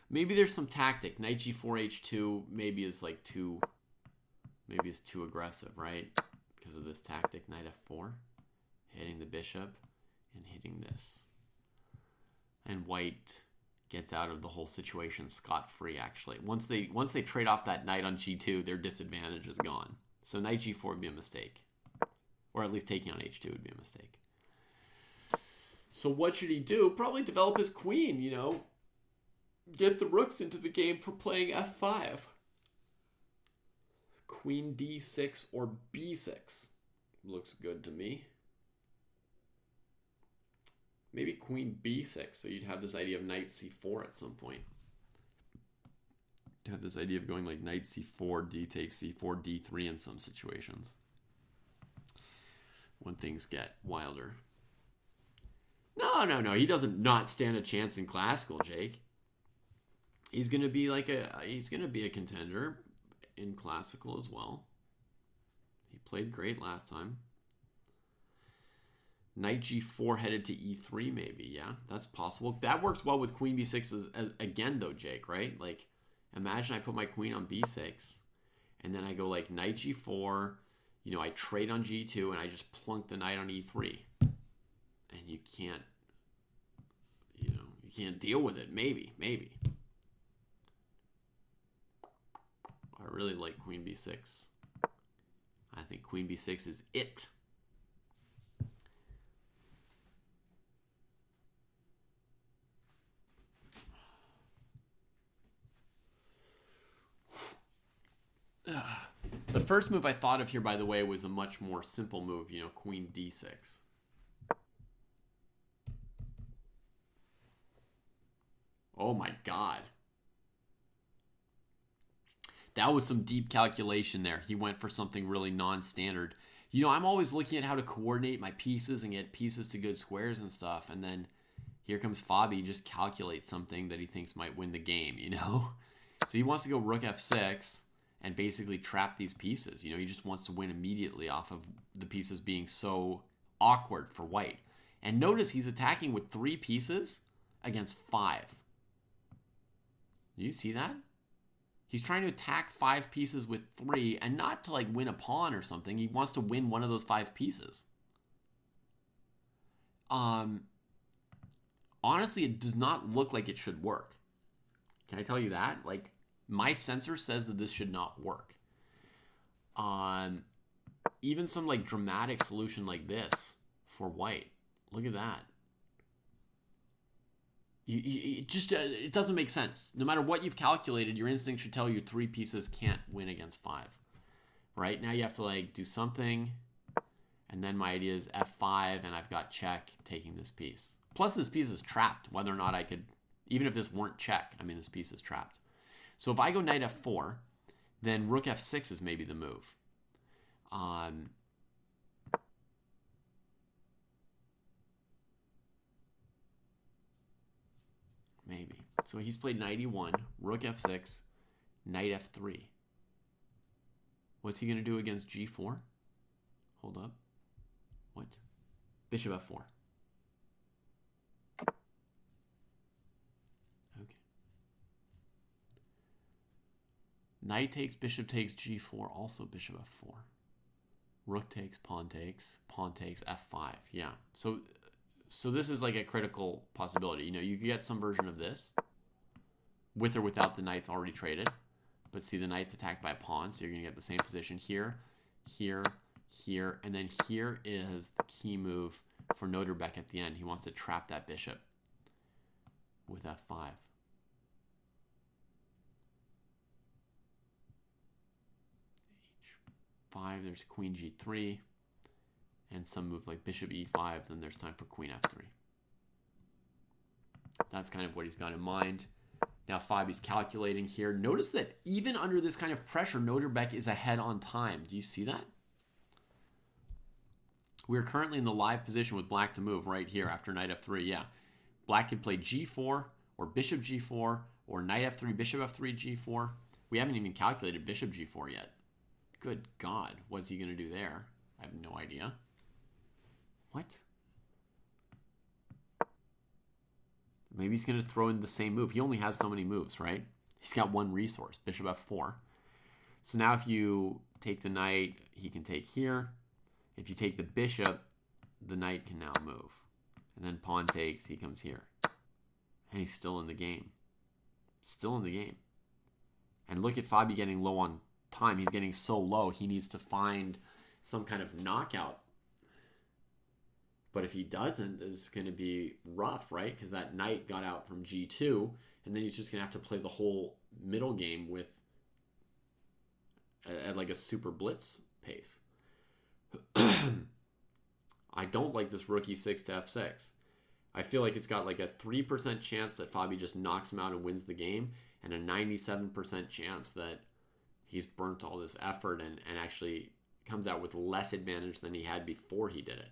Maybe there's some tactic. Knight g4, h2 maybe is like too aggressive, right? Because of this tactic, knight f4, hitting the bishop and hitting this. And white gets out of the whole situation scot-free, actually. Once they trade off that knight on g2, their disadvantage is gone. So knight g4 would be a mistake. Or at least taking on h2 would be a mistake. So what should he do? Probably develop his queen, you know. Get the rooks into the game for playing f5. Queen d6 or b6. Looks good to me. Maybe queen b6, so you'd have this idea of knight c4 at some point. You'd have this idea of going like knight c4, d takes c4, d3 in some situations. When things get wilder. No. He doesn't not stand a chance in classical, Jake. He's gonna be a contender in classical as well. He played great last time. Knight g4 headed to e3 maybe, yeah, that's possible. That works well with queen b6 again though, Jake, right? Like, imagine I put my queen on b6, and then I go like knight g4, you know, I trade on g2, and I just plunk the knight on e3. And you can't deal with it, maybe. I really like queen b6. I think queen b6 is it. The first move I thought of here, by the way, was a much more simple move, you know, queen d6. Oh my God. That was some deep calculation there. He went for something really non-standard. You know, I'm always looking at how to coordinate my pieces and get pieces to good squares and stuff. And then here comes Fabi, just calculates something that he thinks might win the game, you know? So he wants to go rook f6 and basically trap these pieces. You know, he just wants to win immediately off of the pieces being so awkward for white. And notice he's attacking with 3 pieces against 5. Do you see that? He's trying to attack 5 pieces with 3, and not to like win a pawn or something. He wants to win one of those 5 pieces. Honestly, it does not look like it should work. Can I tell you that? Like, my sensor says that this should not work. Even some like dramatic solution like this for white. Look at that. It doesn't make sense. No matter what you've calculated, your instinct should tell you 3 pieces can't win against 5. Right? Now you have to like do something. And then my idea is f5, and I've got check taking this piece. Plus this piece is trapped, whether or not I could, even if this weren't check, I mean this piece is trapped. So if I go knight f4, then rook f6 is maybe the move. Maybe. So he's played knight e1, rook f6, knight f3. What's he going to do against g4? Hold up. What? Bishop f4. Okay. Knight takes, bishop takes, g4, also bishop f4. Rook takes, pawn takes f5. Yeah. So this is like a critical possibility. You know, you could get some version of this with or without the knights already traded. But see, the knight's attacked by a pawn, so you're going to get the same position here, here, here, and then here is the key move for Noterbeck at the end. He wants to trap that bishop with f5. H5, there's queen g3. And some move like bishop e5, then there's time for queen f3. That's kind of what he's got in mind. Now Fabi's calculating here. Notice that even under this kind of pressure, Noterbeck is ahead on time. Do you see that? We're currently in the live position with black to move right here after knight f3. Yeah, black can play g4 or bishop g4 or knight f3, bishop f3, g4. We haven't even calculated bishop g4 yet. Good God, what's he going to do there? I have no idea. What? Maybe he's going to throw in the same move. He only has so many moves, right? He's got one resource, bishop f4. So now if you take the knight, he can take here. If you take the bishop, the knight can now move. And then pawn takes, he comes here. And he's still in the game. Still in the game. And look at Fabi getting low on time. He's getting so low, he needs to find some kind of knockout. But if he doesn't, it's going to be rough, right? Because that knight got out from g2, and then he's just going to have to play the whole middle game with at like a super blitz pace. I don't like this rook e6 to f6. I feel like it's got like a 3% chance that Fabi just knocks him out and wins the game, and a 97% chance that he's burnt all this effort and actually comes out with less advantage than he had before he did it.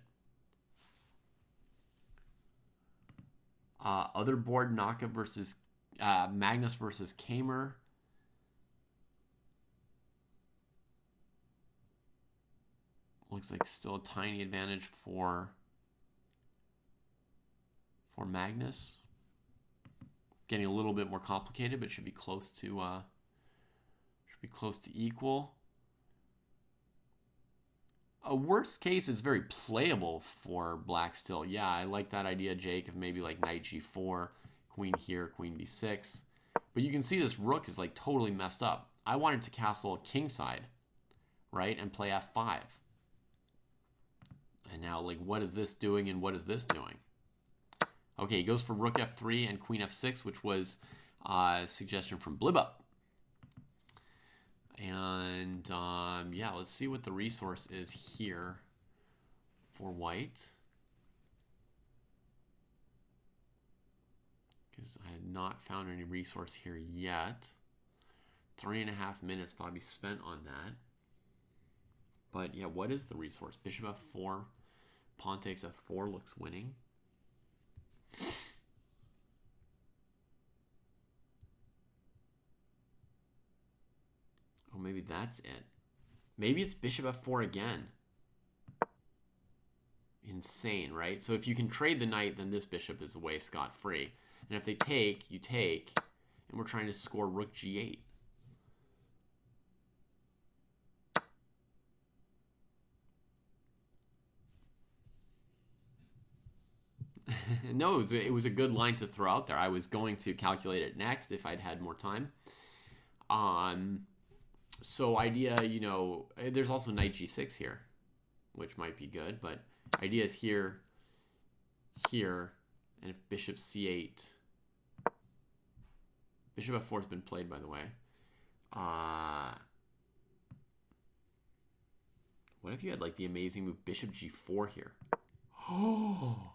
Other board, Naka versus Magnus versus Kamer. Looks like still a tiny advantage for Magnus. Getting a little bit more complicated, but should be close to equal. A worst case is very playable for black still. Yeah, I like that idea, Jake, of maybe like knight g4, queen here, queen b6. But you can see this rook is like totally messed up. I wanted to castle kingside, right, and play f5. And now, like, what is this doing and what is this doing? Okay, he goes for rook f3 and queen f6, which was a suggestion from Blibba. And, yeah, let's see what the resource is here for white. Because I had not found any resource here yet. 3.5 minutes probably spent on that. But, yeah, what is the resource? Bishop f4, pawn takes f4 looks winning. Oh, maybe that's it. Maybe it's bishop f4 again. Insane, right? So if you can trade the knight, then this bishop is away scot-free. And if they take, you take. And we're trying to score rook g8. No, it was a good line to throw out there. I was going to calculate it next if I'd had more time. So idea, you know, there's also knight g6 here, which might be good, but idea is here, here, and if bishop c8, bishop f4 has been played, by the way. What if you had like the amazing move bishop g4 here? Oh.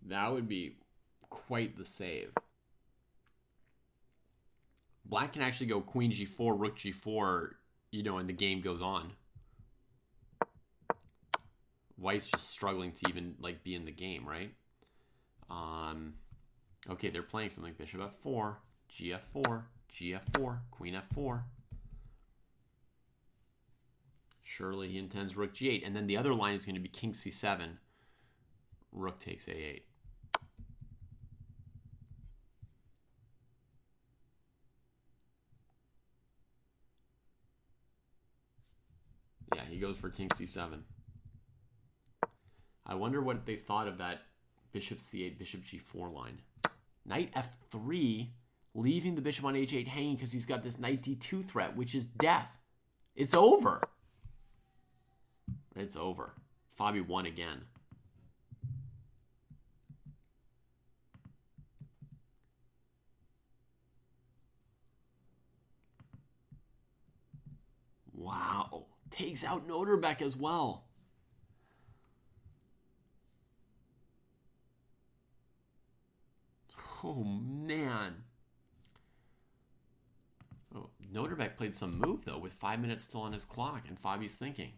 That would be quite the save. Black can actually go queen g4, rook g4, you know, and the game goes on. White's just struggling to even like be in the game, right? Okay, they're playing something. Bishop f4, gf4, gf4, queen f4. Surely he intends rook g8. And then the other line is going to be king c7, rook takes a8. Yeah, he goes for king c7. I wonder what they thought of that bishop c8, bishop g4 line. Knight f3, leaving the bishop on h8 hanging because he's got this knight d2 threat, which is death. It's over. It's over. Fabi won again. Wow. Takes out Noterbeck as well. Oh, man. Oh, Noterbeck played some move, though, with 5 minutes still on his clock, and Fabi's thinking.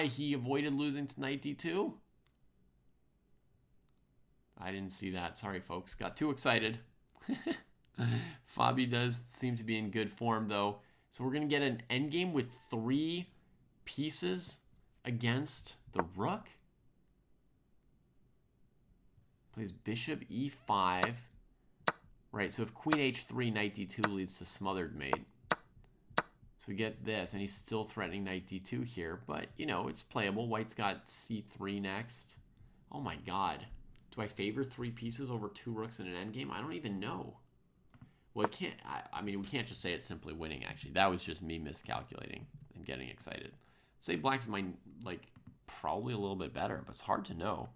He avoided losing to knight d2? I didn't see that. Sorry, folks. Got too excited. Fabi does seem to be in good form, though. So we're going to get an endgame with 3 pieces against the rook. Plays bishop e5. Right, so if queen h3, knight d2 leads to smothered mate. So we get this, and he's still threatening knight d2 here. But, you know, it's playable. White's got c3 next. Oh my god. Do I favor 3 pieces over 2 rooks in an endgame? I don't even know. Well, it can't. I mean, we can't just say it's simply winning, actually. That was just me miscalculating and getting excited. I'd say black's probably a little bit better, but it's hard to know.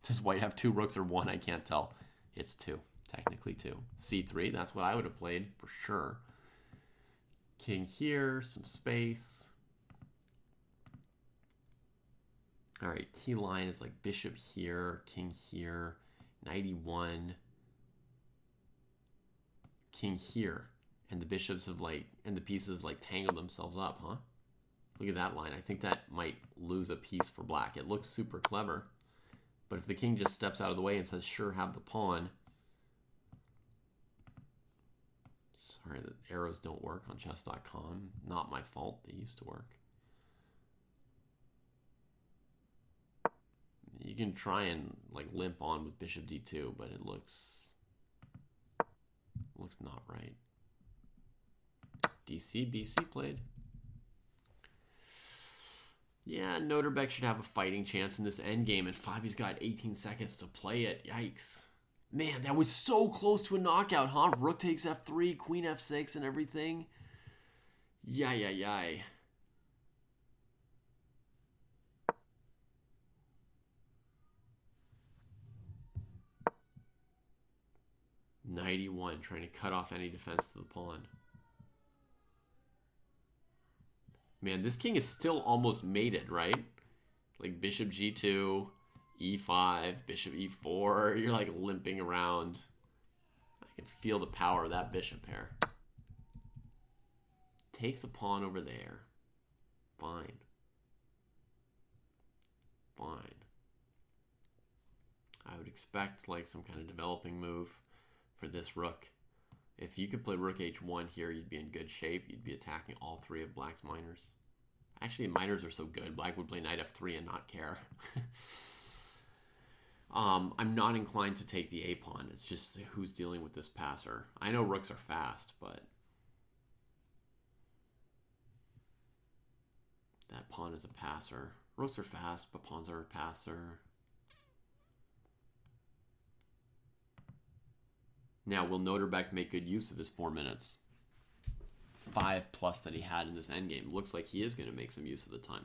Does white have 2 rooks or 1? I can't tell. It's 2. Technically 2. c3, that's what I would have played for sure. King here, some space. All right, key line is like bishop here, king here, knight e1, king here. And the bishops have and the pieces have tangled themselves up, huh? Look at that line. I think that might lose a piece for black. It looks super clever. But if the king just steps out of the way and says, sure, have the pawn. Sorry, the arrows don't work on chess.com. Not my fault. They used to work. You can try and limp on with bishop d2, but it looks not right. DC, BC played. Yeah, Noterbeck should have a fighting chance in this endgame, and Fabi's got 18 seconds to play it. Yikes. Man, that was so close to a knockout, huh? Rook takes f3, queen f6, and everything. Yay. 91, trying to cut off any defense to the pawn. Man, this king is still almost mated, right? Bishop g2, e5, bishop e4. You're limping around. I can feel the power of that bishop pair. Takes a pawn over there. Fine. I would expect some kind of developing move for this rook. If you could play rook h1 here, you'd be in good shape. You'd be attacking all 3 of black's minors. Actually, minors are so good. Black would play knight f3 and not care. I'm not inclined to take the a-pawn. It's just who's dealing with this passer. I know rooks are fast, but that pawn is a passer. Rooks are fast, but pawns are a passer. Now, will Noterbeck make good use of his 4 minutes? 5+ that he had in this endgame. Looks like he is going to make some use of the time.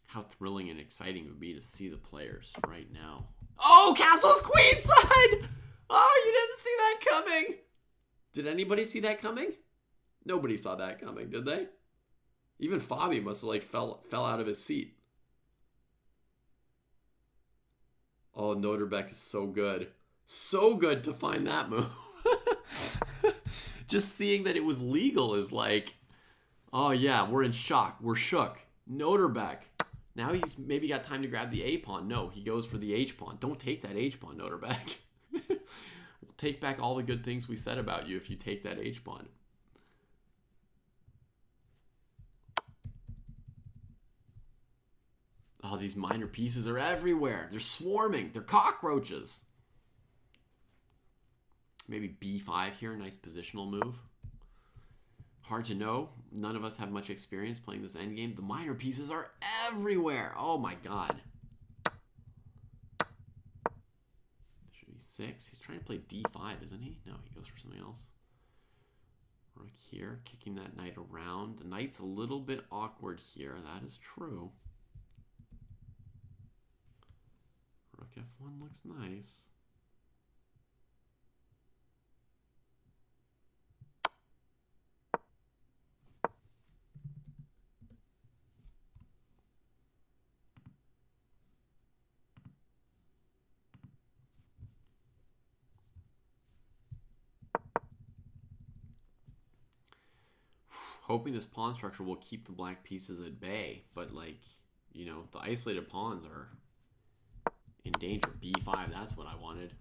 How thrilling and exciting it would be to see the players right now. Oh, castle's queenside! Oh, you didn't see that coming! Did anybody see that coming? Nobody saw that coming, did they? Even Fabi must have fell out of his seat. Oh, Noterbeck is so good. So good to find that move. Just seeing that it was legal is oh yeah, we're in shock. We're shook. Noterbeck. Now he's maybe got time to grab the a-pawn. No, he goes for the h-pawn. Don't take that h-pawn, Noterbeck. We'll take back all the good things we said about you if you take that h-pawn. Oh, these minor pieces are everywhere. They're swarming. They're cockroaches. Maybe b5 here. Nice positional move. Hard to know. None of us have much experience playing this endgame. The minor pieces are everywhere. Oh my god. Bishop e6. He's trying to play d5, isn't he? No, he goes for something else. Rook here, kicking that knight around. The knight's a little bit awkward here. That is true. Rook f1 looks nice. Hoping this pawn structure will keep the black pieces at bay, but the isolated pawns are in danger. B5, that's what I wanted.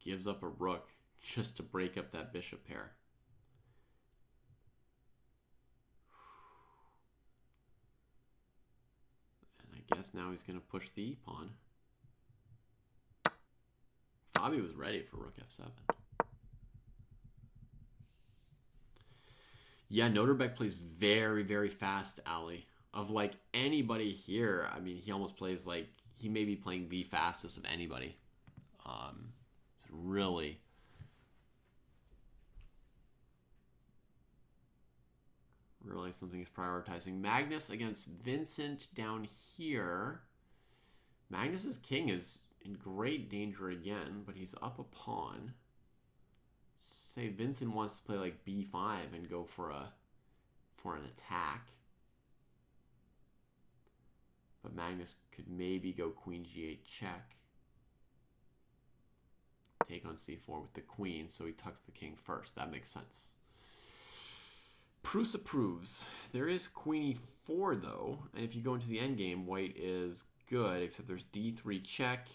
Gives up a rook just to break up that bishop pair. And I guess now he's going to push the e-pawn. Fabi was ready for rook f7. Yeah, Noterbeck plays very, very fast, Ali. Of like anybody here, I mean, he almost plays like, he may be playing the fastest of anybody. It's really something he's prioritizing. Magnus against Vincent down here. Magnus's king is in great danger again, but he's up a pawn. Say Vincent wants to play like b5 and go for an attack. But Magnus could maybe go queen g8 check. Take on c4 with the queen, so he tucks the king first. That makes sense. Pruess approves. There is queen e4 though, and if you go into the endgame, white is good, except there's d3 check.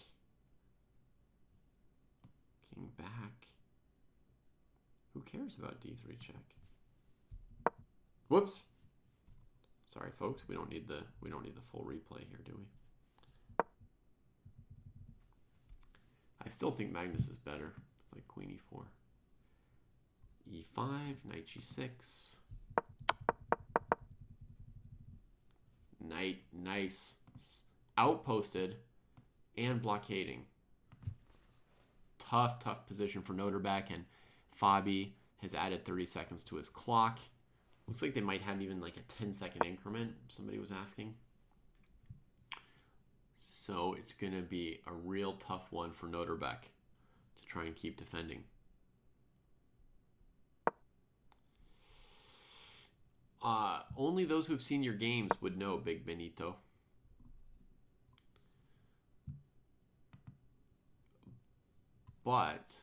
King back. Who cares about d3 check? Whoops. Sorry, folks. We don't need the full replay here, do we? I still think Magnus is better. It's like queen e4. e5, knight g6. Knight, nice. Outposted and blockading. Tough position for Noterbeck, and Fabi has added 30 seconds to his clock. Looks like they might have even like a 10-second increment, somebody was asking. So it's going to be a real tough one for Noterbeck to try and keep defending. Only those who've seen your games would know, Big Benito. But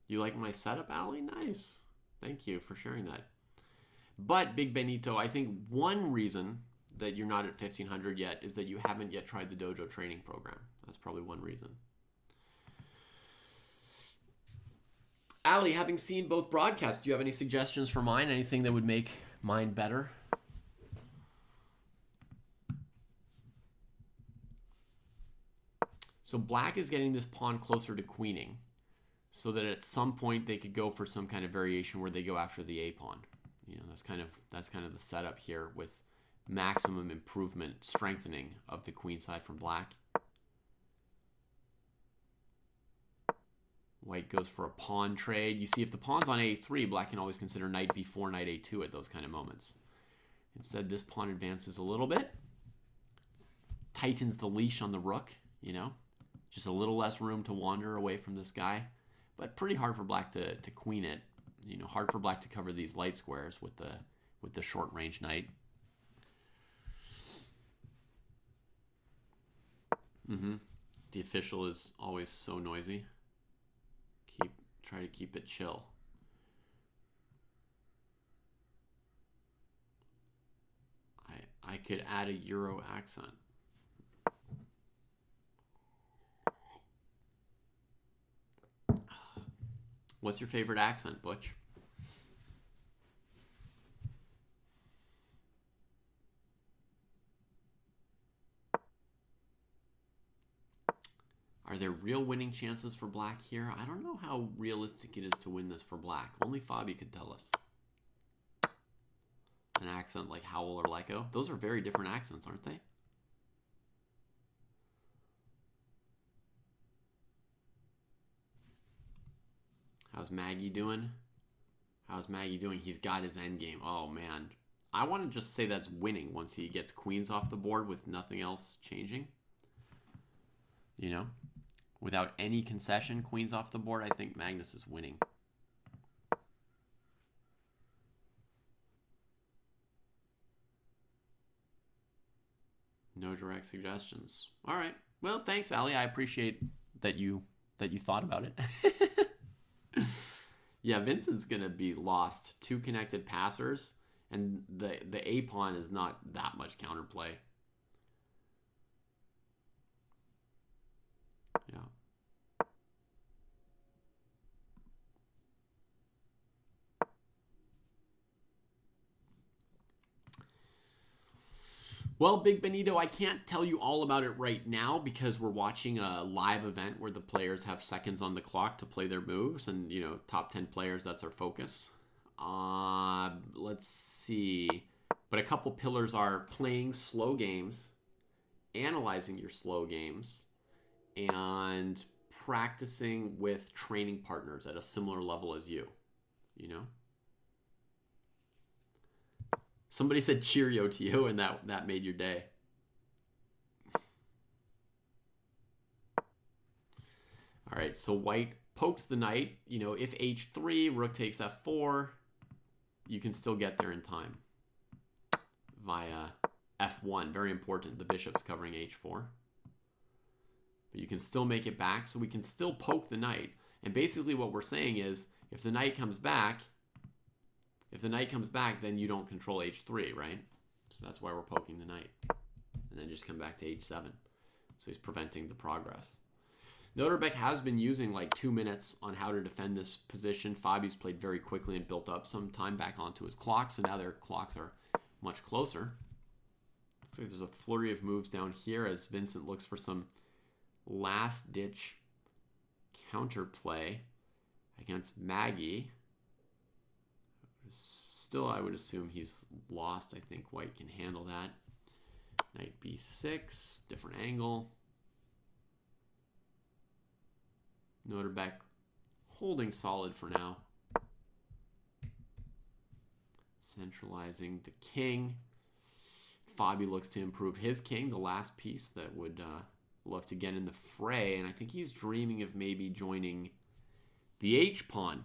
you like my setup, Ali? Nice. Thank you for sharing that. But Big Benito, I think one reason that you're not at 1500 yet is that you haven't yet tried the Dojo training program. That's probably one reason. Ali, having seen both broadcasts, do you have any suggestions for mine? Anything that would make mine better? So black is getting this pawn closer to queening so that at some point they could go for some kind of variation where they go after the A pawn. You know, that's kind of the setup here with maximum improvement, strengthening of the queen side from black. White goes for a pawn trade. You see, if the pawn's on a3, black can always consider knight b4, knight a2 at those kind of moments. Instead, this pawn advances a little bit. Tightens the leash on the rook, you know. Just a little less room to wander away from this guy. But pretty hard for black to queen it. You know, hard for black to cover these light squares with the short range knight. The official is always so noisy. Try to keep it chill. I could add a Euro accent. What's your favorite accent, Butch? Are there real winning chances for black here? I don't know how realistic it is to win this for black. Only Fabi could tell us. An accent like Howl or Lyco. Those are very different accents, aren't they? How's Maggie doing? How's Maggie doing? He's got his endgame. Oh, man. I want to just say that's winning once he gets queens off the board with nothing else changing. You know? Without any concession, queens off the board, I think Magnus is winning. No direct suggestions. All right. Well, thanks, Ali. I appreciate that you thought about it. Yeah, Vincent's gonna be lost. 2 connected passers, and the A pawn is not that much counterplay. Yeah. Well, Big Benito, I can't tell you all about it right now because we're watching a live event where the players have seconds on the clock to play their moves, and top 10 players, that's our focus. Let's see. But a couple pillars are playing slow games, analyzing your slow games, and practicing with training partners at a similar level as you. Somebody said Cheerio to you, and that made your day. All right, so white pokes the knight. If h3, rook takes f4, you can still get there in time via f1. Very important. The bishop's covering h4. But you can still make it back, so we can still poke the knight. And basically what we're saying is, if the knight comes back, then you don't control h3, right? So that's why we're poking the knight. And then just come back to h7. So he's preventing the progress. Noterbeck has been using like 2 minutes on how to defend this position. Fabi's played very quickly and built up some time back onto his clock, so now their clocks are much closer. Looks like there's a flurry of moves down here as Vincent looks for some last-ditch counterplay against Maggie. Still, I would assume he's lost. I think white can handle that. Knight b6, different angle. Noterbeck holding solid for now. Centralizing the king. Fabi looks to improve his king, the last piece that would love to get in the fray. And I think he's dreaming of maybe joining the h-pawn.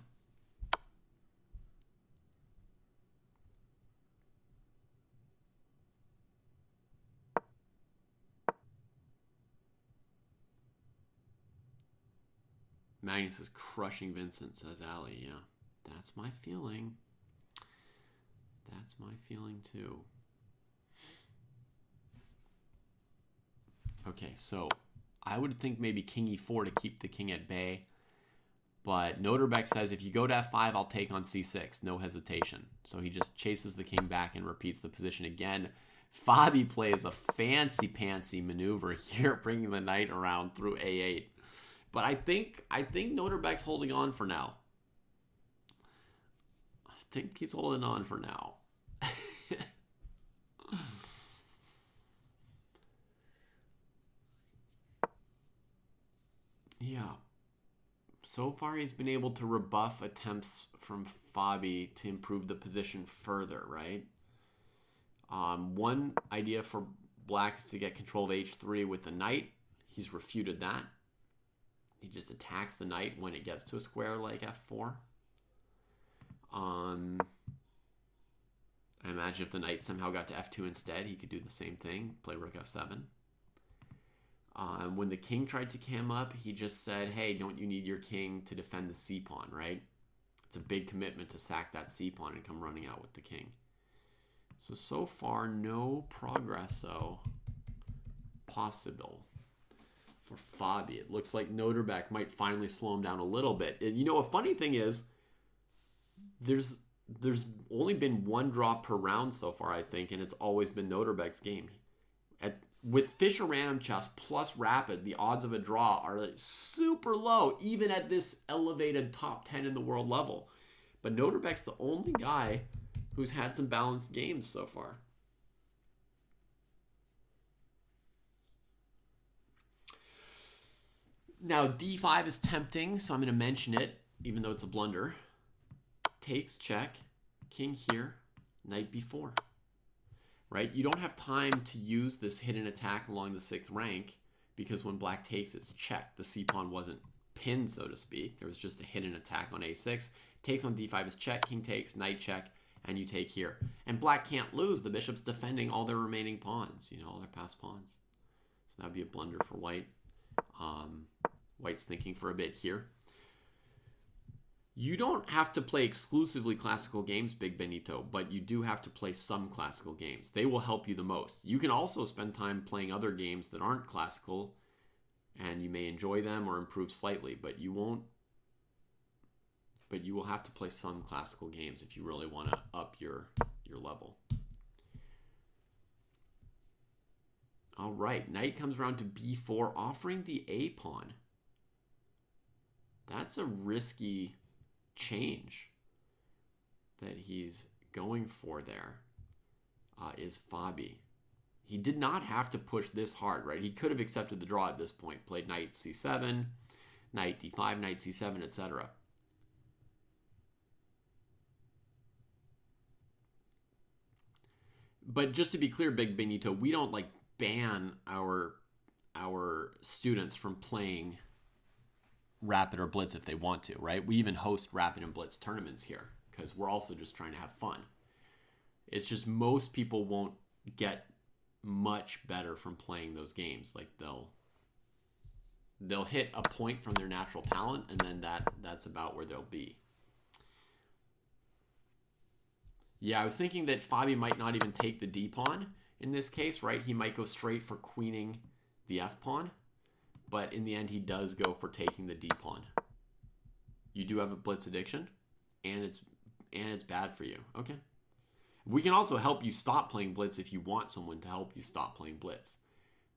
Magnus is crushing Vincent, says Ali. Yeah, that's my feeling. That's my feeling too. Okay, so I would think maybe king e4 to keep the king at bay. But Noterbeck says if you go to f5, I'll take on c6. No hesitation. So he just chases the king back and repeats the position again. Fabi plays a fancy-pantsy maneuver here, bringing the knight around through a8. But I think Noterbeck's holding on for now. I think he's holding on for now. Yeah. So far he's been able to rebuff attempts from Fabi to improve the position further, right? One idea for black is to get control of h3 with the knight. He's refuted that. He just attacks the knight when it gets to a square like f4. I imagine if the knight somehow got to f2 instead, he could do the same thing, play rook f7. When the king tried to cam up, he just said, hey, don't you need your king to defend the c-pawn, right? It's a big commitment to sack that c-pawn and come running out with the king. So far, no progresso possible for Fabi. It looks like Noterbeck might finally slow him down a little bit. And a funny thing is, there's only been 1 draw per round so far, I think, and it's always been Noterbeck's game. With Fischer Random Chess plus Rapid, the odds of a draw are like super low, even at this elevated top 10 in the world level. But Noterbeck's the only guy who's had some balanced games so far. Now, d5 is tempting, so I'm going to mention it, even though it's a blunder. Takes, check, king here, knight b4. Right? You don't have time to use this hidden attack along the 6th rank because when black takes, it's checked. The c-pawn wasn't pinned, so to speak. There was just a hidden attack on a6. Takes on d5 is check, king takes, knight check, and you take here. And black can't lose. The bishop's defending all their remaining pawns, you know, all their passed pawns. So that would be a blunder for white. White's thinking for a bit here. You don't have to play exclusively classical games, Big Benito, but you do have to play some classical games. They will help you the most. You can also spend time playing other games that aren't classical, and you may enjoy them or improve slightly, but you won't. But you will have to play some classical games if you really want to up your level. All right, knight comes around to b4, offering the a pawn. That's a risky change that he's going for there, is Fabi. He did not have to push this hard, right? He could have accepted the draw at this point, played knight c7, knight d5, knight c7, etc. But just to be clear, Big Benito, we don't like ban our students from playing Rapid or Blitz if they want to, right? We even host Rapid and Blitz tournaments here because we're also just trying to have fun. It's just most people won't get much better from playing those games. Like they'll hit a point from their natural talent, and then that's about where they'll be. Yeah, I was thinking that Fabi might not even take the D pawn in this case, right? He might go straight for queening the F pawn, but in the end he does go for taking the D pawn. You do have a blitz addiction, and it's bad for you. Okay. We can also help you stop playing blitz if you want someone to help you stop playing blitz.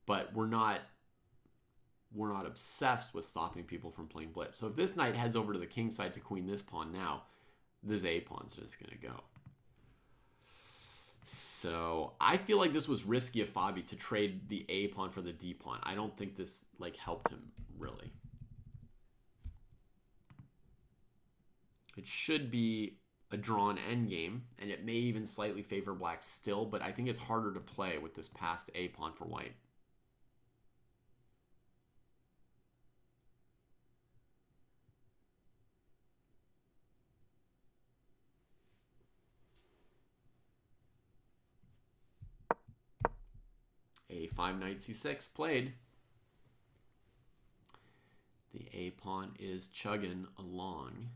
But we're not obsessed with stopping people from playing blitz. So if this knight heads over to the king side to queen this pawn now, this A pawn's just going to go. So I feel like this was risky of Fabi to trade the A pawn for the D pawn. I don't think this like helped him really. It should be a drawn endgame, and it may even slightly favor black still, but I think it's harder to play with this passed A pawn for white. A5, knight c6 played. The A pawn is chugging along.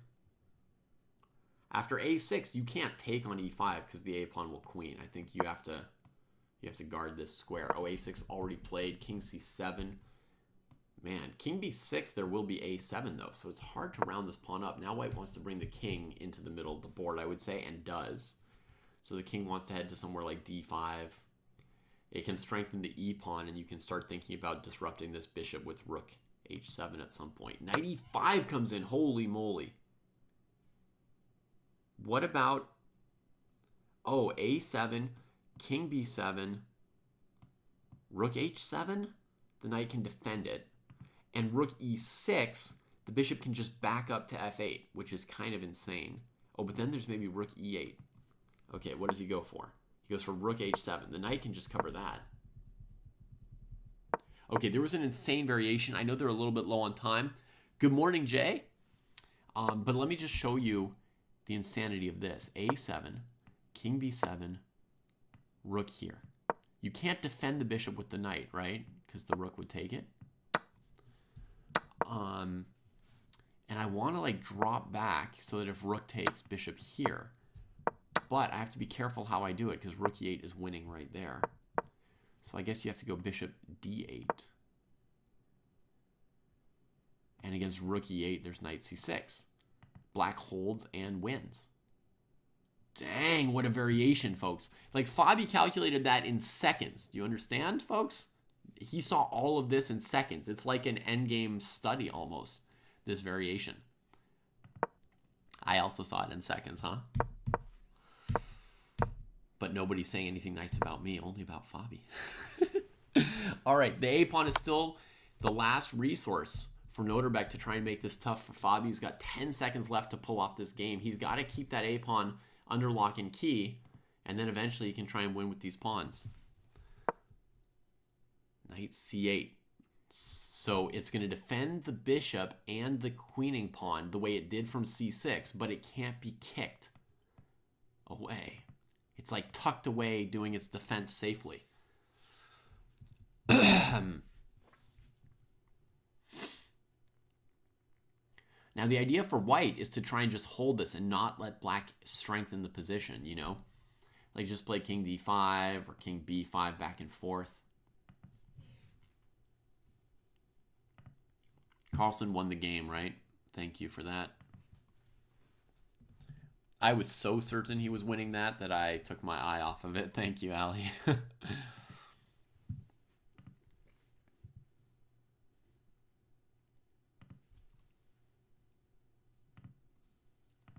After a6, you can't take on e5 because the A pawn will queen. I think you have to guard this square. Oh, a6 already played. King c7. Man, king b6, there will be a7 though, so it's hard to round this pawn up. Now white wants to bring the king into the middle of the board, I would say, and does. So the king wants to head to somewhere like d5. It can strengthen the e pawn, and you can start thinking about disrupting this bishop with rook h7 at some point. Knight e5 comes in. Holy moly. What about, oh, a7, king b7, rook h7? The knight can defend it. And rook e6, the bishop can just back up to f8, which is kind of insane. Oh, but then there's maybe rook e8. Okay, what does he go for? He goes for rook h7. The knight can just cover that. Okay, there was an insane variation. I know they're a little bit low on time. Good morning, Jay. But let me just show you the insanity of this. a7, king b7, rook here. You can't defend the bishop with the knight, right? Because the rook would take it. And I want to like drop back so that if rook takes, bishop here. But I have to be careful how I do it because rook e8 is winning right there. So I guess you have to go bishop d8. And against rook e8, there's knight c6. Black holds and wins. Dang, what a variation, folks. Like, Fabi calculated that in seconds. Do you understand, folks? He saw all of this in seconds. It's like an endgame study almost, this variation. I also saw it in seconds, huh? But nobody's saying anything nice about me, only about Fabi. All right, the A-pawn is still the last resource for Noterbeck to try and make this tough for Fabi, who's got 10 seconds left to pull off this game. He's got to keep that A-pawn under lock and key, and then eventually he can try and win with these pawns. Knight c8. So it's going to defend the bishop and the queening pawn the way it did from c6, but it can't be kicked. away. It's like tucked away, doing its defense safely. Now, the idea for white is to try and just hold this and not let black strengthen the position, you know? Like just play king d5 or king b5 back and forth. Carlsen won the game, right? Thank you for that. I was so certain he was winning that I took my eye off of it. Thank you, Ali.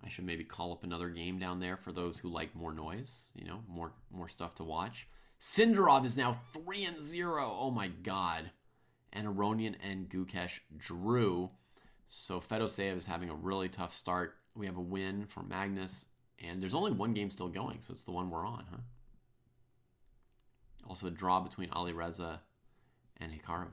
I should maybe call up another game down there for those who like more noise, you know, more stuff to watch. Sindarov is now 3-0. Oh my god. And Aronian and Gukesh drew. So Fedoseev is having a really tough start. We have a win for Magnus, and there's only one game still going, so it's the one we're on, huh? Also a draw between Ali Reza and Hikaru.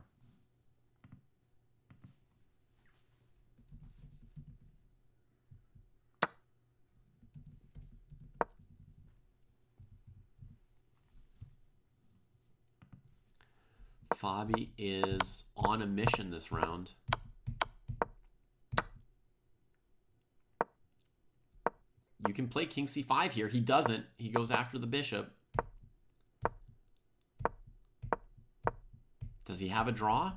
Fabi is on a mission this round. You can play king c5 here. He doesn't. He goes after the bishop. Does he have a draw?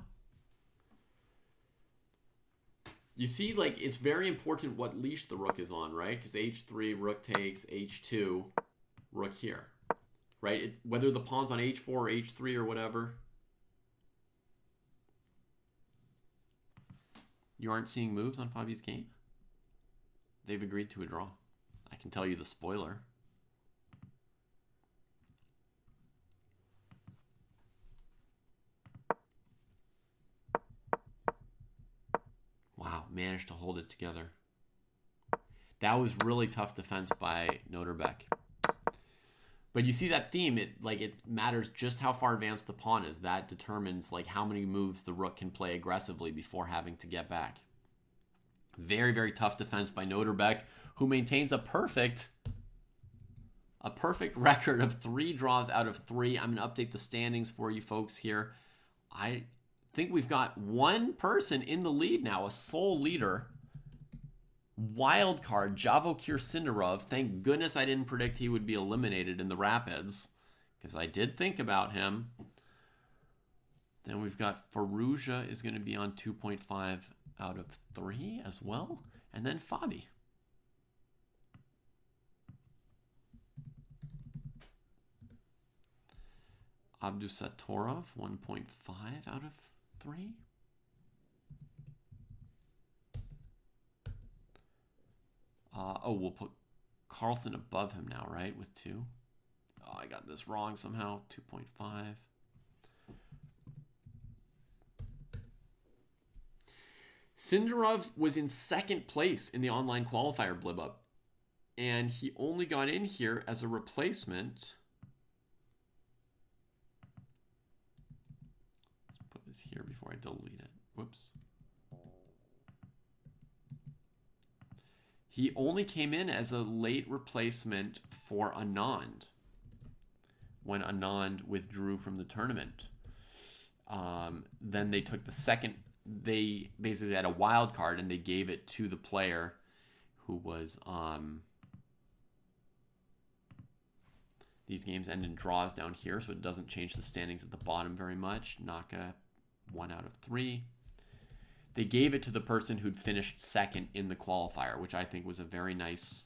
You see, like, it's very important what leash the rook is on, right? Because h3, rook takes, h2, rook here, right? Whether the pawn's on h4 or h3 or whatever. You aren't seeing moves on Fabi's game? They've agreed to a draw. I can tell you the spoiler. Wow, managed to hold it together. That was really tough defense by Noterbeck. But you see that theme, it matters just how far advanced the pawn is. That determines like how many moves the rook can play aggressively before having to get back. Very, very tough defense by Noterbeck, who maintains a perfect record of 3 draws out of 3. I'm going to update the standings for you folks here. I think we've got one person in the lead now, a sole leader. Wild card, Javokir Sindarov. Thank goodness I didn't predict he would be eliminated in the Rapids, because I did think about him. Then we've got Faruja is going to be on 2.5 out of 3 as well. And then Fabi. Abdusatorov, 1.5 out of 3. We'll put Carlsen above him now, right? With 2. Oh, I got this wrong somehow. 2.5. Sindarov was in second place in the online qualifier blib up. And he only got in here as a replacement. Let's put this here before I delete it. Whoops. He only came in as a late replacement for Anand when Anand withdrew from the tournament. Then they took the second. They basically had a wild card and they gave it to the player who was these games end in draws down here, so it doesn't change the standings at the bottom very much. Naka, 1 out of 3. They gave it to the person who'd finished second in the qualifier, which I think was a very nice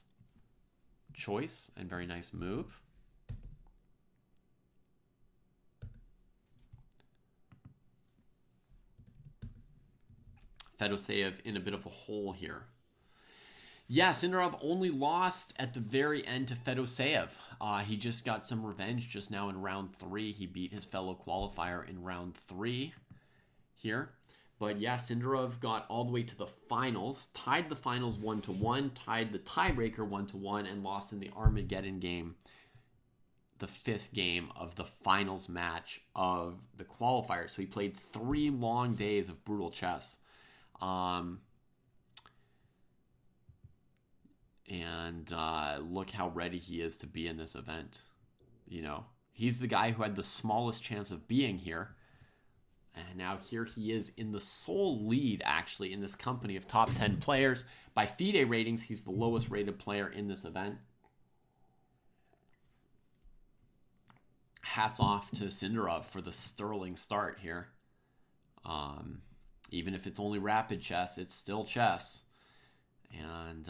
choice and very nice move. Fedoseev in a bit of a hole here. Yeah, Sindarov only lost at the very end to Fedoseev. He just got some revenge just now in round 3. He beat his fellow qualifier in round 3 here. But yeah, Sindarov got all the way to the finals, tied the finals 1-1, tied the tiebreaker 1-1, and lost in the Armageddon game, the 5th game of the finals match of the qualifier. So he played 3 long days of brutal chess. And look how ready he is to be in this event. You know, he's the guy who had the smallest chance of being here. And now here he is in the sole lead, actually, in this company of top 10 players. By FIDE ratings, he's the lowest rated player in this event. Hats off to Sindarov for the sterling start here. Even if it's only rapid chess, it's still chess. And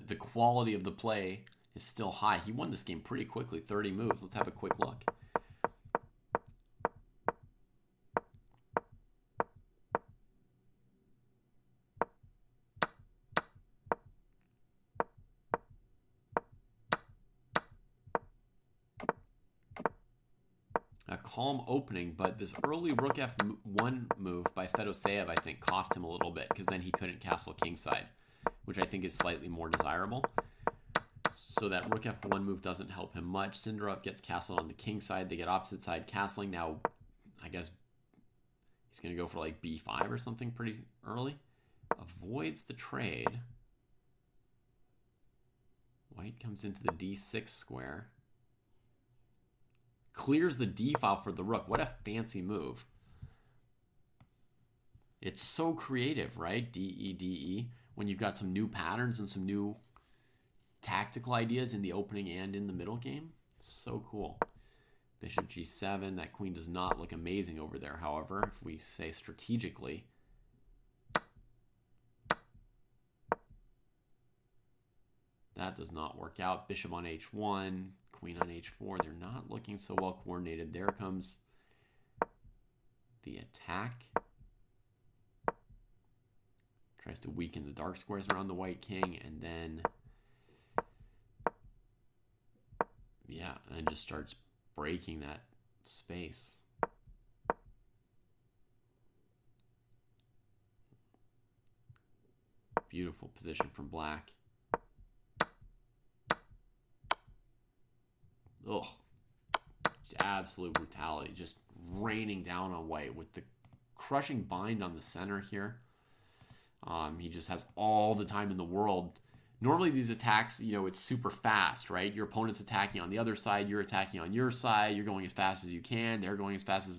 the quality of the play is still high. He won this game pretty quickly, 30 moves. Let's have a quick look. A calm opening, but this early rook f1 move by Fedoseev, I think, cost him a little bit because then he couldn't castle kingside, which I think is slightly more desirable. So that rook f1 move doesn't help him much. Sindarov gets castled on the king side. They get opposite side castling. Now, I guess he's going to go for like b5 or something pretty early. Avoids the trade. White comes into the d6 square. Clears the d file for the rook. What a fancy move. It's so creative, right? D-E, D-E. When you've got some new patterns and some new tactical ideas in the opening and in the middle game. So cool. Bishop g7. That queen does not look amazing over there, however, if we say strategically. That does not work out. Bishop on h1. Queen on h4. They're not looking so well coordinated. There comes the attack. Tries to weaken the dark squares around the white king, and then and just starts breaking that space. Beautiful position from black. Ugh. Just absolute brutality. Just raining down on white with the crushing bind on the center here. He just has all the time in the world. Normally these attacks, you know, it's super fast, right? Your opponent's attacking on the other side. You're attacking on your side. You're going as fast as you can. They're going as fast as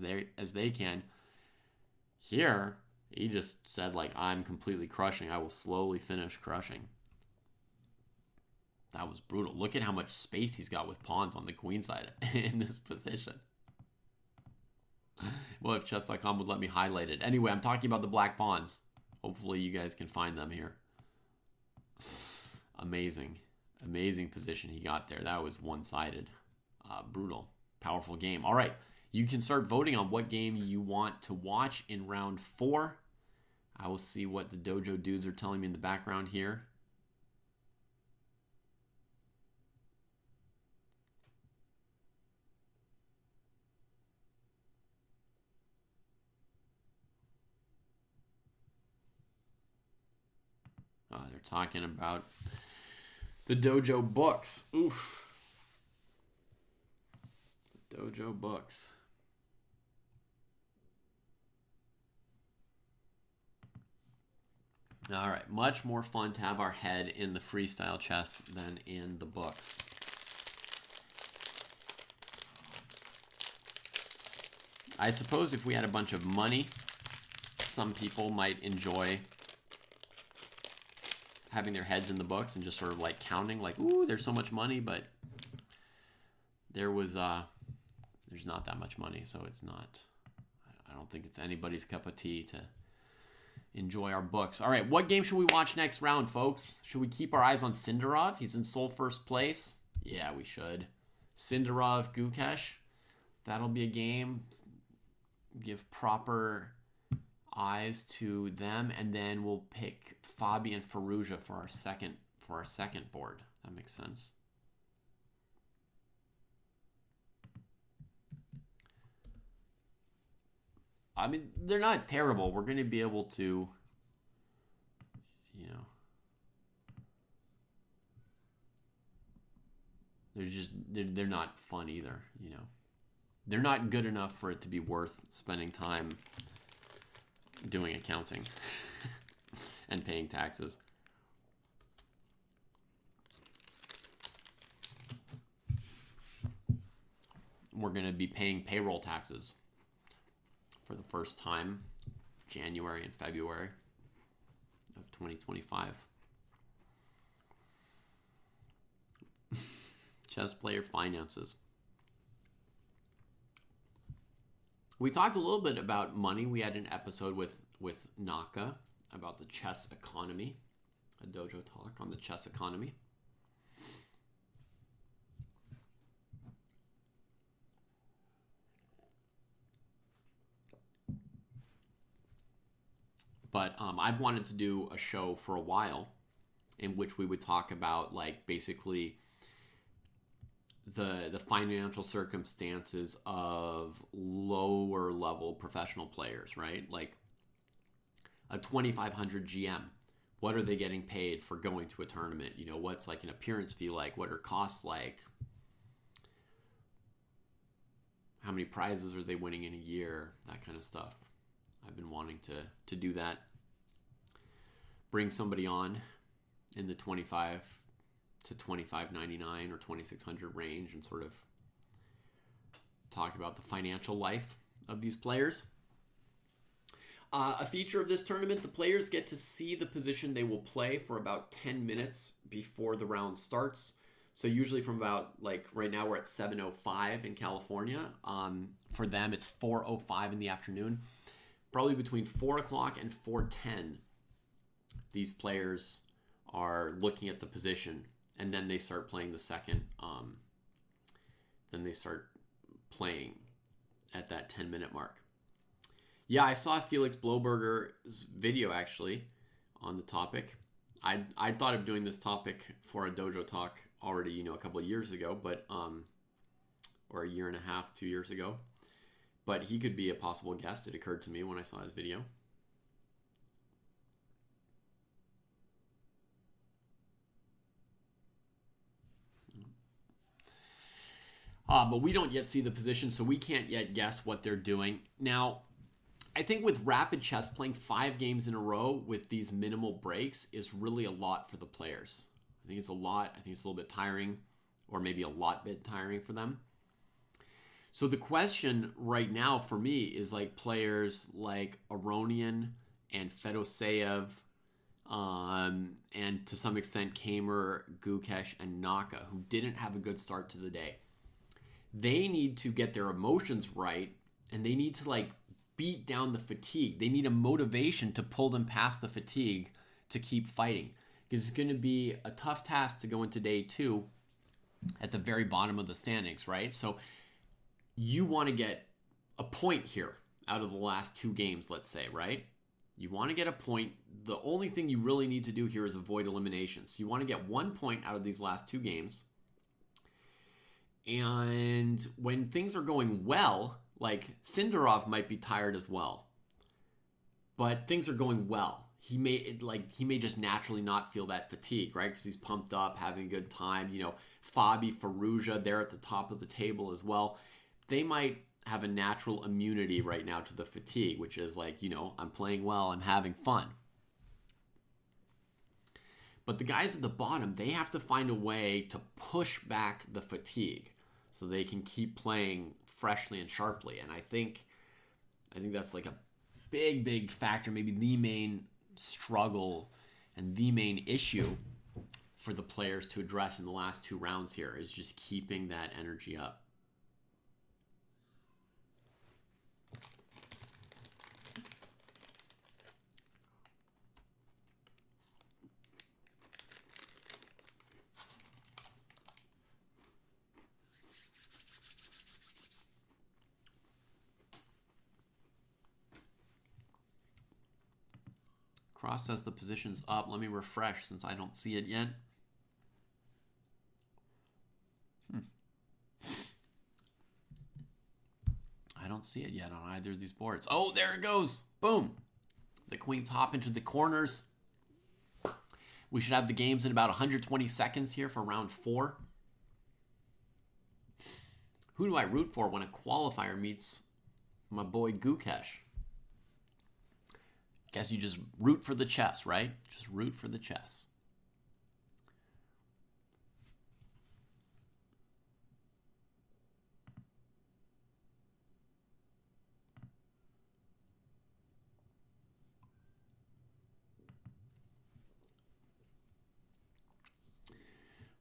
they can. Here, he just said, like, I'm completely crushing. I will slowly finish crushing. That was brutal. Look at how much space he's got with pawns on the queen side in this position. Well, if chess.com would let me highlight it. Anyway, I'm talking about the black pawns. Hopefully you guys can find them here. Amazing. Amazing position he got there. That was one-sided. Brutal. Powerful game. All right. You can start voting on what game you want to watch in round 4. I will see what the Dojo dudes are telling me in the background here. They're talking about the Dojo books. Oof. The Dojo books. All right. Much more fun to have our head in the freestyle chess than in the books. I suppose if we had a bunch of money, some people might enjoy having their heads in the books and just sort of like counting, like, ooh, there's so much money, but there's not that much money, so it's not, I don't think it's anybody's cup of tea to enjoy our books. All right, what game should we watch next round, folks? Should we keep our eyes on Sindarov? He's in sole first place. Yeah, we should. Sindarov, Gukesh. That'll be a game. Give proper eyes to them, and then we'll pick Fabi and Firouzja for our second board. That makes sense. I mean, they're not terrible. We're going to be able to, you know, they're not fun either, you know. They're not good enough for it to be worth spending time doing accounting and paying taxes. we're going to be paying payroll taxes for the first time, January and February of 2025. Chess player finances. We talked a little bit about money. We had an episode with Naka about the chess economy, a dojo talk on the chess economy. But I've wanted to do a show for a while in which we would talk about, like, basically the financial circumstances of lower level professional players, right? Like a 2,500 GM. What are they getting paid for going to a tournament? You know, what's like an appearance fee like? What are costs like? How many prizes are they winning in a year? That kind of stuff. I've been wanting to do that. Bring somebody on in the 25 to 25.99 or 2,600 range and sort of talk about the financial life of these players. A feature of this tournament, the players get to see the position they will play for about 10 minutes before the round starts. So usually from about, like, right now we're at 7:05 in California. For them, it's 4:05 in the afternoon. Probably between 4 o'clock and 4:10, these players are looking at the position, and then they start playing the second. Then they start playing at that 10-minute mark. Yeah, I saw Felix Bloberger's video, actually, on the topic. I thought of doing this topic for a dojo talk already, you know, a couple of years ago, but or a year and a half, 2 years ago. But he could be a possible guest. It occurred to me when I saw his video. But we don't yet see the position, so we can't yet guess what they're doing. Now, I think with rapid chess, playing 5 games in a row with these minimal breaks is really a lot for the players. I think it's a lot. I think it's a little bit tiring, or maybe a lot bit tiring for them. So the question right now for me is, like, players like Aronian and Fedoseev, and to some extent Kamer, Gukesh, and Naka, who didn't have a good start to the day. They need to get their emotions right, and they need to, like, beat down the fatigue. They need a motivation to pull them past the fatigue to keep fighting. Because it's going to be a tough task to go into day 2 at the very bottom of the standings, right? So you want to get a point here out of the last 2 games, let's say, right? You want to get a point. The only thing you really need to do here is avoid elimination. So you want to get 1 point out of these last 2 games. And when things are going well, like Sindarov might be tired as well, but things are going well. He may just naturally not feel that fatigue, right? Because he's pumped up, having a good time. You know, Fabi, Faruja, they're at the top of the table as well. They might have a natural immunity right now to the fatigue, which is like, you know, I'm playing well, I'm having fun. But the guys at the bottom, they have to find a way to push back the fatigue so they can keep playing freshly and sharply. And I think that's like a big factor, maybe the main struggle and the main issue for the players to address in the last 2 rounds here is just keeping that energy up. Cross says the position's up. Let me refresh since I don't see it yet. I don't see it yet on either of these boards. Oh, there it goes. Boom. The queens hop into the corners. We should have the games in about 120 seconds here for round 4. Who do I root for when a qualifier meets my boy Gukesh? Guess you just root for the chess, right? Just root for the chess.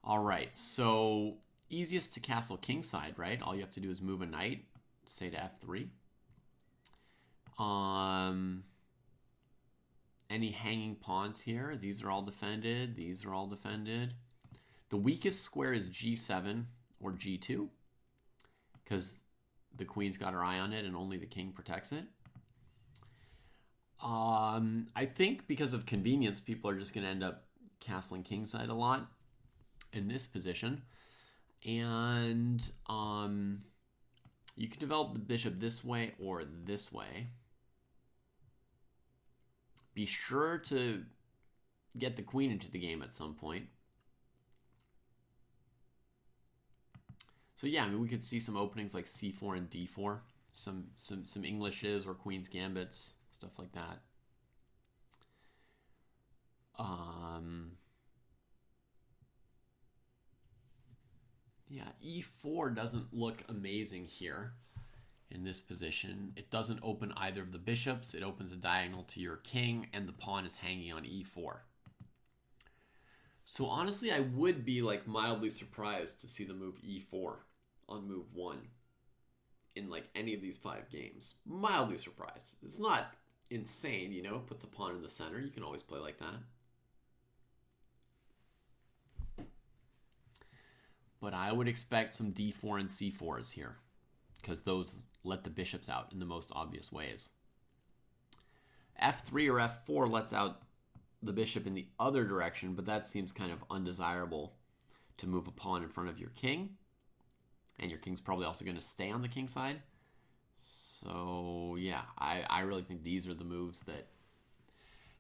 All right, so easiest to castle kingside, right? All you have to do is move a knight, say to f3. Any hanging pawns here? These are all defended. These are all defended. The weakest square is g7 or g2 because the queen's got her eye on it and only the king protects it. I think because of convenience, people are just going to end up castling kingside a lot in this position. And you can develop the bishop this way or this way. Be sure to get the queen into the game at some point. So yeah, I mean, we could see some openings like c4 and d4, some Englishes or queen's gambits, stuff like that. Yeah, e4 doesn't look amazing here in this position. It doesn't open either of the bishops. It opens a diagonal to your king, and the pawn is hanging on e4. So honestly, I would be like mildly surprised to see the move e4 on move 1 in like any of these 5 games. Mildly surprised. It's not insane, you know, puts a pawn in the center. You can always play like that. But I would expect some d4 and c4s here because those let the bishops out in the most obvious ways. f3 or f4 lets out the bishop in the other direction, but that seems kind of undesirable to move a pawn in front of your king. And your king's probably also going to stay on the king side. So yeah, I really think these are the moves that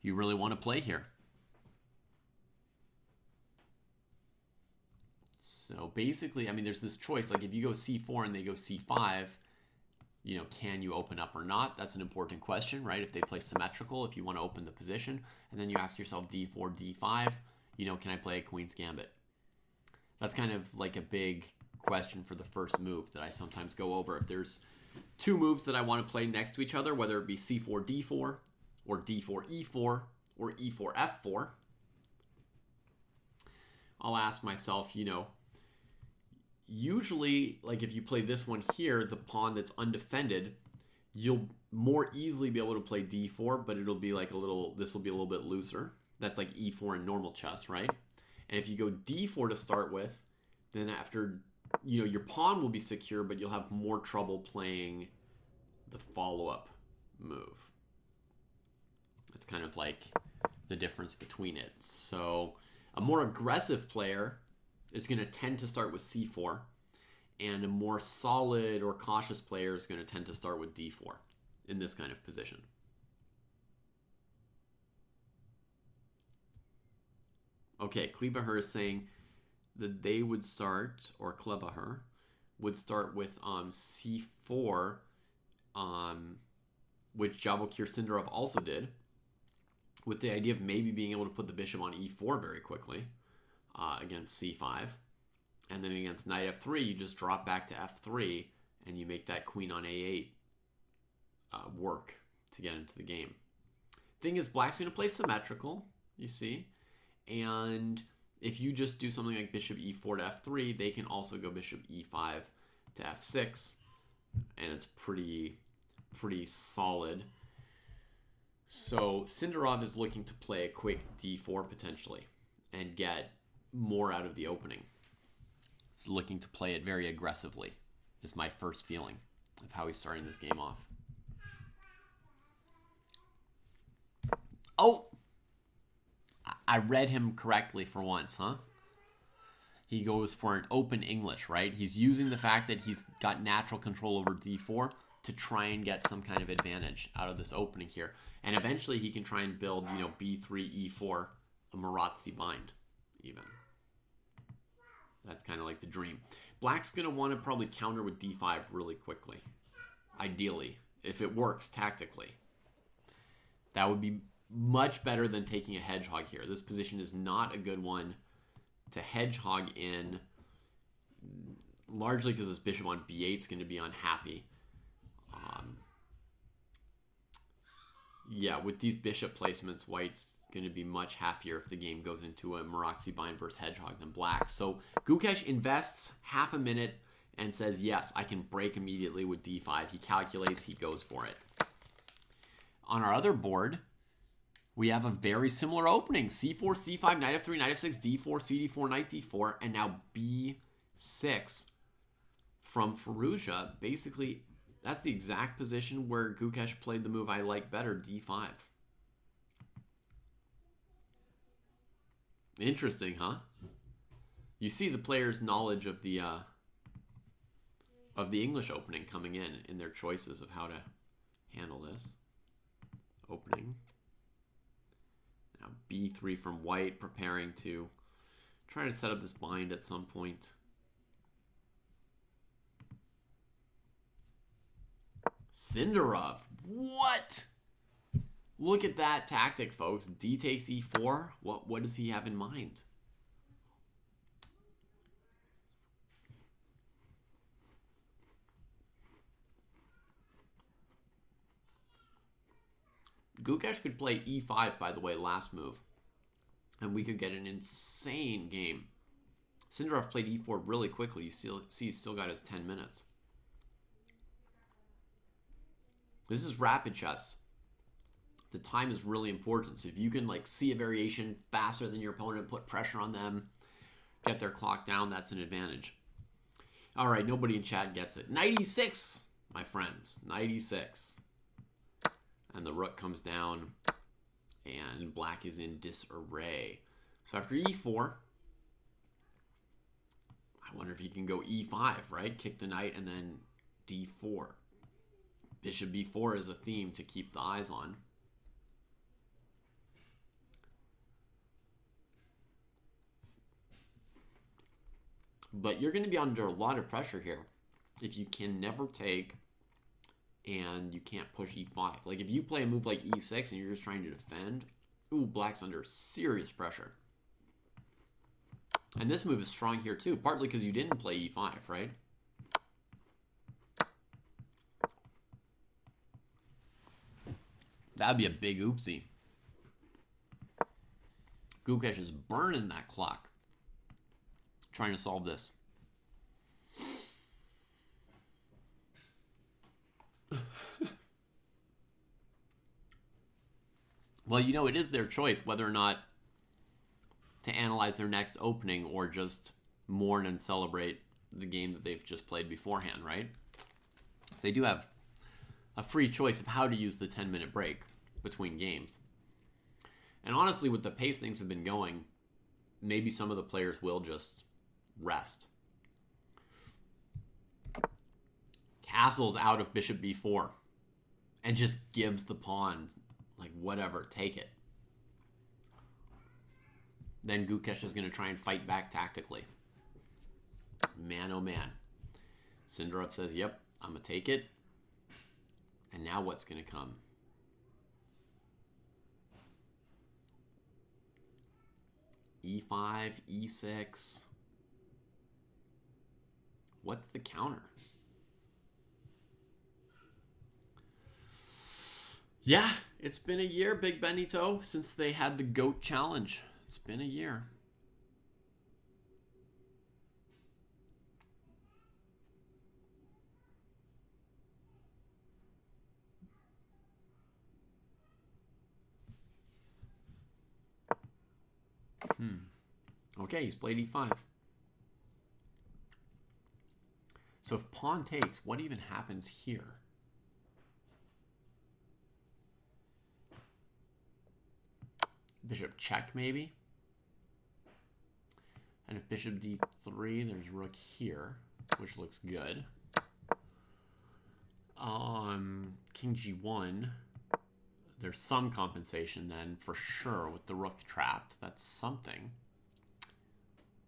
you really want to play here. So basically, I mean, there's this choice. Like if you go c4 and they go c5, you know, can you open up or not? That's an important question, right? If they play symmetrical, if you want to open the position, and then you ask yourself d4, d5, you know, can I play a queen's gambit? That's kind of like a big question for the first move that I sometimes go over. If there's 2 moves that I want to play next to each other, whether it be c4, d4, or d4, e4, or e4, f4, I'll ask myself, you know, usually, like if you play this one here, the pawn that's undefended, you'll more easily be able to play d4, but it'll be like this will be a little bit looser. That's like e4 in normal chess, right? And if you go d4 to start with, then after, you know, your pawn will be secure, but you'll have more trouble playing the follow-up move. It's kind of like the difference between it. So a more aggressive player is going to tend to start with c4, and a more solid or cautious player is going to tend to start with d4 in this kind of position. Okay, Klebacher is saying that they would start, or Klebacher would start with c4, which Jabokir Sindarov also did, with the idea of maybe being able to put the bishop on e4 very quickly against c5. And then against knight f3, you just drop back to f3, and you make that queen on a8 work to get into the game. Thing is, black's going to play symmetrical, you see. And if you just do something like bishop e4 to f3, they can also go bishop e5 to f6. And it's pretty solid. So Sindarov is looking to play a quick d4 potentially and get more out of the opening. He's looking to play it very aggressively, is my first feeling of how he's starting this game off. Oh! I read him correctly for once, huh? He goes for an open English, right? He's using the fact that he's got natural control over d4 to try and get some kind of advantage out of this opening here. And eventually he can try and build, you know, b3, e4, a Maratzi bind, even. That's kind of like the dream. Black's going to want to probably counter with d5 really quickly, ideally, if it works tactically. That would be much better than taking a hedgehog here. This position is not a good one to hedgehog in, largely because this bishop on b8 is going to be unhappy. Yeah, with these bishop placements, white's going to be much happier if the game goes into a Maroczy-Bind versus Hedgehog than black. So Gukesh invests half a minute and says, yes, I can break immediately with d5. He calculates, he goes for it. On our other board, we have a very similar opening. c4, c5, knight f3, knight f6, d4, cd4, knight d4, and now b6 from Firouzja. Basically, that's the exact position where Gukesh played the move I like better, d5. Interesting, huh? You see the player's knowledge of the English opening coming in their choices of how to handle this. Opening. Now b3 from white, preparing to try to set up this bind at some point. Sindarov. What? Look at that tactic, folks. D takes e4. What does he have in mind? Gukesh could play e5, by the way, last move. And we could get an insane game. Sindarov played e4 really quickly. You see he's still got his 10 minutes. This is rapid chess. The time is really important. So if you can like see a variation faster than your opponent, put pressure on them, get their clock down, that's an advantage. All right, nobody in chat gets it. Knight e6, my friends. Knight e6. And the rook comes down, and black is in disarray. So after e4, I wonder if he can go e5, right? Kick the knight and then d4. Bishop b4 is a theme to keep the eyes on. But you're going to be under a lot of pressure here if you can never take and you can't push e5. Like if you play a move like e6 and you're just trying to defend, ooh, black's under serious pressure. And this move is strong here too, partly because you didn't play e5, right? That'd be a big oopsie. Gukesh is burning that clock trying to solve this. Well, you know, it is their choice whether or not to analyze their next opening or just mourn and celebrate the game that they've just played beforehand, right? They do have a free choice of how to use the 10-minute break between games. And honestly, with the pace things have been going, maybe some of the players will just rest. Castles out of bishop b4 and just gives the pawn, like, whatever, take it. Then Gukesh is going to try and fight back tactically. Man, oh man. Sindarov says, yep, I'm going to take it. And now what's going to come? e5, e6. What's the counter? Yeah, it's been a year, Big Benito, since they had the GOAT challenge. It's been a year. Okay, he's played e5. So if pawn takes, what even happens here? Bishop check, maybe? And if bishop d3, there's rook here, which looks good. King g1, there's some compensation then, for sure, with the rook trapped. That's something.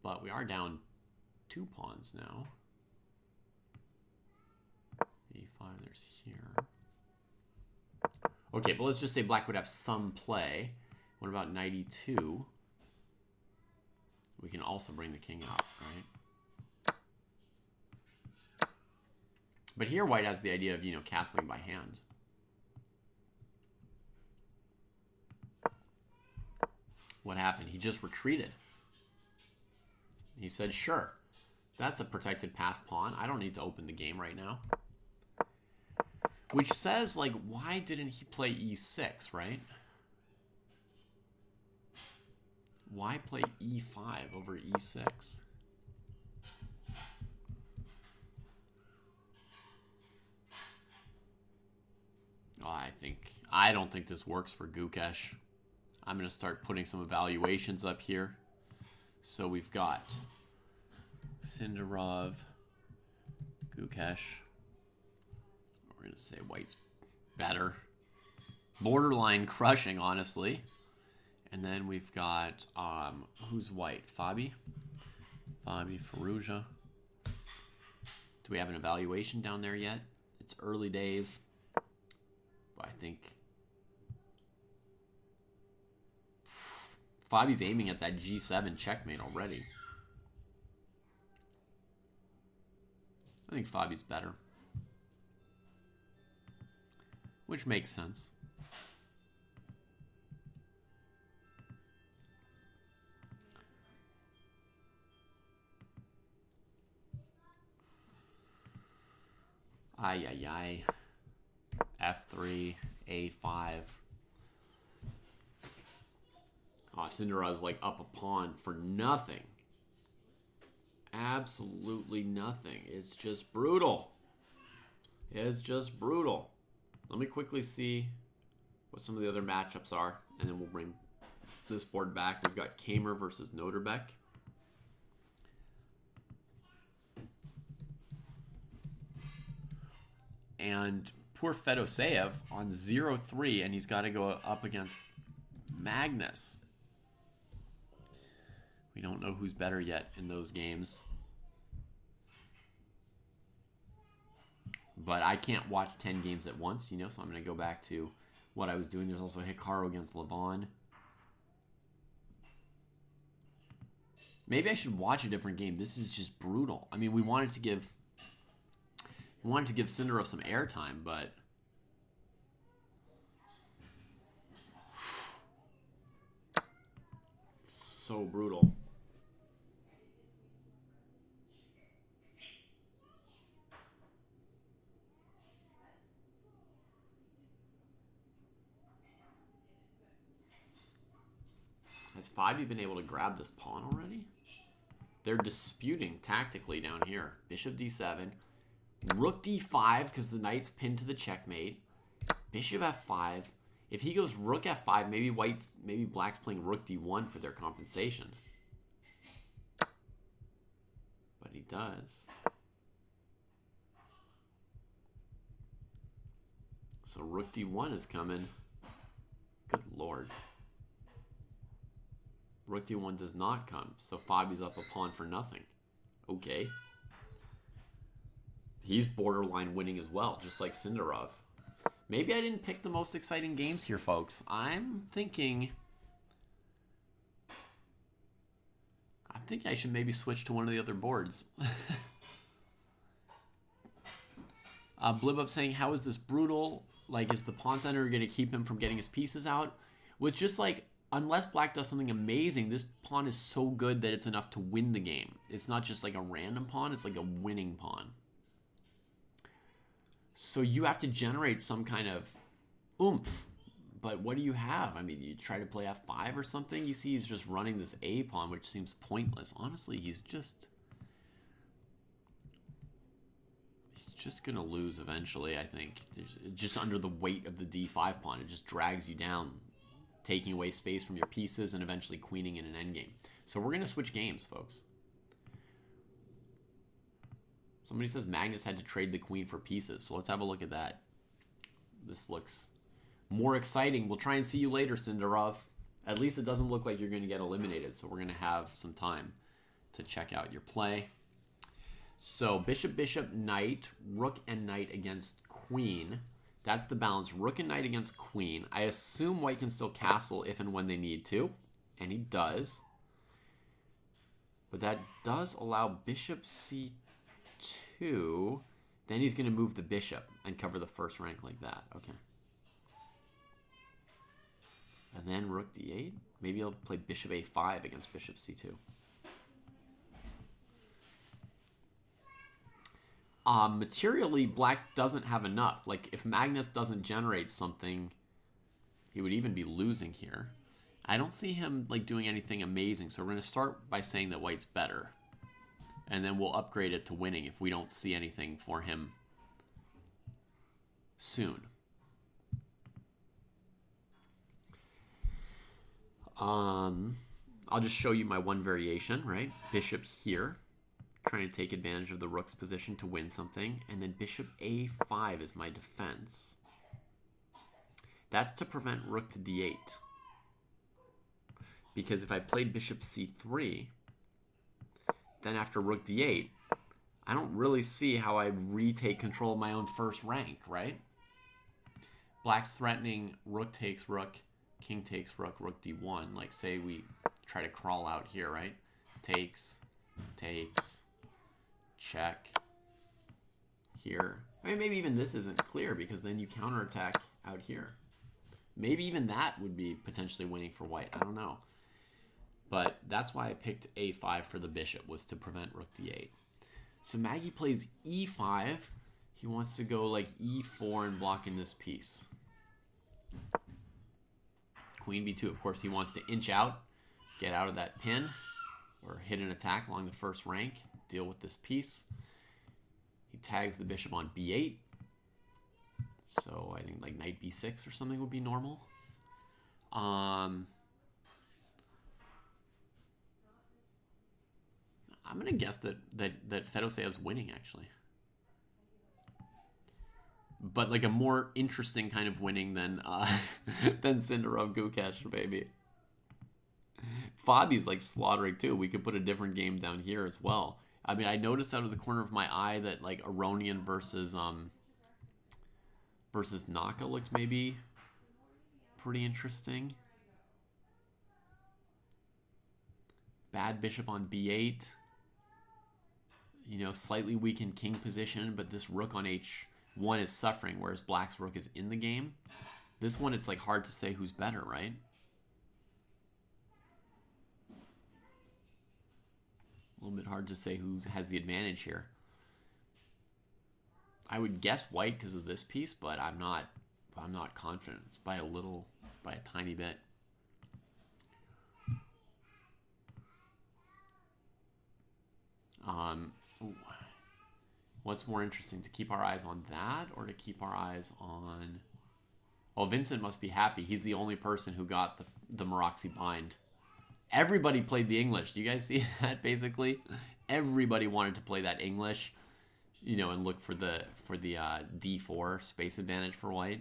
But we are down 2 pawns now. e5, there's here. Okay, but let's just say black would have some play. What about knight e2? We can also bring the king out, right? But here white has the idea of, you know, castling by hand. What happened? He just retreated. He said, sure, that's a protected pass pawn. I don't need to open the game right now. Which says, like, why didn't he play e6, right? Why play e5 over e6? Oh, I don't think this works for Gukesh. I'm going to start putting some evaluations up here. So we've got Sindarov, Gukesh. We're going to say white's better. Borderline crushing, honestly. And then we've got, who's white? Fabi? Fabi, Firouzja. Do we have an evaluation down there yet? It's early days. I think Fabi's aiming at that G7 checkmate already. I think Fabi's better. Which makes sense. Ay, ay, ay. F3, A5. Oh, Sindarov's like up a pawn for nothing. Absolutely nothing. It's just brutal. It's just brutal. Let me quickly see what some of the other matchups are, and then we'll bring this board back. We've got Kamer versus Noterbeck. And poor Fedoseev on 0-3, and he's got to go up against Magnus. We don't know who's better yet in those games. But I can't watch 10 games at once, you know, so I'm going to go back to what I was doing. There's also Hikaru against Levon. Maybe I should watch a different game. This is just brutal. I mean, we wanted to give Sindarov some airtime, but so brutal. Has Fabi been able to grab this pawn already? They're disputing tactically down here. Bishop d7. Rook d5 because the knight's pinned to the checkmate. Bishop f5. If he goes rook f5, maybe black's playing rook d1 for their compensation. But he does. So rook d1 is coming. Good lord. Rook d1 does not come, so Fabi's up a pawn for nothing. Okay. He's borderline winning as well, just like Sindarov. Maybe I didn't pick the most exciting games here, folks. I'm thinking I should maybe switch to one of the other boards. Blib up saying, how is this brutal? Like, is the pawn center going to keep him from getting his pieces out? With just like, unless black does something amazing, this pawn is so good that it's enough to win the game. It's not just like a random pawn, it's like a winning pawn. So you have to generate some kind of oomph. But what do you have? I mean, you try to play f5 or something. You see he's just running this a pawn, which seems pointless. Honestly, he's just going to lose eventually, I think. Just under the weight of the d5 pawn. It just drags you down, taking away space from your pieces and eventually queening in an endgame. So we're going to switch games, folks. Somebody says Magnus had to trade the queen for pieces. So let's have a look at that. This looks more exciting. We'll try and see you later, Sindarov. At least it doesn't look like you're going to get eliminated. So we're going to have some time to check out your play. So bishop, bishop, knight, rook and knight against queen. That's the balance. Rook and knight against queen. I assume white can still castle if and when they need to. And he does. But that does allow bishop c2. Then he's going to move the bishop and cover the first rank like that. Okay. And then rook d8. Maybe I'll play bishop a5 against bishop c2. Materially, black doesn't have enough. Like, if Magnus doesn't generate something, he would even be losing here. I don't see him like doing anything amazing, so we're going to start by saying that white's better. And then we'll upgrade it to winning if we don't see anything for him soon. I'll just show you my one variation, right? Bishop here, trying to take advantage of the rook's position to win something. And then bishop a5 is my defense. That's to prevent rook to d8. Because if I played bishop c3, then after rook d8, I don't really see how I retake control of my own first rank, right? Black's threatening rook takes rook, king takes rook, rook d1. Like, say we try to crawl out here, right? Takes, check, here. I mean, maybe even this isn't clear because then you counterattack out here. Maybe even that would be potentially winning for white. I don't know. But that's why I picked a5 for the bishop, was to prevent rook d8. So Maggie plays e5. He wants to go like e4 and block in this piece. Queen b2, of course, he wants to inch out, get out of that pin, or hit an attack along the first rank, deal with this piece. He tags the bishop on b8. So I think like knight b6 or something would be normal. I'm going to guess that Fedoseyev's winning, actually. But like a more interesting kind of winning than Sindarov Gukesh, baby. Fabi's like slaughtering too. We could put a different game down here as well. I mean, I noticed out of the corner of my eye that like Aronian versus Naka looked maybe pretty interesting. Bad bishop on b8. You know, slightly weakened king position, but this rook on h1 is suffering, whereas black's rook is in the game. This one, it's like hard to say who's better, right? A little bit hard to say who has the advantage here. I would guess white because of this piece, but I'm not confident. It's by a tiny bit. What's more interesting, to keep our eyes on that or to keep our eyes on... Well, Vincent must be happy. He's the only person who got the Maroczy bind. Everybody played the English. Do you guys see that, basically? Everybody wanted to play that English, you know, and look for the d4 space advantage for white.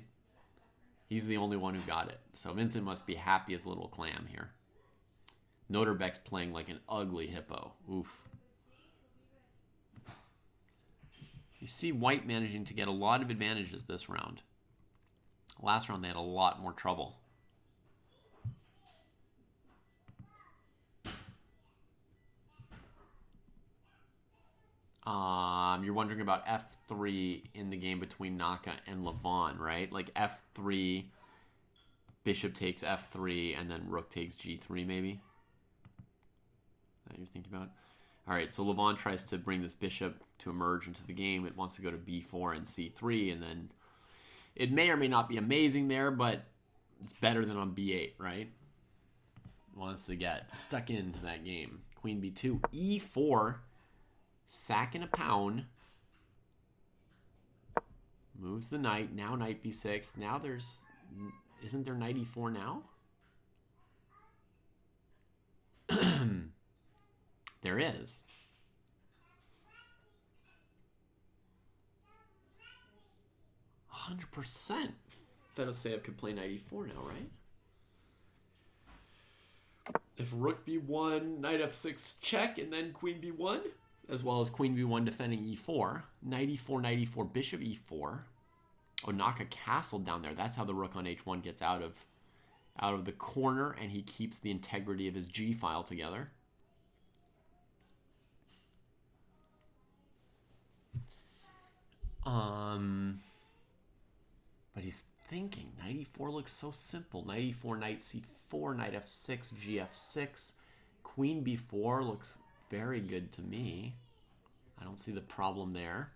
He's the only one who got it. So Vincent must be happy as a little clam here. Noterbeck's playing like an ugly hippo. Oof. You see white managing to get a lot of advantages this round. Last round they had a lot more trouble. You're wondering about f3 in the game between Naka and Levon, right? Like f3, bishop takes f3, and then rook takes g3 maybe? That you're thinking about? All right, so Levon tries to bring this bishop to emerge into the game. It wants to go to b4 and c3, and then it may or may not be amazing there, but it's better than on b8, right? It wants to get stuck into that game. Queen b2, e4, sack and a pound. Moves the knight. Now knight b6. Now there's... Isn't there knight e4 now? There is. %. Fedoseev could play knight e4 now, right? If rook b1, knight f6 check, and then queen b1, as well as queen b1 defending e4. Knight e4, bishop e4. Oh, Naka castled down there. That's how the rook on h1 gets out of the corner, and he keeps the integrity of his g file together. But he's thinking. Knight e4 looks so simple. Knight e4, knight c4, knight f6, gf6. Queen b4 looks very good to me. I don't see the problem there.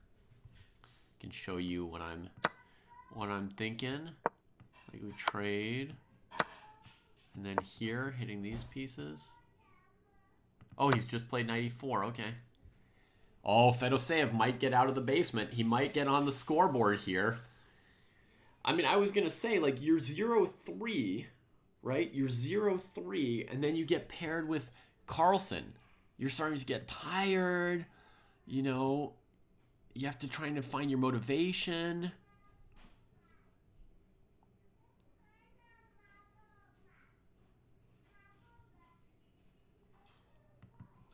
I can show you what I'm thinking. Like we trade. And then here, hitting these pieces. Oh, he's just played knight e4. Okay. Oh, Fedoseev might get out of the basement. He might get on the scoreboard here. I mean, I was going to say, like, you're 0-3, right? You're 0-3, and then you get paired with Carlsen. You're starting to get tired. You know, you have to try to find your motivation.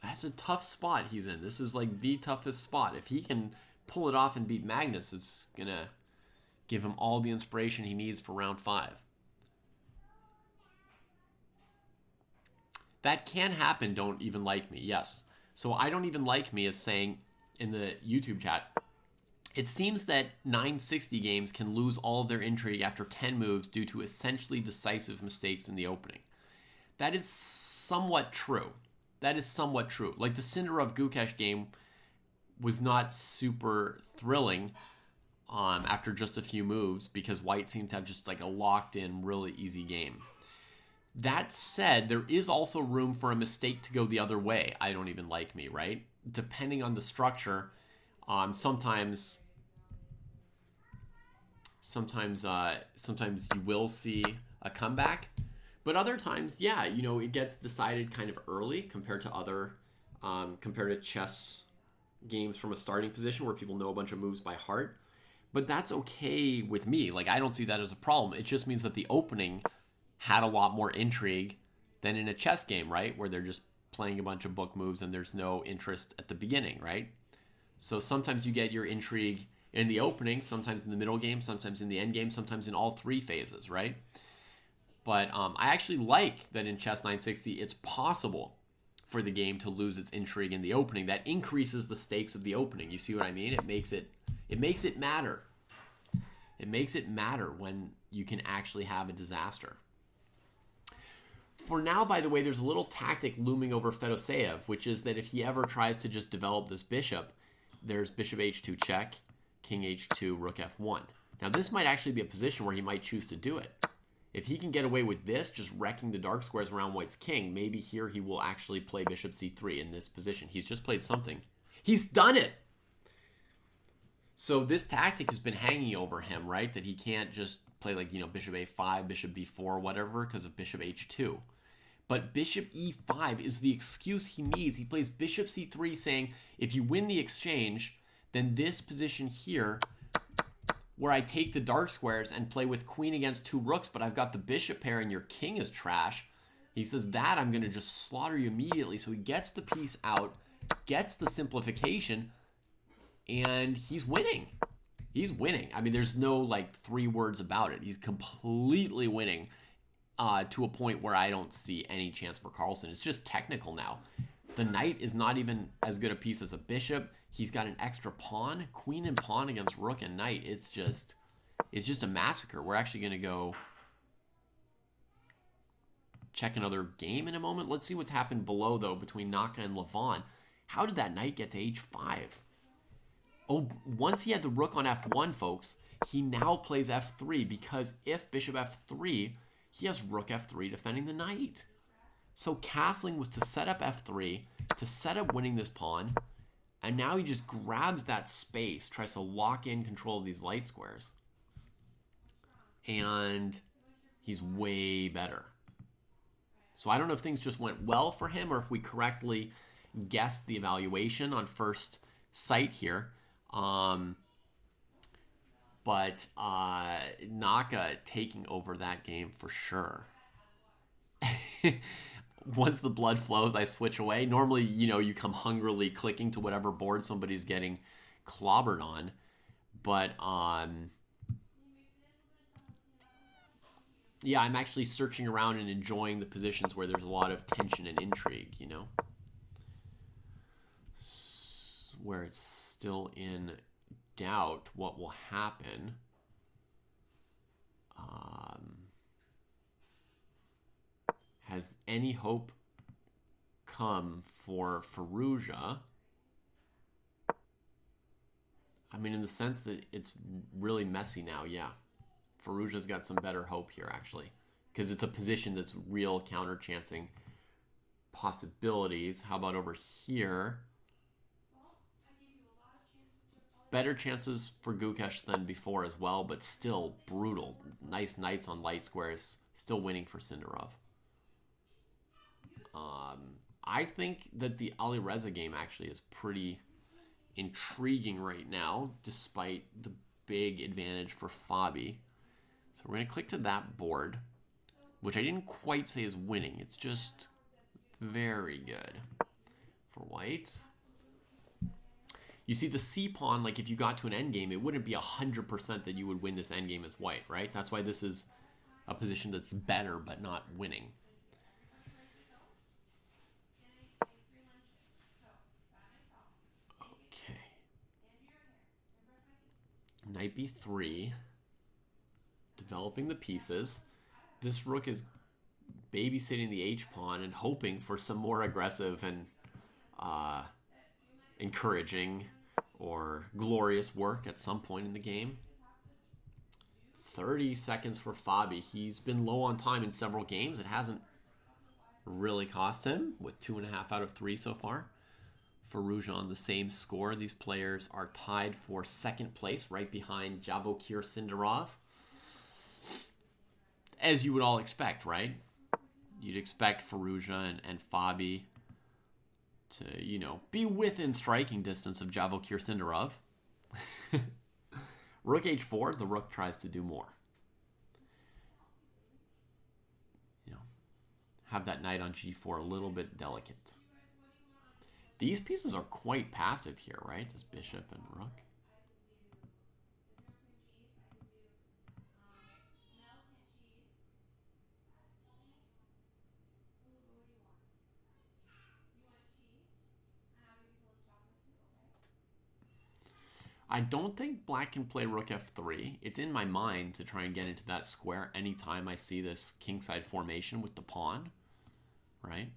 That's a tough spot he's in. This is like the toughest spot. If he can pull it off and beat Magnus, it's going to give him all the inspiration he needs for round 5. That can happen, don't even like me. Yes. So I don't even like me is saying in the YouTube chat, it seems that 960 games can lose all of their intrigue after 10 moves due to essentially decisive mistakes in the opening. That is somewhat true. That is somewhat true. Like the Sindarov-Gukesh game was not super thrilling after just a few moves because White seemed to have just like a locked-in, really easy game. That said, there is also room for a mistake to go the other way. I don't even like me, right? Depending on the structure, sometimes you will see a comeback, but other times, yeah, you know, it gets decided kind of early compared to chess games from a starting position where people know a bunch of moves by heart. But that's okay with me. Like, I don't see that as a problem. It just means that the opening had a lot more intrigue than in a chess game, right? Where they're just playing a bunch of book moves and there's no interest at the beginning, right? So sometimes you get your intrigue in the opening, sometimes in the middle game, sometimes in the end game, sometimes in all 3 phases, right? But I actually like that in Chess 960, it's possible for the game to lose its intrigue in the opening. That increases the stakes of the opening. You see what I mean? It makes it matter. It makes it matter when you can actually have a disaster. For now, by the way, there's a little tactic looming over Fedoseev, which is that if he ever tries to just develop this bishop, there's bishop h2 check, king h2, rook f1. Now, this might actually be a position where he might choose to do it. If he can get away with this, just wrecking the dark squares around White's king, maybe here he will actually play bishop c3 in this position. He's just played something. He's done it! So this tactic has been hanging over him, right? That he can't just play like, you know, bishop a5, bishop b4, whatever, because of bishop h2. But bishop e5 is the excuse he needs. He plays bishop c3 saying, if you win the exchange, then this position here, where I take the dark squares and play with queen against 2 rooks, but I've got the bishop pair and your king is trash. He says that I'm going to just slaughter you immediately. So he gets the piece out, gets the simplification, and he's winning. He's winning. I mean, there's no like 3 words about it. He's completely winning to a point where I don't see any chance for Carlsen. It's just technical now. The knight is not even as good a piece as a bishop. He's got an extra pawn, queen and pawn against rook and knight. It's just a massacre. We're actually going to go check another game in a moment. Let's see what's happened below, though, between Naka and Levon. How did that knight get to h5? Oh, once he had the rook on f1, folks, he now plays f3 because if bishop f3, he has rook f3 defending the knight. So castling was to set up f3, to set up winning this pawn, and now he just grabs that space, tries to lock in control of these light squares. And he's way better. So I don't know if things just went well for him or if we correctly guessed the evaluation on first sight here. But Naka taking over that game for sure. Once the blood flows, I switch away. Normally, you know, you come hungrily clicking to whatever board somebody's getting clobbered on. But, yeah, I'm actually searching around and enjoying the positions where there's a lot of tension and intrigue, you know? Where it's still in doubt what will happen. has any hope come for Firouzja? I mean, in the sense that it's really messy now, yeah. Firouzja's got some better hope here, actually, because it's a position that's real counter-chancing possibilities. How about over here? Better chances for Gukesh than before as well, but still brutal. Nice knights on light squares. Still winning for Sindarov. I think that the Alireza game actually is pretty intriguing right now, despite the big advantage for Fabi. So we're going to click to that board, which I didn't quite say is winning. It's just very good for white. You see the C pawn, like if you got to an endgame, it wouldn't be 100% that you would win this endgame as white, right? That's why this is a position that's better but not winning. Okay. Knight b3. Developing the pieces. This rook is babysitting the h-pawn and hoping for some more aggressive and encouraging or glorious work at some point in the game. 30 seconds for Fabi. He's been low on time in several games. It hasn't really cost him with 2.5 out of 3 so far. Firouzja on the same score. These players are tied for second place, right behind Javokhir Sindarov. As you would all expect, right? You'd expect Firouzja and Fabi to, you know, be within striking distance of Javokhir Sindarov. Rook h4, the rook tries to do more. You know, have that knight on g4 a little bit delicate. These pieces are quite passive here, right? This bishop and rook. I don't think black can play rook f3. It's in my mind to try and get into that square anytime I see this kingside formation with the pawn, right?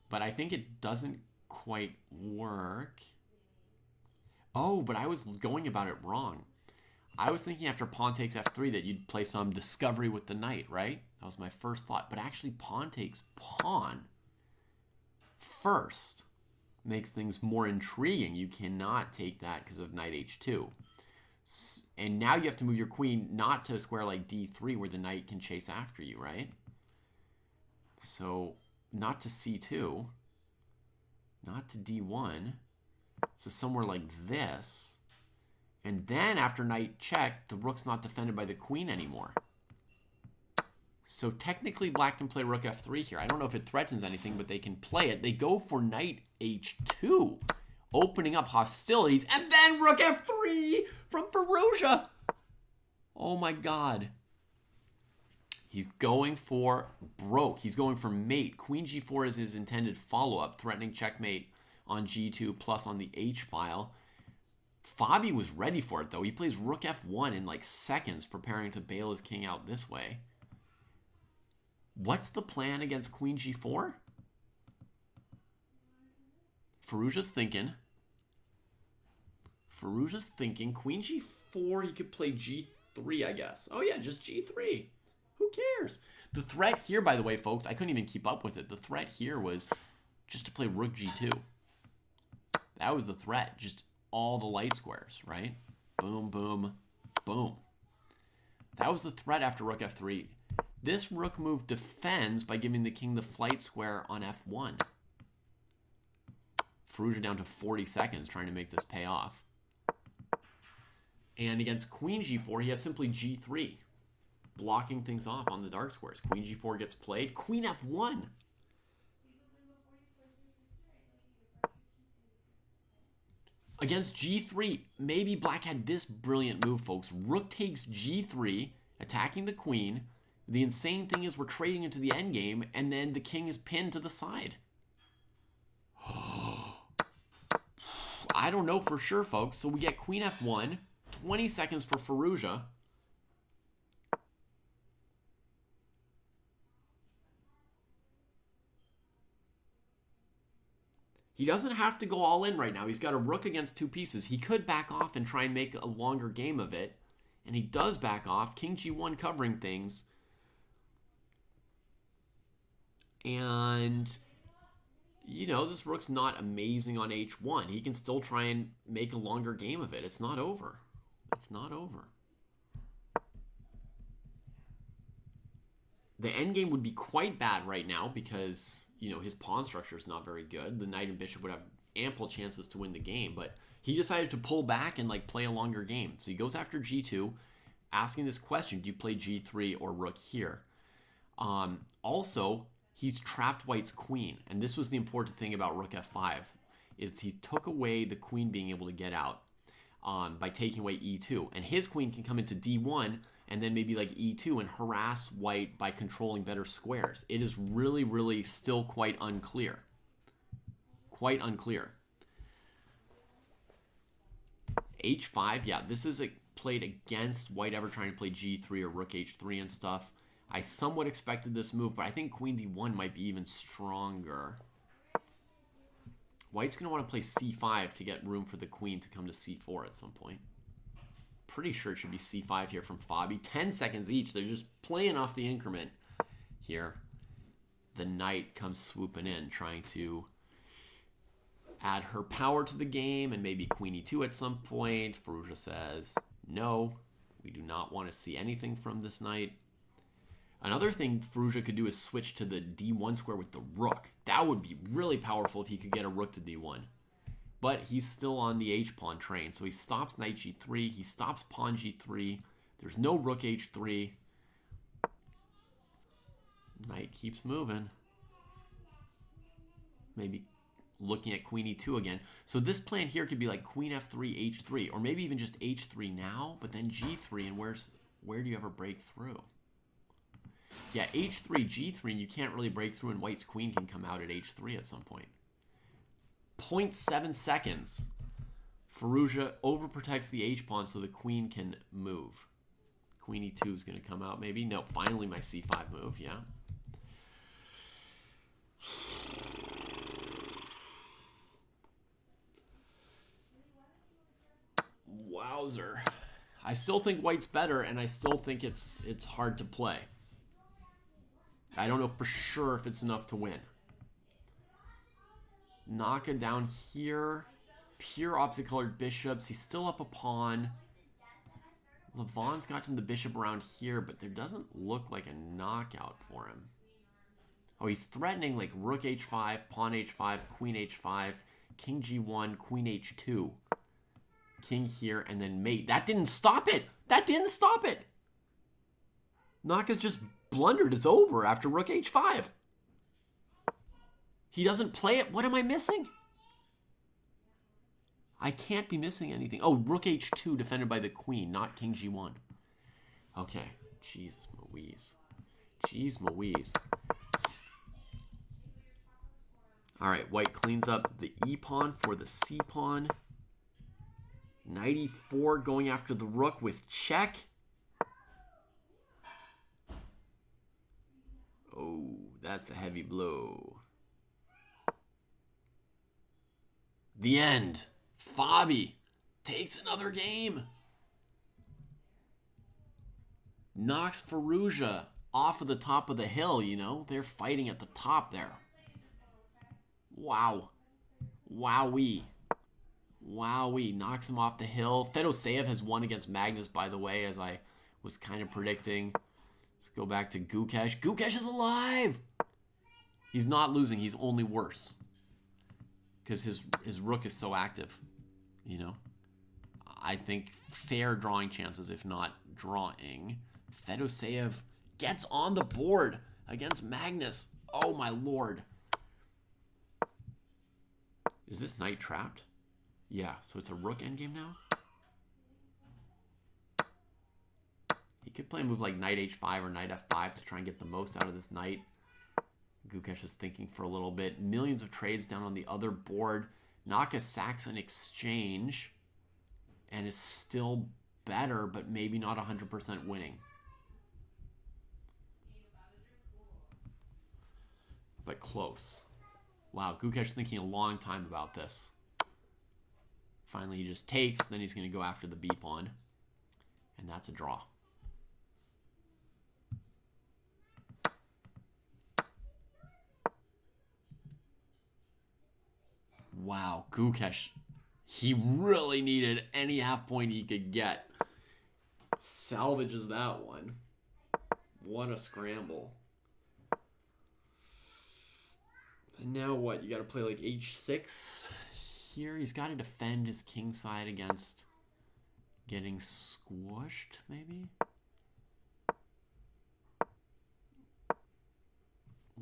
But I think it doesn't quite work. Oh, but I was going about it wrong. I was thinking after pawn takes f3 that you'd play some discovery with the knight, right? That was my first thought. But actually pawn takes pawn first makes things more intriguing. You cannot take that because of knight h2. And now you have to move your queen not to a square like d3 where the knight can chase after you, right? So not to c2, not to d1, so somewhere like this. And then after knight check, the rook's not defended by the queen anymore. So technically black can play rook f3 here. I don't know if it threatens anything, but they can play it. They go for knight h2, opening up hostilities, and then rook f3 from Firouzja. Oh my god. He's going for broke. He's going for mate. Queen g4 is his intended follow-up, threatening checkmate on g2 plus on the h file. Fabi was ready for it, though. He plays rook f1 in like seconds, preparing to bail his king out this way. What's the plan against queen g4? Firouzja's thinking. Queen g4, he could play g3, I guess. Oh yeah, just g3. Who cares? The threat here, by the way, folks, I couldn't even keep up with it. The threat here was just to play rook g2. That was the threat. Just all the light squares, right? Boom, boom, boom. That was the threat after rook f3. This rook move defends by giving the king the flight square on f1. Firouzja down to 40 seconds trying to make this pay off. And against queen g4, he has simply g3, blocking things off on the dark squares. Queen g4 gets played. Queen f1. Against g3, maybe black had this brilliant move, folks. Rook takes g3, attacking the queen. The insane thing is we're trading into the endgame, and then the king is pinned to the side. I don't know for sure, folks. So we get queen f1, 20 seconds for Firouzja. He doesn't have to go all in right now. He's got a rook against 2 pieces. He could back off and try and make a longer game of it. And he does back off. King G1 covering things. And, you know, this rook's not amazing on H1. He can still try and make a longer game of it. It's not over. It's not over. The endgame would be quite bad right now because, you know, his pawn structure is not very good. The knight and bishop would have ample chances to win the game, but he decided to pull back and like play a longer game. So he goes after G2, asking this question: do you play G3 or rook here? Also, he's trapped white's queen, and this was the important thing about rook f5, is he took away the queen being able to get out by taking away e2, and his queen can come into d1 and then maybe like e2 and harass white by controlling better squares. It is really, really still quite unclear. Quite unclear. h5, yeah, this is played against white ever trying to play g3 or rook h3 and stuff. I somewhat expected this move, but I think queen d1 might be even stronger. White's going to want to play c5 to get room for the queen to come to c4 at some point. Pretty sure it should be c5 here from Fabi. 10 seconds each. They're just playing off the increment here. The knight comes swooping in, trying to add her power to the game, and maybe queen e2 at some point. Firouzja says, no, we do not want to see anything from this knight. Another thing Firouzja could do is switch to the d1 square with the rook. That would be really powerful if he could get a rook to d1. But he's still on the h-pawn train, so he stops knight g3, he stops pawn g3, there's no rook h3. Knight keeps moving. Maybe looking at queen e2 again. So this plan here could be like queen f3, h3, or maybe even just h3 now, but then g3, and where do you ever break through? Yeah, h3, g3, and you can't really break through, and white's queen can come out at h3 at some point. 0.7 seconds. Firouzja overprotects the h-pawn so the queen can move. Queen e2 is going to come out maybe. No, finally my c5 move, yeah. Wowzer. I still think white's better, and I still think it's hard to play. I don't know for sure if it's enough to win. Naka down here. Pure opposite colored bishops. He's still up a pawn. Levon's gotten the bishop around here, but there doesn't look like a knockout for him. Oh, he's threatening like rook h5, pawn h5, queen h5, king g1, queen h2. King here, and then mate. That didn't stop it! That didn't stop it! Naka's just blundered. It's over after rook h5. He doesn't play it. What am I missing? I can't be missing anything. Oh, rook h2 defended by the queen, not king g1. Okay. Jesus Louise. Jeez Louise. All right, white cleans up the e-pawn for the c-pawn. Knight e4 going after the rook with check. Oh, that's a heavy blow. The end. Fabi takes another game. Knocks Firouzja off of the top of the hill, you know. They're fighting at the top there. Wow. Wowee. Wowee. Knocks him off the hill. Fedoseev has won against Magnus, by the way, as I was kind of predicting. Let's go back to Gukesh. Gukesh is alive! He's not losing. He's only worse. Because his rook is so active, you know. I think fair drawing chances, if not drawing. Fedoseev gets on the board against Magnus. Oh, my lord. Is this knight trapped? Yeah, so it's a rook endgame now? He could play a move like knight h5 or knight f5 to try and get the most out of this knight. Gukesh is thinking for a little bit. Millions of trades down on the other board. Naka sacks an exchange and is still better, but maybe not 100% winning. But close. Wow, Gukesh thinking a long time about this. Finally, he just takes. Then he's going to go after the B pawn. And that's a draw. Wow, Gukesh. He really needed any half point he could get. Salvages that one. What a scramble. And now what? You got to play like h6 here. He's got to defend his king side against getting squished, maybe?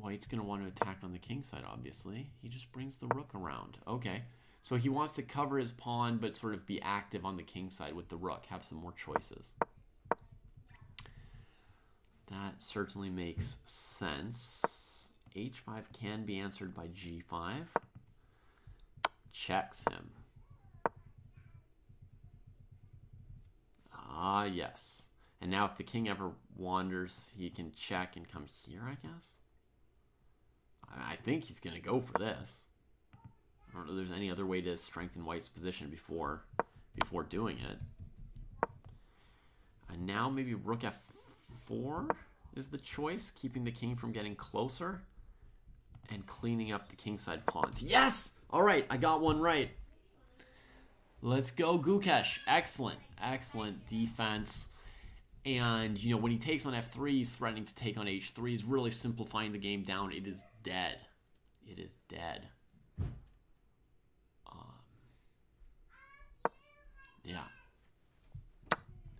White's going to want to attack on the king side, obviously. He just brings the rook around. Okay. So he wants to cover his pawn, but sort of be active on the king side with the rook. Have some more choices. That certainly makes sense. H5 can be answered by G5. Checks him. Ah, yes. And now if the king ever wanders, he can check and come here, I guess. I think he's going to go for this. I don't know if there's any other way to strengthen White's position before doing it. And now maybe rook f4 is the choice, keeping the king from getting closer and cleaning up the kingside pawns. Yes! All right, I got one right. Let's go, Gukesh. Excellent, excellent defense. And, you know, when he takes on f3, he's threatening to take on h3. He's really simplifying the game down. It is dead. It is dead. Yeah.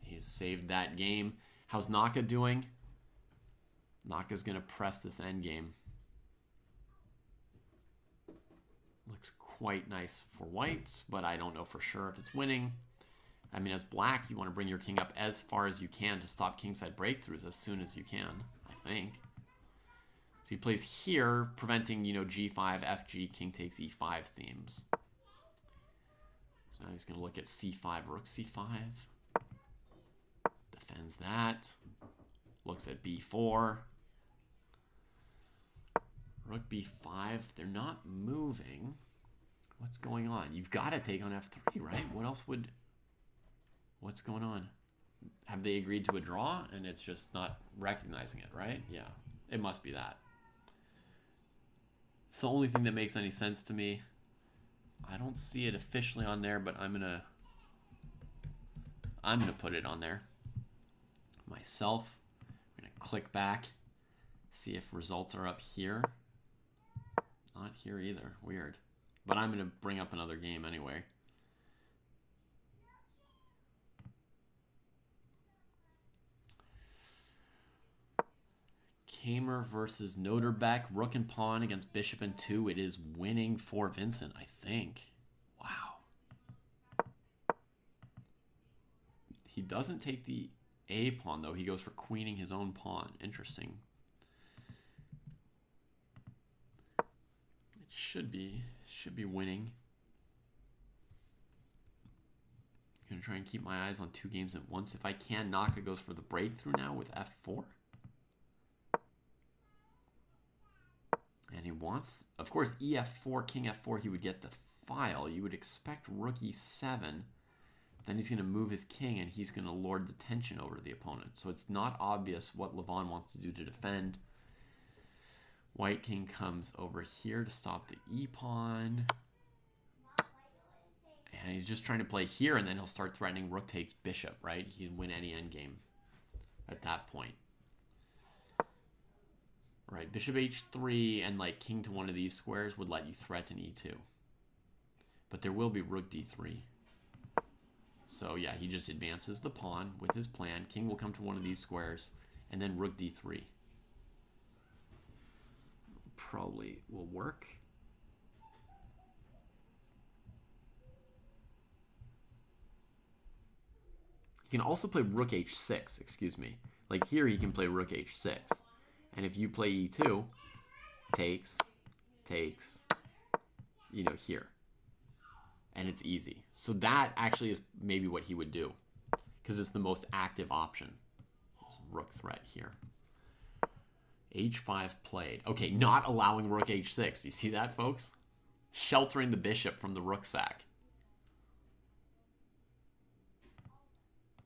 He's saved that game. How's Naka doing? Naka's going to press this endgame. Looks quite nice for whites, but I don't know for sure if it's winning. I mean, as black, you want to bring your king up as far as you can to stop kingside breakthroughs as soon as you can, I think. So he plays here, preventing, you know, g5, fg, king takes e5 themes. So now he's going to look at c5, rook c5. Defends that. Looks at b4. Rook b5. They're not moving. What's going on? You've got to take on f3, right? What else would... What's going on? Have they agreed to a draw and it's just not recognizing it, right? Yeah, it must be that. It's the only thing that makes any sense to me. I don't see it officially on there, but I'm gonna put it on there myself. I'm gonna click back, see if results are up here. Not here either. Weird. But I'm gonna bring up another game anyway. Kamer versus Noterbeck. Rook and pawn against bishop and 2. It is winning for Vincent, I think. Wow. He doesn't take the A pawn, though. He goes for queening his own pawn. Interesting. It should be winning. I'm going to try and keep my eyes on 2 games at once. If I can, Naka goes for the breakthrough now with f4. And he wants, of course, ef4, king f4, he would get the file. You would expect rook e7. Then he's going to move his king, and he's going to lord the tension over the opponent. So it's not obvious what Levon wants to do to defend. White king comes over here to stop the e-pawn. And he's just trying to play here, and then he'll start threatening rook takes bishop, right? He can win any endgame at that point. Right, bishop h3 and like king to one of these squares would let you threaten e2. But there will be rook d3. So yeah, he just advances the pawn with his plan. King will come to one of these squares, and then rook d3. Probably will work. He can also play rook h6, excuse me. Like here he can play rook h6. And if you play e2, takes, you know, here. And it's easy. So that actually is maybe what he would do, because it's the most active option. It's rook threat here. H5 played. Okay, not allowing rook H6. You see that, folks? Sheltering the bishop from the rook sack.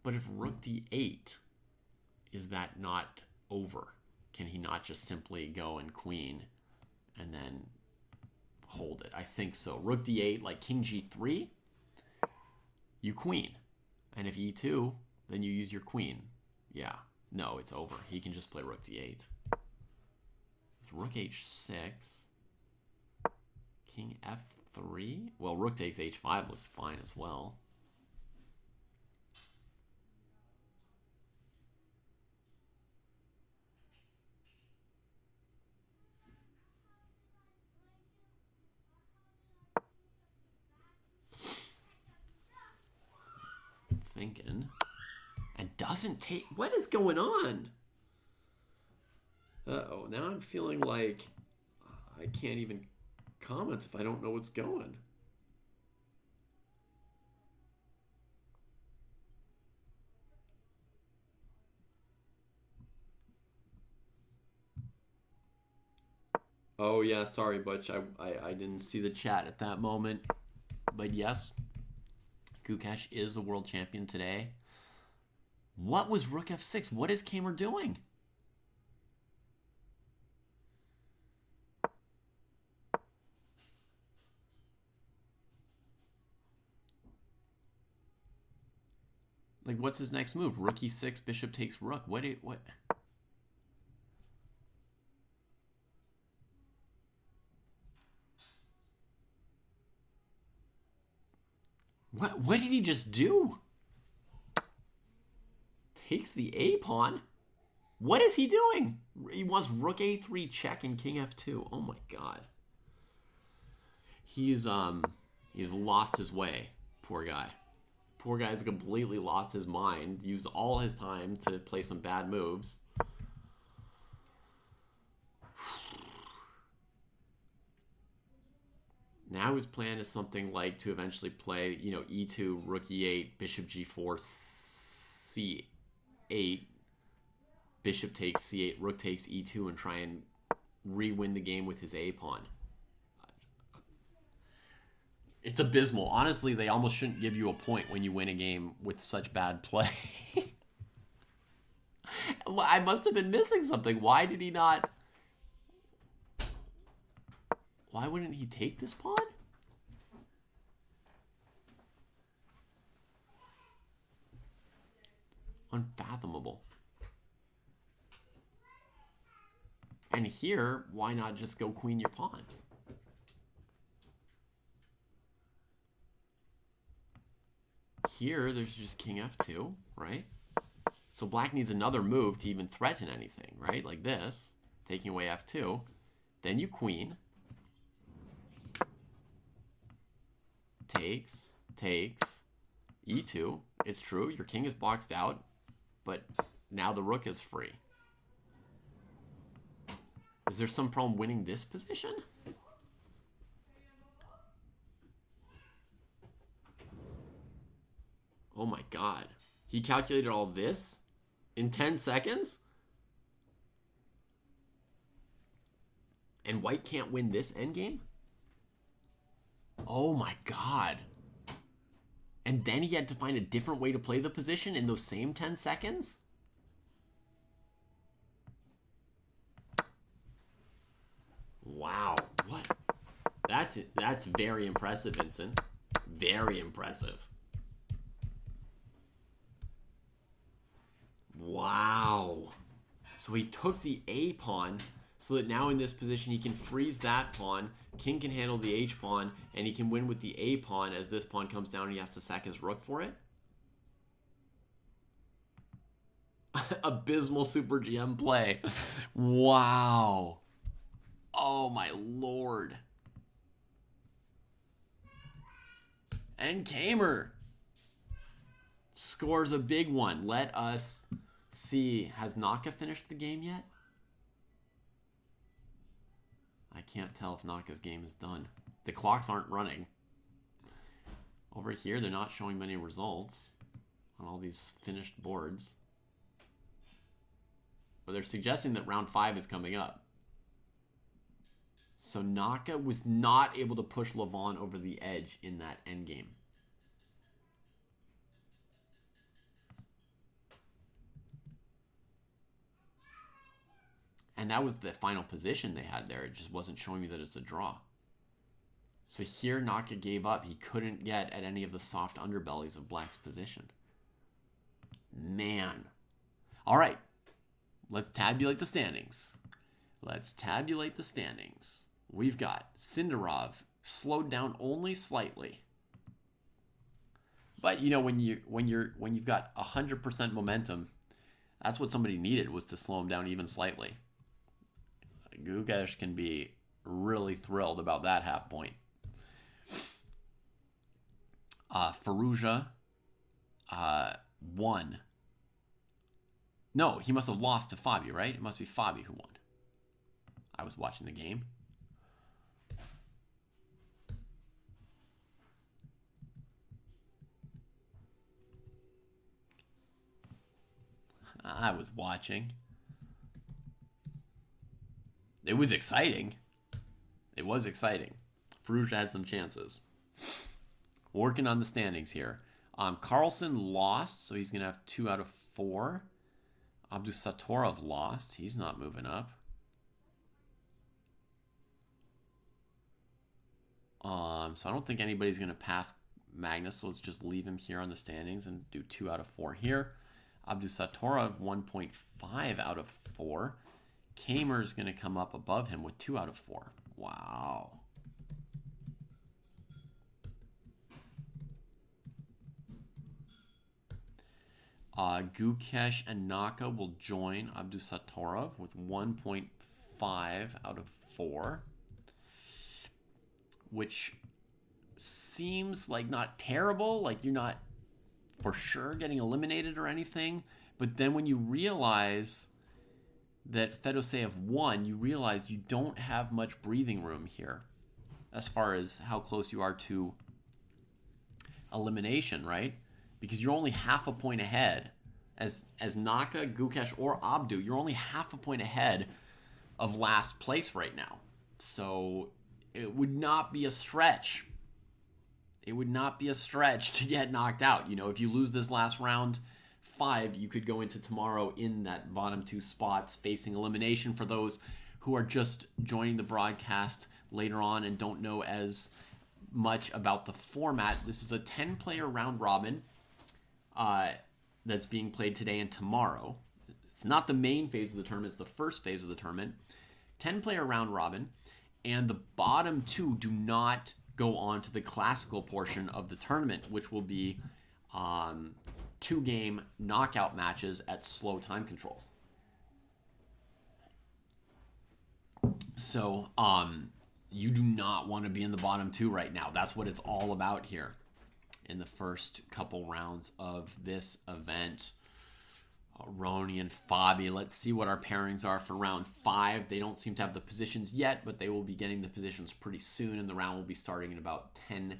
But if rook D8, is that not over? Can he not just simply go and queen and then hold it? I think so. Rook D8, like king G3, you queen. And if E2, then you use your queen. Yeah, no, it's over. He can just play rook D8. Rook H6, king F3. Well, rook takes H5 looks fine as well. Thinking. And doesn't take... What is going on? Uh-oh, now I'm feeling like I can't even comment if I don't know what's going. Oh yeah, sorry Butch, I didn't see the chat at that moment. But yes, Gukesh is the world champion today. What was rook F6? What is Kamer doing? Like, what's his next move? Rook E6, bishop takes rook. What? What did he just do? Takes the A pawn? What is he doing? He wants rook A3 check and king F2. Oh my god. He's lost his way. Poor guy. Poor guy's completely lost his mind. Used all his time to play some bad moves. Now his plan is something like to eventually play, you know, E2, rook E8, bishop G4, C8, bishop takes C8, rook takes E2, and try and re-win the game with his A pawn. It's abysmal. Honestly, they almost shouldn't give you a point when you win a game with such bad play. I must have been missing something. Why did he not... Why wouldn't he take this pawn? Unfathomable. And here, why not just go queen your pawn? Here, there's just king F2, right? So black needs another move to even threaten anything, right? Like this, taking away F2. Then you queen. Takes, E2. It's true, your king is boxed out, but now the rook is free. Is there some problem winning this position? Oh my god. He calculated all this in 10 seconds? And white can't win this endgame? Oh my god. And then he had to find a different way to play the position in those same 10 seconds? Wow. What? That's very impressive, Vincent. Very impressive. Wow. So he took the A pawn so that now in this position he can freeze that pawn, king can handle the H pawn, and he can win with the A pawn as this pawn comes down and he has to sack his rook for it? Abysmal Super GM play. Wow. Oh my lord. And Kamer scores a big one. Let us see. Has Naka finished the game yet? I can't tell if Naka's game is done. The clocks aren't running. Over here, they're not showing many results on all these finished boards. but they're suggesting that round 5 is coming up. So Naka was not able to push Levon over the edge in that endgame. And that was the final position they had there. It just wasn't showing me that it's a draw. So here Naka gave up. He couldn't get at any of the soft underbellies of Black's position. Man. All right. Let's tabulate the standings. We've got Sindarov slowed down only slightly. But you know, when you've got 100% momentum, that's what somebody needed, was to slow him down even slightly. Gukesh can be really thrilled about that half point. Firouzja won. No, he must have lost to Fabi, right? It must be Fabi who won. I was watching the game. I was watching. It was exciting. Firouzja had some chances. Working on the standings here. Carlsen lost, so he's going to have 2 out of 4. Abdusattorov lost. He's not moving up. So I don't think anybody's going to pass Magnus, so let's just leave him here on the standings and do 2 out of 4 here. Abdusattorov 1.5 out of 4. Kamer's going to come up above him with 2 out of 4. Wow. Gukesh and Naka will join Abdusattorov with 1.5 out of 4, which seems like not terrible, like you're not for sure getting eliminated or anything, but then when you realize that Fedoseev won, you realize you don't have much breathing room here as far as how close you are to elimination, right? Because you're only half a point ahead. As Naka, Gukesh, or Abdu, you're only half a point ahead of last place right now. So it would not be a stretch. It would not be a stretch to get knocked out. You know, if you lose this last round 5, you could go into tomorrow in that bottom 2 spots facing elimination. For those who are just joining the broadcast later on and don't know as much about the format, this is a 10-player round robin that's being played today and tomorrow. It's not the main phase of the tournament, it's the first phase of the tournament. 10-player round robin, and the bottom 2 do not go on to the classical portion of the tournament, which will be 2-game knockout matches at slow time controls. So you do not want to be in the bottom 2 right now. That's what it's all about here in the first couple rounds of this event. Roni and Fabi. Let's see what our pairings are for round 5. They don't seem to have the positions yet, but they will be getting the positions pretty soon, and the round will be starting in about 10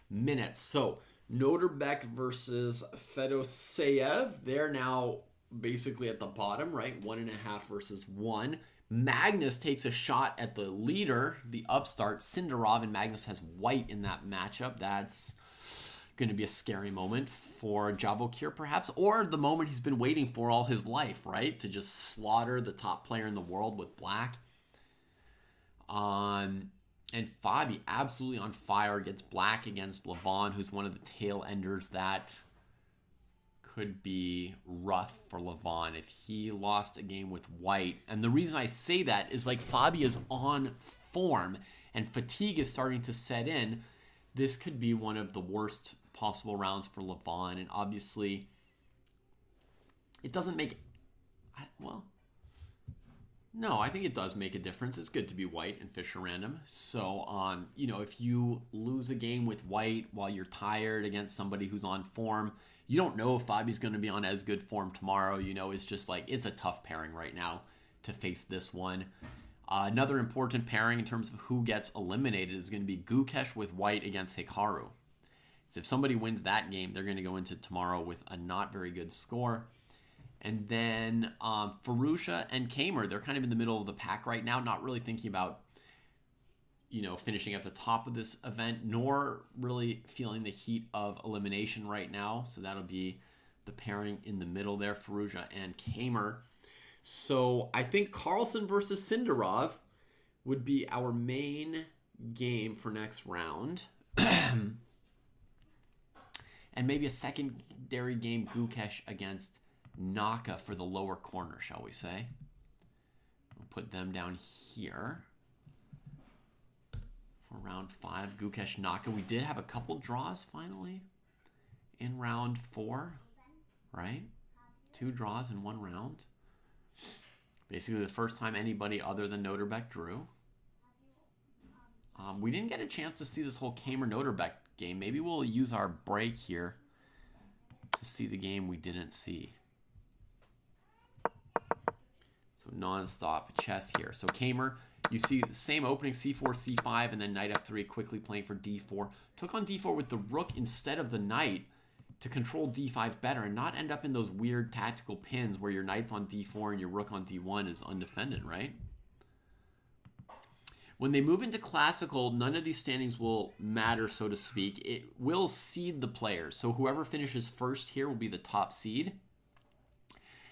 minutes. So, Noterbeck versus Fedoseev. They're now basically at the bottom, right? 1.5 versus 1. Magnus takes a shot at the leader, the upstart, Sindarov, and Magnus has white in that matchup. That's going to be a scary moment for Javokir, perhaps, or the moment he's been waiting for all his life, right? To just slaughter the top player in the world with black. And Fabi absolutely on fire, gets black against Levon, who's one of the tail enders that could be rough for Levon if he lost a game with white. And the reason I say that is, like, Fabi is on form and fatigue is starting to set in. This could be one of the worst possible rounds for Levon, and obviously it doesn't make, well, no, I think it does make a difference. It's good to be white and Fisher random. So you know, if you lose a game with white while you're tired against somebody who's on form, you don't know if Fabi's going to be on as good form tomorrow. You know, it's just like, it's a tough pairing right now to face this one. Another important pairing in terms of who gets eliminated is going to be Gukesh with white against Hikaru. So if somebody wins that game, they're going to go into tomorrow with a not very good score. And then Furusha and Kamer, they're kind of in the middle of the pack right now, not really thinking about, you know, finishing at the top of this event, nor really feeling the heat of elimination right now. So that'll be the pairing in the middle there, Furusha and Kamer. So I think Carlsen versus Sindarov would be our main game for next round. And maybe a secondary game, Gukesh against Naka for the lower corner, shall we say. We'll put them down here for round 5. Gukesh, Naka. We did have a couple draws finally in round 4, right? 2 draws in 1 round. Basically the first time anybody other than Noterbeck drew. We didn't get a chance to see this whole Kamer-Noterbeck game. Maybe we'll use our break here to see the game we didn't see. So non-stop chess here. So Kamer, you see the same opening, c4, c5, and then knight f3, quickly playing for d4. Took on d4 with the rook instead of the knight to control d5 better and not end up in those weird tactical pins where your knight's on d4 and your rook on d1 is undefended, right? When they move into classical, none of these standings will matter, so to speak. It will seed the players. So whoever finishes first here will be the top seed.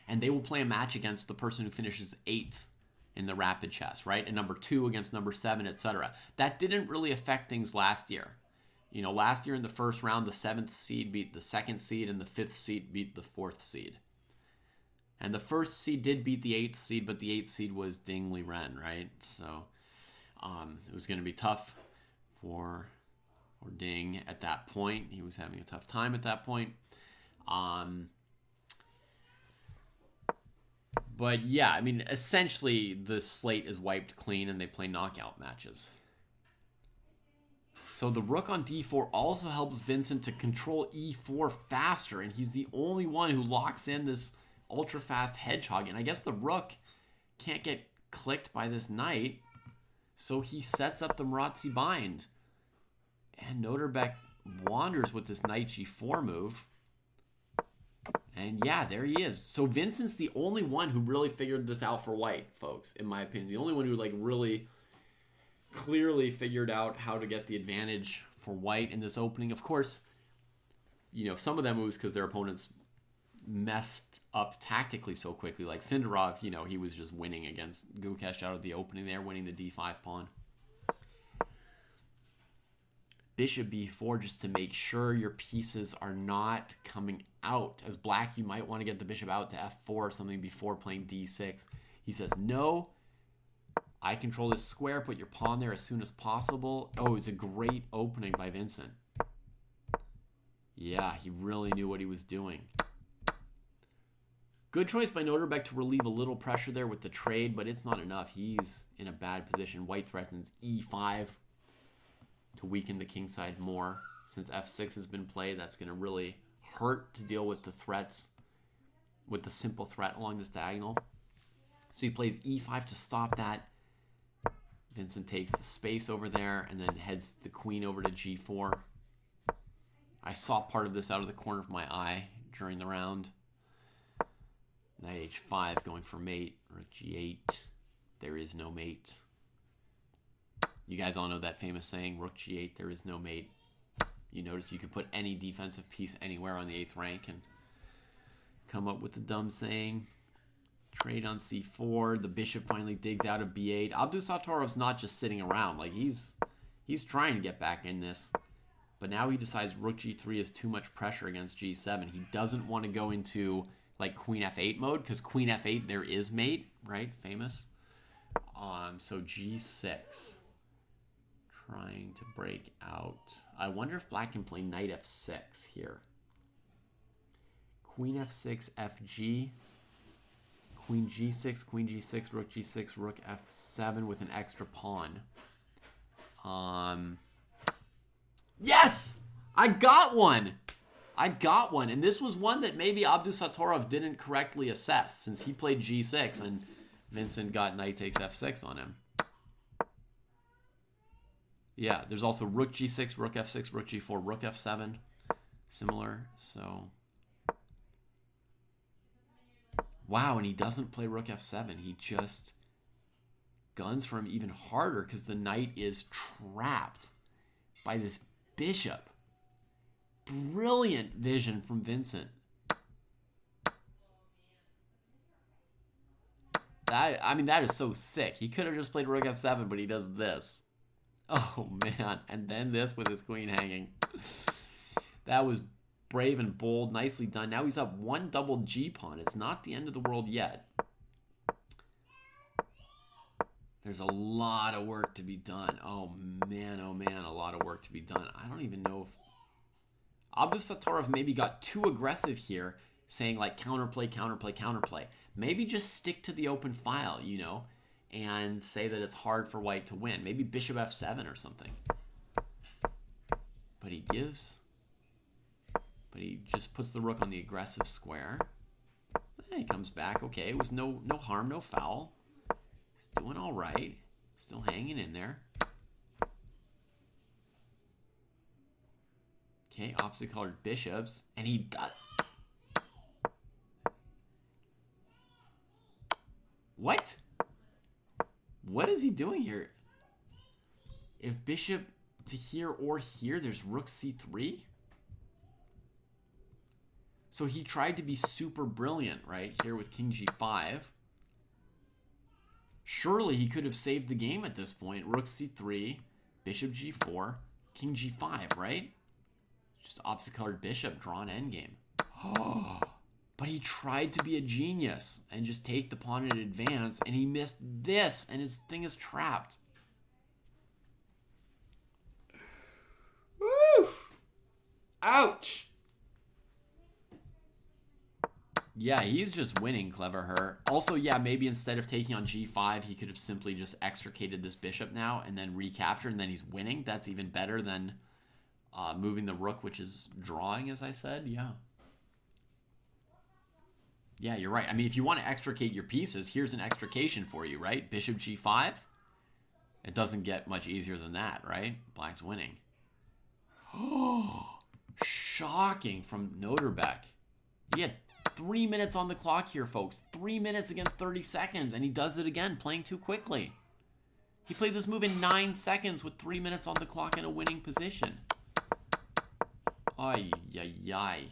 And they will play a match against the person who finishes 8th in the rapid chess, right? And number 2 against number 7, etc. That didn't really affect things last year. You know, last year in the first round, the 7th seed beat the 2nd seed and the 5th seed beat the 4th seed. And the 1st seed did beat the 8th seed, but the 8th seed was Ding Liren, right? So it was going to be tough for Ding at that point. He was having a tough time at that point. But yeah, I mean, essentially the slate is wiped clean and they play knockout matches. So the rook on d4 also helps Vincent to control e4 faster, and he's the only one who locks in this ultra-fast hedgehog. And I guess the rook can't get clicked by this knight, so he sets up the Marazzi bind. And Noterbeck wanders with this knight g4 move. And yeah, there he is. So Vincent's the only one who really figured this out for white, folks, in my opinion. The only one who like really clearly figured out how to get the advantage for white in this opening. Of course, you know, some of them moves because their opponents messed up tactically so quickly. Like Sindarov, you know, he was just winning against Gukesh out of the opening there, winning the d5 pawn. Bishop b4 just to make sure your pieces are not coming out. As black, you might want to get the bishop out to f4 or something before playing d6. He says, no, I control this square. Put your pawn there as soon as possible. Oh, it's a great opening by Vincent. Yeah, he really knew what he was doing. Good choice by Noterbeck to relieve a little pressure there with the trade, but it's not enough. He's in a bad position. White threatens e5 to weaken the king side more. Since f6 has been played, that's going to really hurt to deal with the threats, with the simple threat along this diagonal. So he plays e5 to stop that. Vincent takes the space over there and then heads the queen over to g4. I saw part of this out of the corner of my eye during the round. Knight h5 going for mate. Rook g8. There is no mate. You guys all know that famous saying, rook g8, there is no mate. You notice you could put any defensive piece anywhere on the 8th rank and come up with the dumb saying. Trade on c4. The bishop finally digs out of b8. Abdusatorov's not just sitting around. Like he's trying to get back in this. But now he decides rook g3 is too much pressure against g7. He doesn't want to go into like queen f8 mode, because queen f8 there is mate, right? Famous. So g6. Trying to break out. I wonder if black can play knight f6 here. Queen f6, fg. Queen g6, rook g6, rook f7 with an extra pawn. Yes! I got one! And this was one that maybe Abdusatorov didn't correctly assess, since he played g6 and Vincent got knight takes f6 on him. Yeah, there's also rook g6, rook f6, rook g4, rook f7. Similar, so... Wow, and he doesn't play rook f7. He just guns for him even harder because the knight is trapped by this bishop. Brilliant vision from Vincent. That is so sick. He could have just played rook f7, but he does this. Oh, man. And then this with his queen hanging. That was brave and bold. Nicely done. Now he's up one double g-pawn. It's not the end of the world yet. There's a lot of work to be done. Oh, man, a lot of work to be done. I don't even know if... Abdusattorov maybe got too aggressive here, saying like counterplay, counterplay, counterplay. Maybe just stick to the open file, you know, and say that it's hard for white to win. Maybe bishop f7 or something. But he just puts the rook on the aggressive square. He comes back. Okay, it was no harm, no foul. He's doing all right. Still hanging in there. Okay, opposite colored bishops. And he does... What? What is he doing here? If bishop to here or here, there's rook c3? So he tried to be super brilliant, right? Here with king g5. Surely he could have saved the game at this point. Rook c3, bishop g4, king g5, right? Just opposite colored bishop, drawn endgame. Oh, but he tried to be a genius and just take the pawn in advance, and he missed this, and his thing is trapped. Woo! Ouch! Yeah, he's just winning, clever her. Also, yeah, maybe instead of taking on g5, he could have simply just extricated this bishop now and then recaptured, and then he's winning. That's even better than moving the rook, which is drawing, as I said. Yeah. Yeah, you're right. I mean, if you want to extricate your pieces, here's an extrication for you, right? Bishop g5. It doesn't get much easier than that, right? Black's winning. Oh, shocking from Noterbeck. He had 3 minutes on the clock here, folks. 3 minutes against 30 seconds, and he does it again, playing too quickly. He played this move in 9 seconds with 3 minutes on the clock in a winning position. Ay, ay, ay.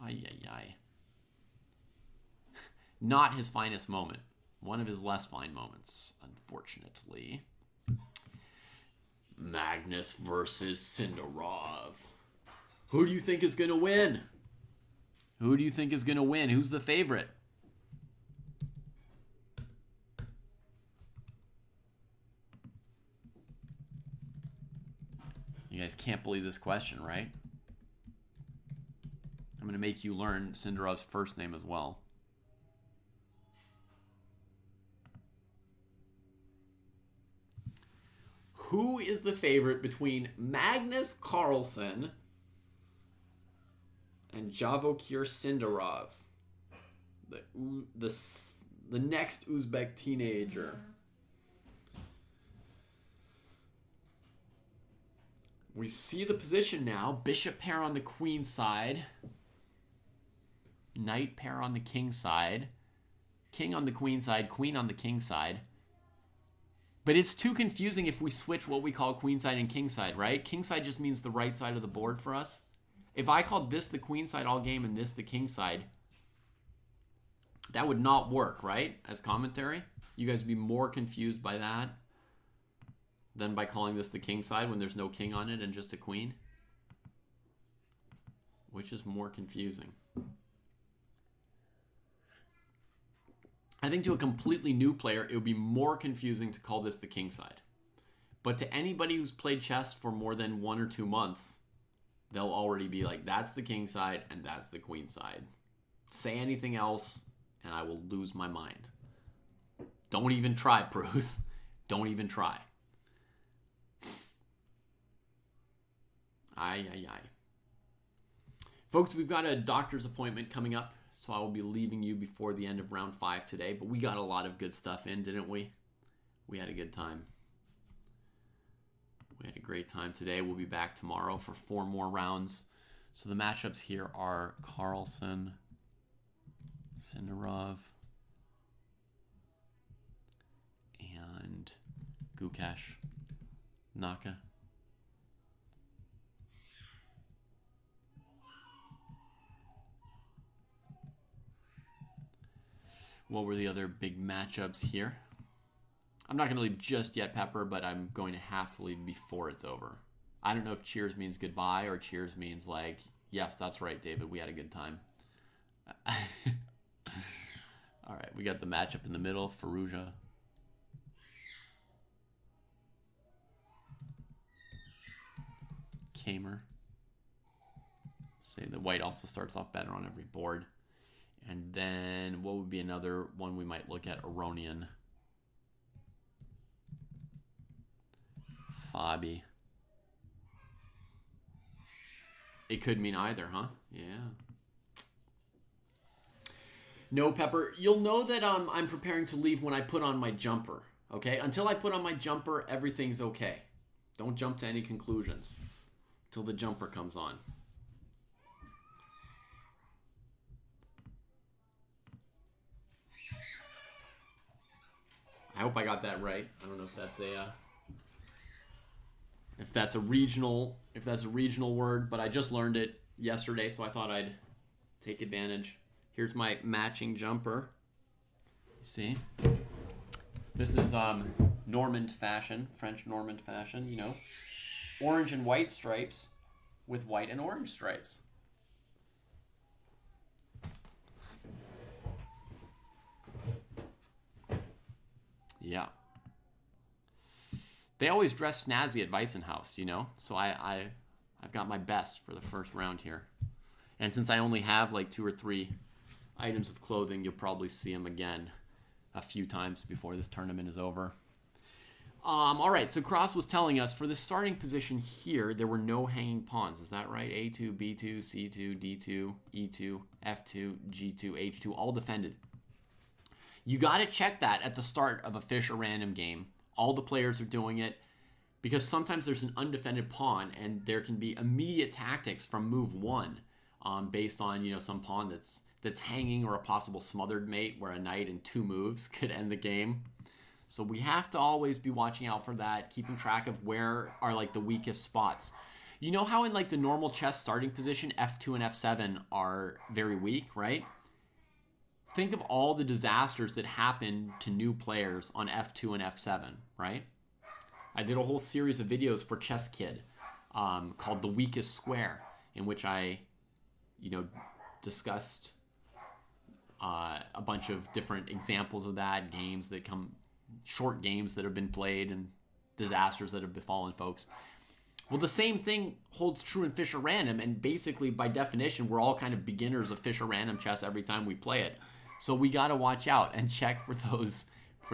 Ay, ay, ay. Not his finest moment. One of his less fine moments, unfortunately. Magnus versus Sindarov. Who do you think is going to win? Who do you think is going to win? Who's the favorite? You guys can't believe this question, right? I'm going to make you learn Sindarov's first name as well. Who is the favorite between Magnus Carlsen and Javokir Sindarov, the next Uzbek teenager? We see the position now. Bishop pair on the queen side. Knight pair on the king side. King on the queen side. Queen on the king side. But it's too confusing if we switch what we call queen side and king side, right? King side just means the right side of the board for us. If I called this the queen side all game and this the king side, that would not work, right? As commentary. You guys would be more confused by that than by calling this the king side when there's no king on it and just a queen. Which is more confusing? I think to a completely new player, it would be more confusing to call this the king side. But to anybody who's played chess for more than 1 or 2 months, they'll already be like, that's the king side and that's the queen side. Say anything else and I will lose my mind. Don't even try, Pruess. Don't even try. Aye, aye, aye. Folks, we've got a doctor's appointment coming up, so I will be leaving you before the end of round 5 today. But we got a lot of good stuff in, didn't we? We had a good time. We had a great time today. We'll be back tomorrow for 4 more rounds. So the matchups here are Carlsen Sindarov. And Gukesh. Naka. What were the other big matchups here? I'm not going to leave just yet, Pepper, but I'm going to have to leave before it's over. I don't know if cheers means goodbye or cheers means like, yes, that's right, David, we had a good time. All right, we got the matchup in the middle, Faruja. Kamer. Say the white also starts off better on every board. And then what would be another one we might look at? Aronian. Fabi. It could mean either, huh? Yeah. No, Pepper. You'll know that I'm preparing to leave when I put on my jumper. Okay? Until I put on my jumper, everything's okay. Don't jump to any conclusions till the jumper comes on. I hope I got that right. I don't know if that's a regional word, but I just learned it yesterday, so I thought I'd take advantage. Here's my matching jumper. You see? This is Normand fashion, French Normand fashion, you know. Orange and white stripes with white and orange stripes. Yeah. They always dress snazzy at Weissenhaus, you know? So I've got my best for the first round here. And since I only have like 2 or 3 items of clothing, you'll probably see them again a few times before this tournament is over. All right, so Cross was telling us for the starting position here, there were no hanging pawns. Is that right? A2, B2, C2, D2, E2, F2, G2, H2, all defended. You got to check that at the start of a Fischer random game. All the players are doing it because sometimes there's an undefended pawn and there can be immediate tactics from move 1 based on, you know, some pawn that's hanging or a possible smothered mate where a knight in 2 moves could end the game. So we have to always be watching out for that, keeping track of where are like the weakest spots. You know how in like the normal chess starting position, F2 and F7 are very weak, right? Think of all the disasters that happen to new players on F2 and F7, right? I did a whole series of videos for Chess Kid called The Weakest Square, in which I, you know, discussed a bunch of different examples of that, games that come, short games that have been played and disasters that have befallen folks. Well, the same thing holds true in Fischer Random, and basically, by definition, we're all kind of beginners of Fischer Random chess every time we play it. So we got to watch out and check for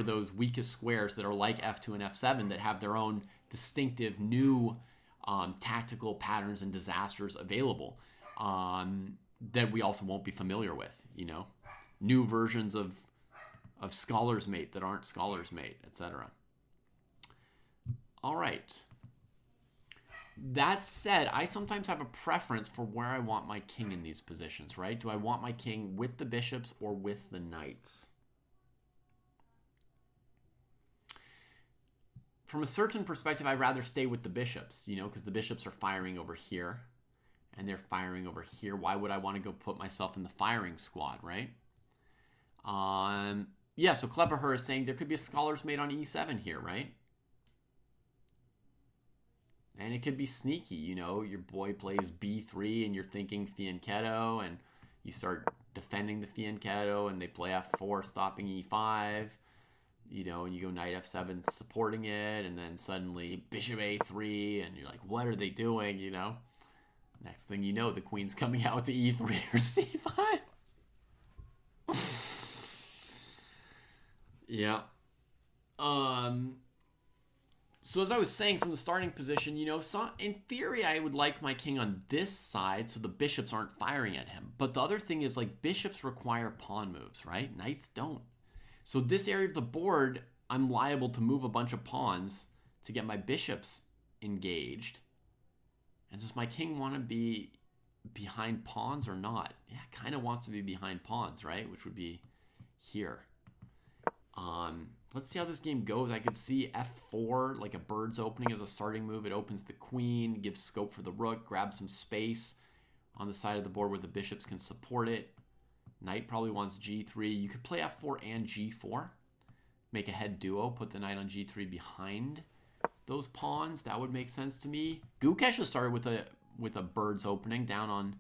those weakest squares that are like F2 and F7 that have their own distinctive new tactical patterns and disasters available that we also won't be familiar with, you know. New versions of Scholar's Mate that aren't Scholar's Mate, etc. All right. That said, I sometimes have a preference for where I want my king in these positions, right? Do I want my king with the bishops or with the knights? From a certain perspective, I'd rather stay with the bishops, you know, because the bishops are firing over here and they're firing over here. Why would I want to go put myself in the firing squad, right? Yeah, so Clever is saying there could be a Scholar's Mate on E7 here, right? And it could be sneaky, you know, your boy plays B3 and you're thinking fianchetto and you start defending the fianchetto and they play F4 stopping E5, you know, and you go knight F7 supporting it and then suddenly bishop A3 and you're like, what are they doing, you know? Next thing you know, the queen's coming out to E3 or C5. Yeah. So as I was saying from the starting position, you know, so in theory, I would like my king on this side so the bishops aren't firing at him. But the other thing is, like, bishops require pawn moves, right? Knights don't. So this area of the board, I'm liable to move a bunch of pawns to get my bishops engaged. And does my king want to be behind pawns or not? Yeah, kind of wants to be behind pawns, right? Which would be here. Let's see how this game goes. I could see f4, like a bird's opening as a starting move. It opens the queen, gives scope for the rook, grabs some space on the side of the board where the bishops can support it. Knight probably wants g3. You could play f4 and g4. Make a head duo, put the knight on g3 behind those pawns. That would make sense to me. Gukesh has started with a bird's opening down on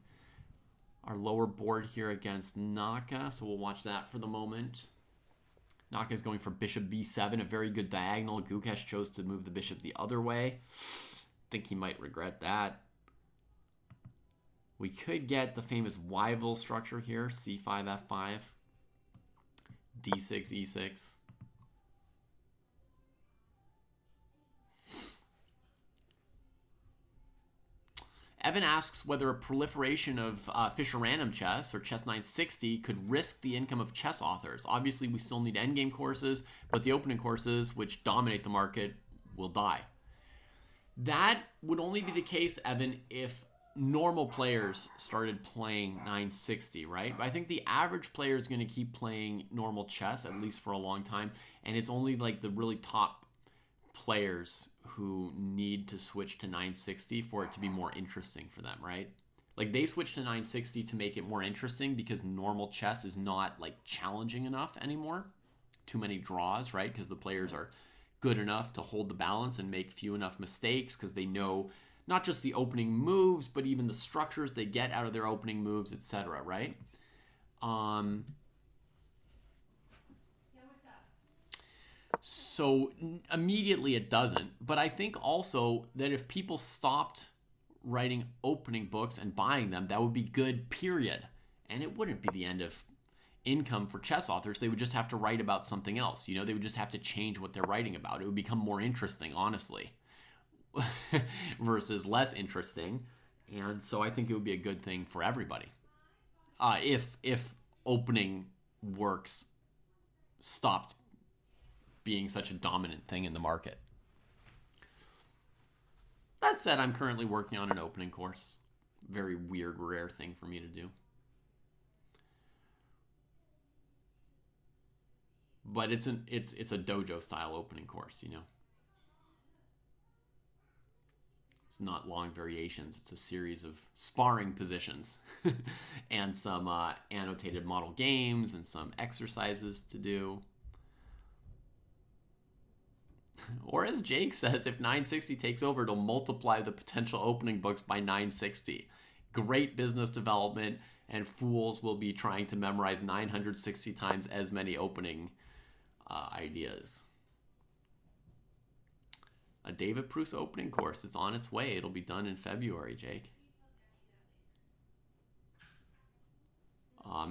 our lower board here against Naka, so we'll watch that for the moment. Naka is going for bishop b7, a very good diagonal. Gukesh chose to move the bishop the other way. Think he might regret that. We could get the famous Weissenhaus structure here, c5, f5, d6, e6. Evan asks whether a proliferation of Fisher Random Chess or Chess 960 could risk the income of chess authors. Obviously, we still need endgame courses, but the opening courses, which dominate the market, will die. That would only be the case, Evan, if normal players started playing 960, right? I think the average player is going to keep playing normal chess, at least for a long time, and it's only like the really top players who need to switch to 960 for it to be more interesting for them, right? Like they switch to 960 to make it more interesting because normal chess is not like challenging enough anymore. Too many draws, right? Because the players are good enough to hold the balance and make few enough mistakes because they know not just the opening moves, but even the structures they get out of their opening moves, etc., right? So immediately it doesn't. But I think also that if people stopped writing opening books and buying them, that would be good, period. And it wouldn't be the end of income for chess authors. They would just have to write about something else. You know, they would just have to change what they're writing about. It would become more interesting, honestly, versus less interesting. And so I think it would be a good thing for everybody. If opening works stopped being such a dominant thing in the market. That said, I'm currently working on an opening course. Very weird, rare thing for me to do. But it's a dojo style opening course, you know. It's not long variations. It's a series of sparring positions and some annotated model games and some exercises to do. Or as Jake says, if 960 takes over, it'll multiply the potential opening books by 960. Great business development, and fools will be trying to memorize 960 times as many opening ideas. A David Pruess opening course. It's on its way. It'll be done in February, Jake.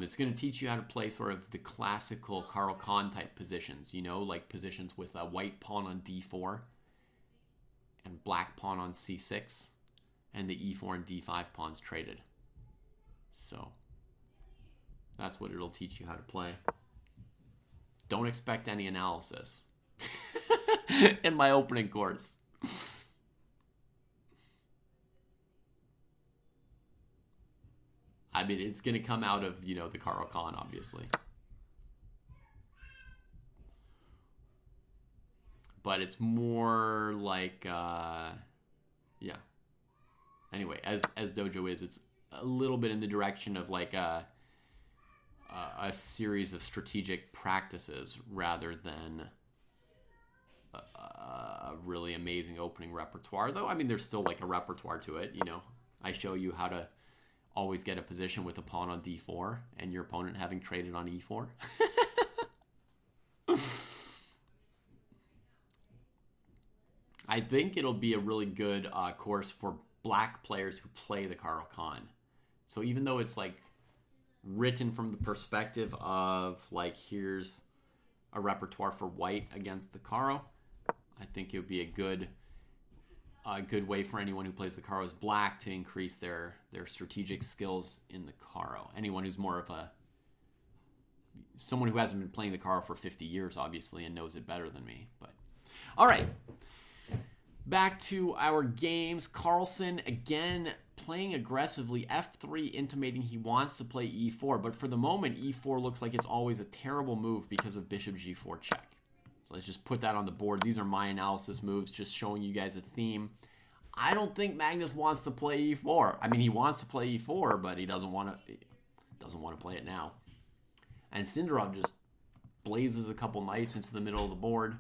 It's going to teach you how to play sort of the classical Carl Kahn type positions, you know, like positions with a white pawn on d4 and black pawn on c6 and the e4 and d5 pawns traded. So that's what it'll teach you how to play. Don't expect any analysis in my opening course. I mean, it's going to come out of, you know, the Carl Kahn, obviously. But it's more like, yeah. Anyway, as Dojo is, it's a little bit in the direction of like a series of strategic practices rather than a really amazing opening repertoire. Though, I mean, there's still like a repertoire to it, you know. I show you how to always get a position with a pawn on d4 and your opponent having traded on e4. I think it'll be a really good course for black players who play the Carl Kahn. So even though it's like written from the perspective of like, here's a repertoire for white against the Caro, I think it would be a good way for anyone who plays the Caro as black to increase their strategic skills in the Caro. Anyone who's more of someone who hasn't been playing the Caro for 50 years, obviously, and knows it better than me. But all right. Back to our games. Carlsen, again, playing aggressively. F3 intimating he wants to play E4. But for the moment, E4 looks like it's always a terrible move because of bishop G4 check. So let's just put that on the board. These are my analysis moves, just showing you guys a theme. I don't think Magnus wants to play E4. I mean, he wants to play E4, but he doesn't want to play it now. And Sindarov just blazes a couple knights into the middle of the board.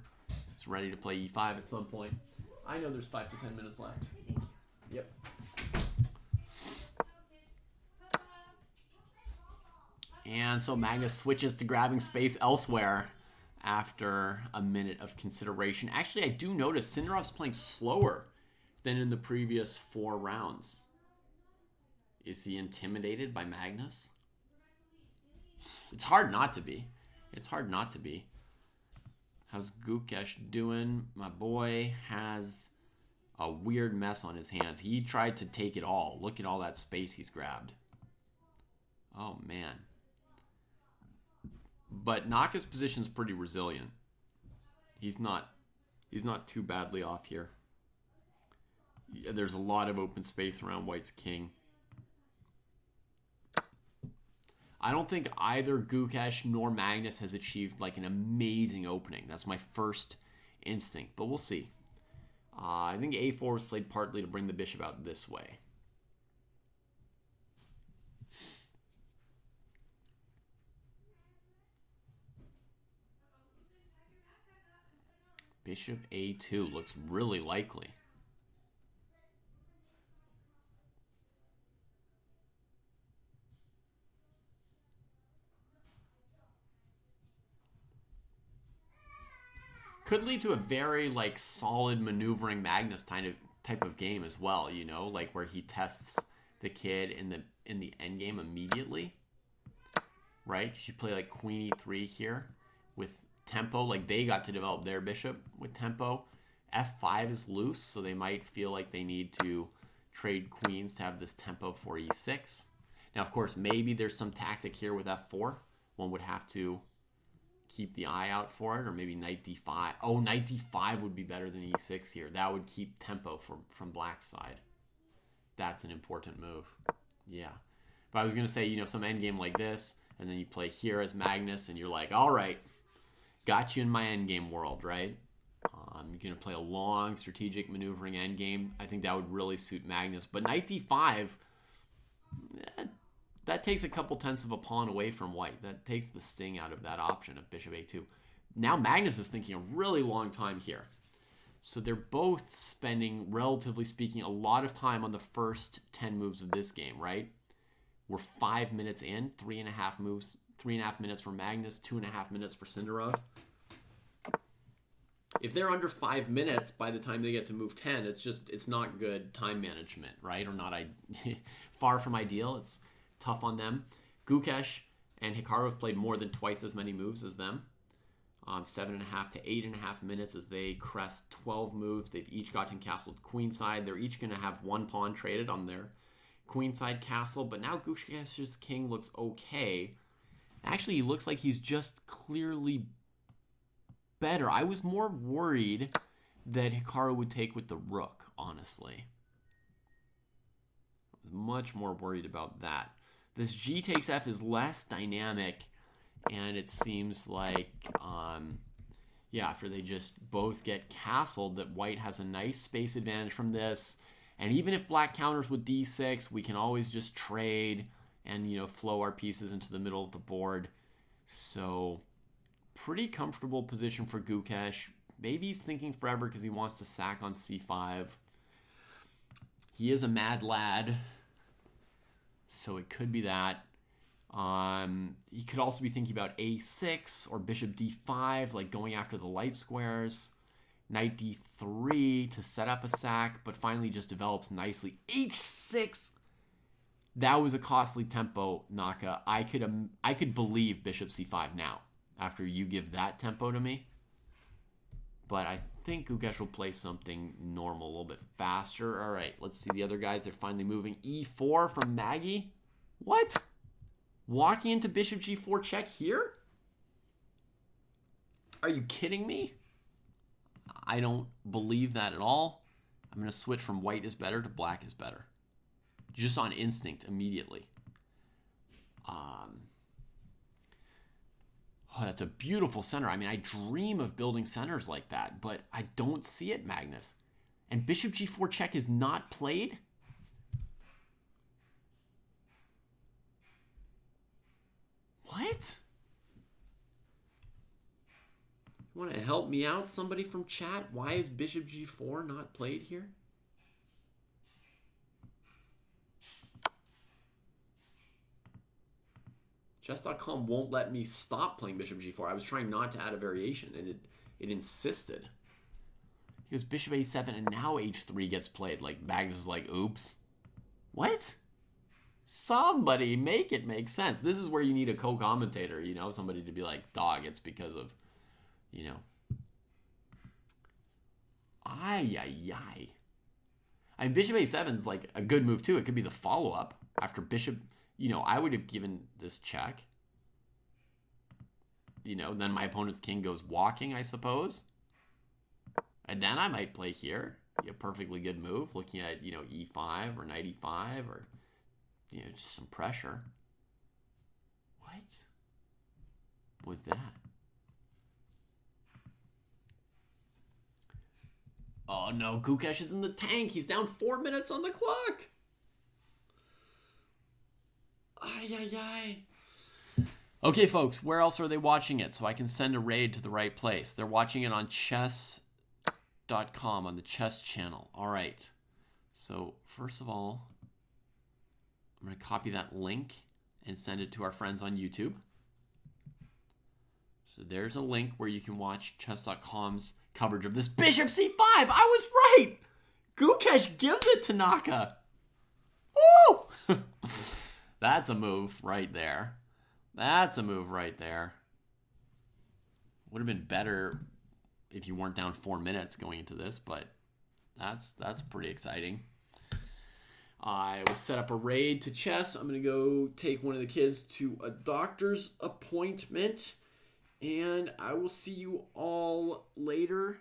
He's ready to play E5 at some point. I know there's 5 to 10 minutes left. Yep. And so Magnus switches to grabbing space elsewhere after a minute of consideration. Actually, I do notice Sindarov's playing slower than in the previous 4 rounds. Is he intimidated by Magnus? It's hard not to be. It's hard not to be. How's Gukesh doing? My boy has a weird mess on his hands. He tried to take it all. Look at all that space he's grabbed. Oh, man. But Naka's position's pretty resilient. He's not too badly off here. There's a lot of open space around White's king. I don't think either Gukesh nor Magnus has achieved like an amazing opening. That's my first instinct, but we'll see. I think A4 was played partly to bring the bishop out this way. Bishop A2 looks really likely. Could lead to a very like solid maneuvering Magnus type of game as well, you know, like where he tests the kid in the endgame immediately, right? You should play like Queen E3 here with tempo. Like they got to develop their bishop with tempo. F5 is loose, so they might feel like they need to trade queens to have this tempo for E6. Now, of course, maybe there's some tactic here with F4. One would have to keep the eye out for it, or maybe knight d5. Oh, knight d5 would be better than e6 here. That would keep tempo from black's side. That's an important move. Yeah. But I was going to say, you know, some endgame like this, and then you play here as Magnus, and you're like, all right, got you in my endgame world, right? You're going to play a long strategic maneuvering endgame. I think that would really suit Magnus. But knight d5, that takes a couple tenths of a pawn away from White. That takes the sting out of that option of bishop a2. Now Magnus is thinking a really long time here. So they're both spending, relatively speaking, a lot of time on the first 10 moves of this game, right? We're 5 minutes in, 3.5 moves, 3.5 minutes for Magnus, 2.5 minutes for Sindarov. If they're under 5 minutes by the time they get to move 10, it's not good time management, right? Or not far from ideal. It's tough on them. Gukesh and Hikaru have played more than twice as many moves as them. 7.5 to 8.5 minutes as they crest 12 moves. They've each gotten castled queenside. They're each going to have one pawn traded on their queenside castle. But now Gukesh's king looks okay. Actually, he looks like he's just clearly better. I was more worried that Hikaru would take with the rook, honestly. I was much more worried about that. This G takes F is less dynamic, and it seems like, yeah, after they just both get castled, that White has a nice space advantage from this. And even if Black counters with D6, we can always just trade and, you know, flow our pieces into the middle of the board. So, pretty comfortable position for Gukesh. Maybe he's thinking forever because he wants to sack on C5. He is a mad lad, so it could be that. He could also be thinking about A6 or bishop D5, like going after the light squares. Knight D3 to set up a sack, but finally just develops nicely. H6! That was a costly tempo, Naka. I could believe bishop C5 now, after you give that tempo to me. But I think Gukesh will play something normal, a little bit faster. All right, let's see the other guys. They're finally moving. E4 from Maggie. What? Walking into bishop G4 check here? Are you kidding me? I don't believe that at all. I'm going to switch from white is better to black is better. Just on instinct, immediately. Oh, that's a beautiful center. I mean, I dream of building centers like that, but I don't see it, Magnus. And bishop g4 check is not played? What? You want to help me out, somebody from chat? Why is bishop g4 not played here? Chess.com won't let me stop playing bishop g4. I was trying not to add a variation, and it insisted. He goes bishop a7, and now h3 gets played. Like, Magnus is like, oops. What? Somebody make it make sense. This is where you need a co-commentator, you know, somebody to be like, dog, it's because of, you know. Ay. I mean, bishop a7 is like a good move, too. It could be the follow-up after bishop. You know, I would have given this check. You know, then my opponent's king goes walking, I suppose. And then I might play here. A perfectly good move, looking at, you know, e5 or knight e5 or, you know, just some pressure. What was that? Oh no, Gukesh is in the tank. He's down 4 minutes on the clock. Ay. Okay, folks, where else are they watching it so I can send a raid to the right place? They're watching it on chess.com, on the chess channel. All right. So, first of all, I'm going to copy that link and send it to our friends on YouTube. So there's a link where you can watch chess.com's coverage of this bishop c5. I was right. Gukesh gives it to Naka. Woo! That's a move right there. That's a move right there. Would have been better if you weren't down 4 minutes going into this, but that's pretty exciting. I will set up a raid to chess. I'm going to go take one of the kids to a doctor's appointment, and I will see you all later.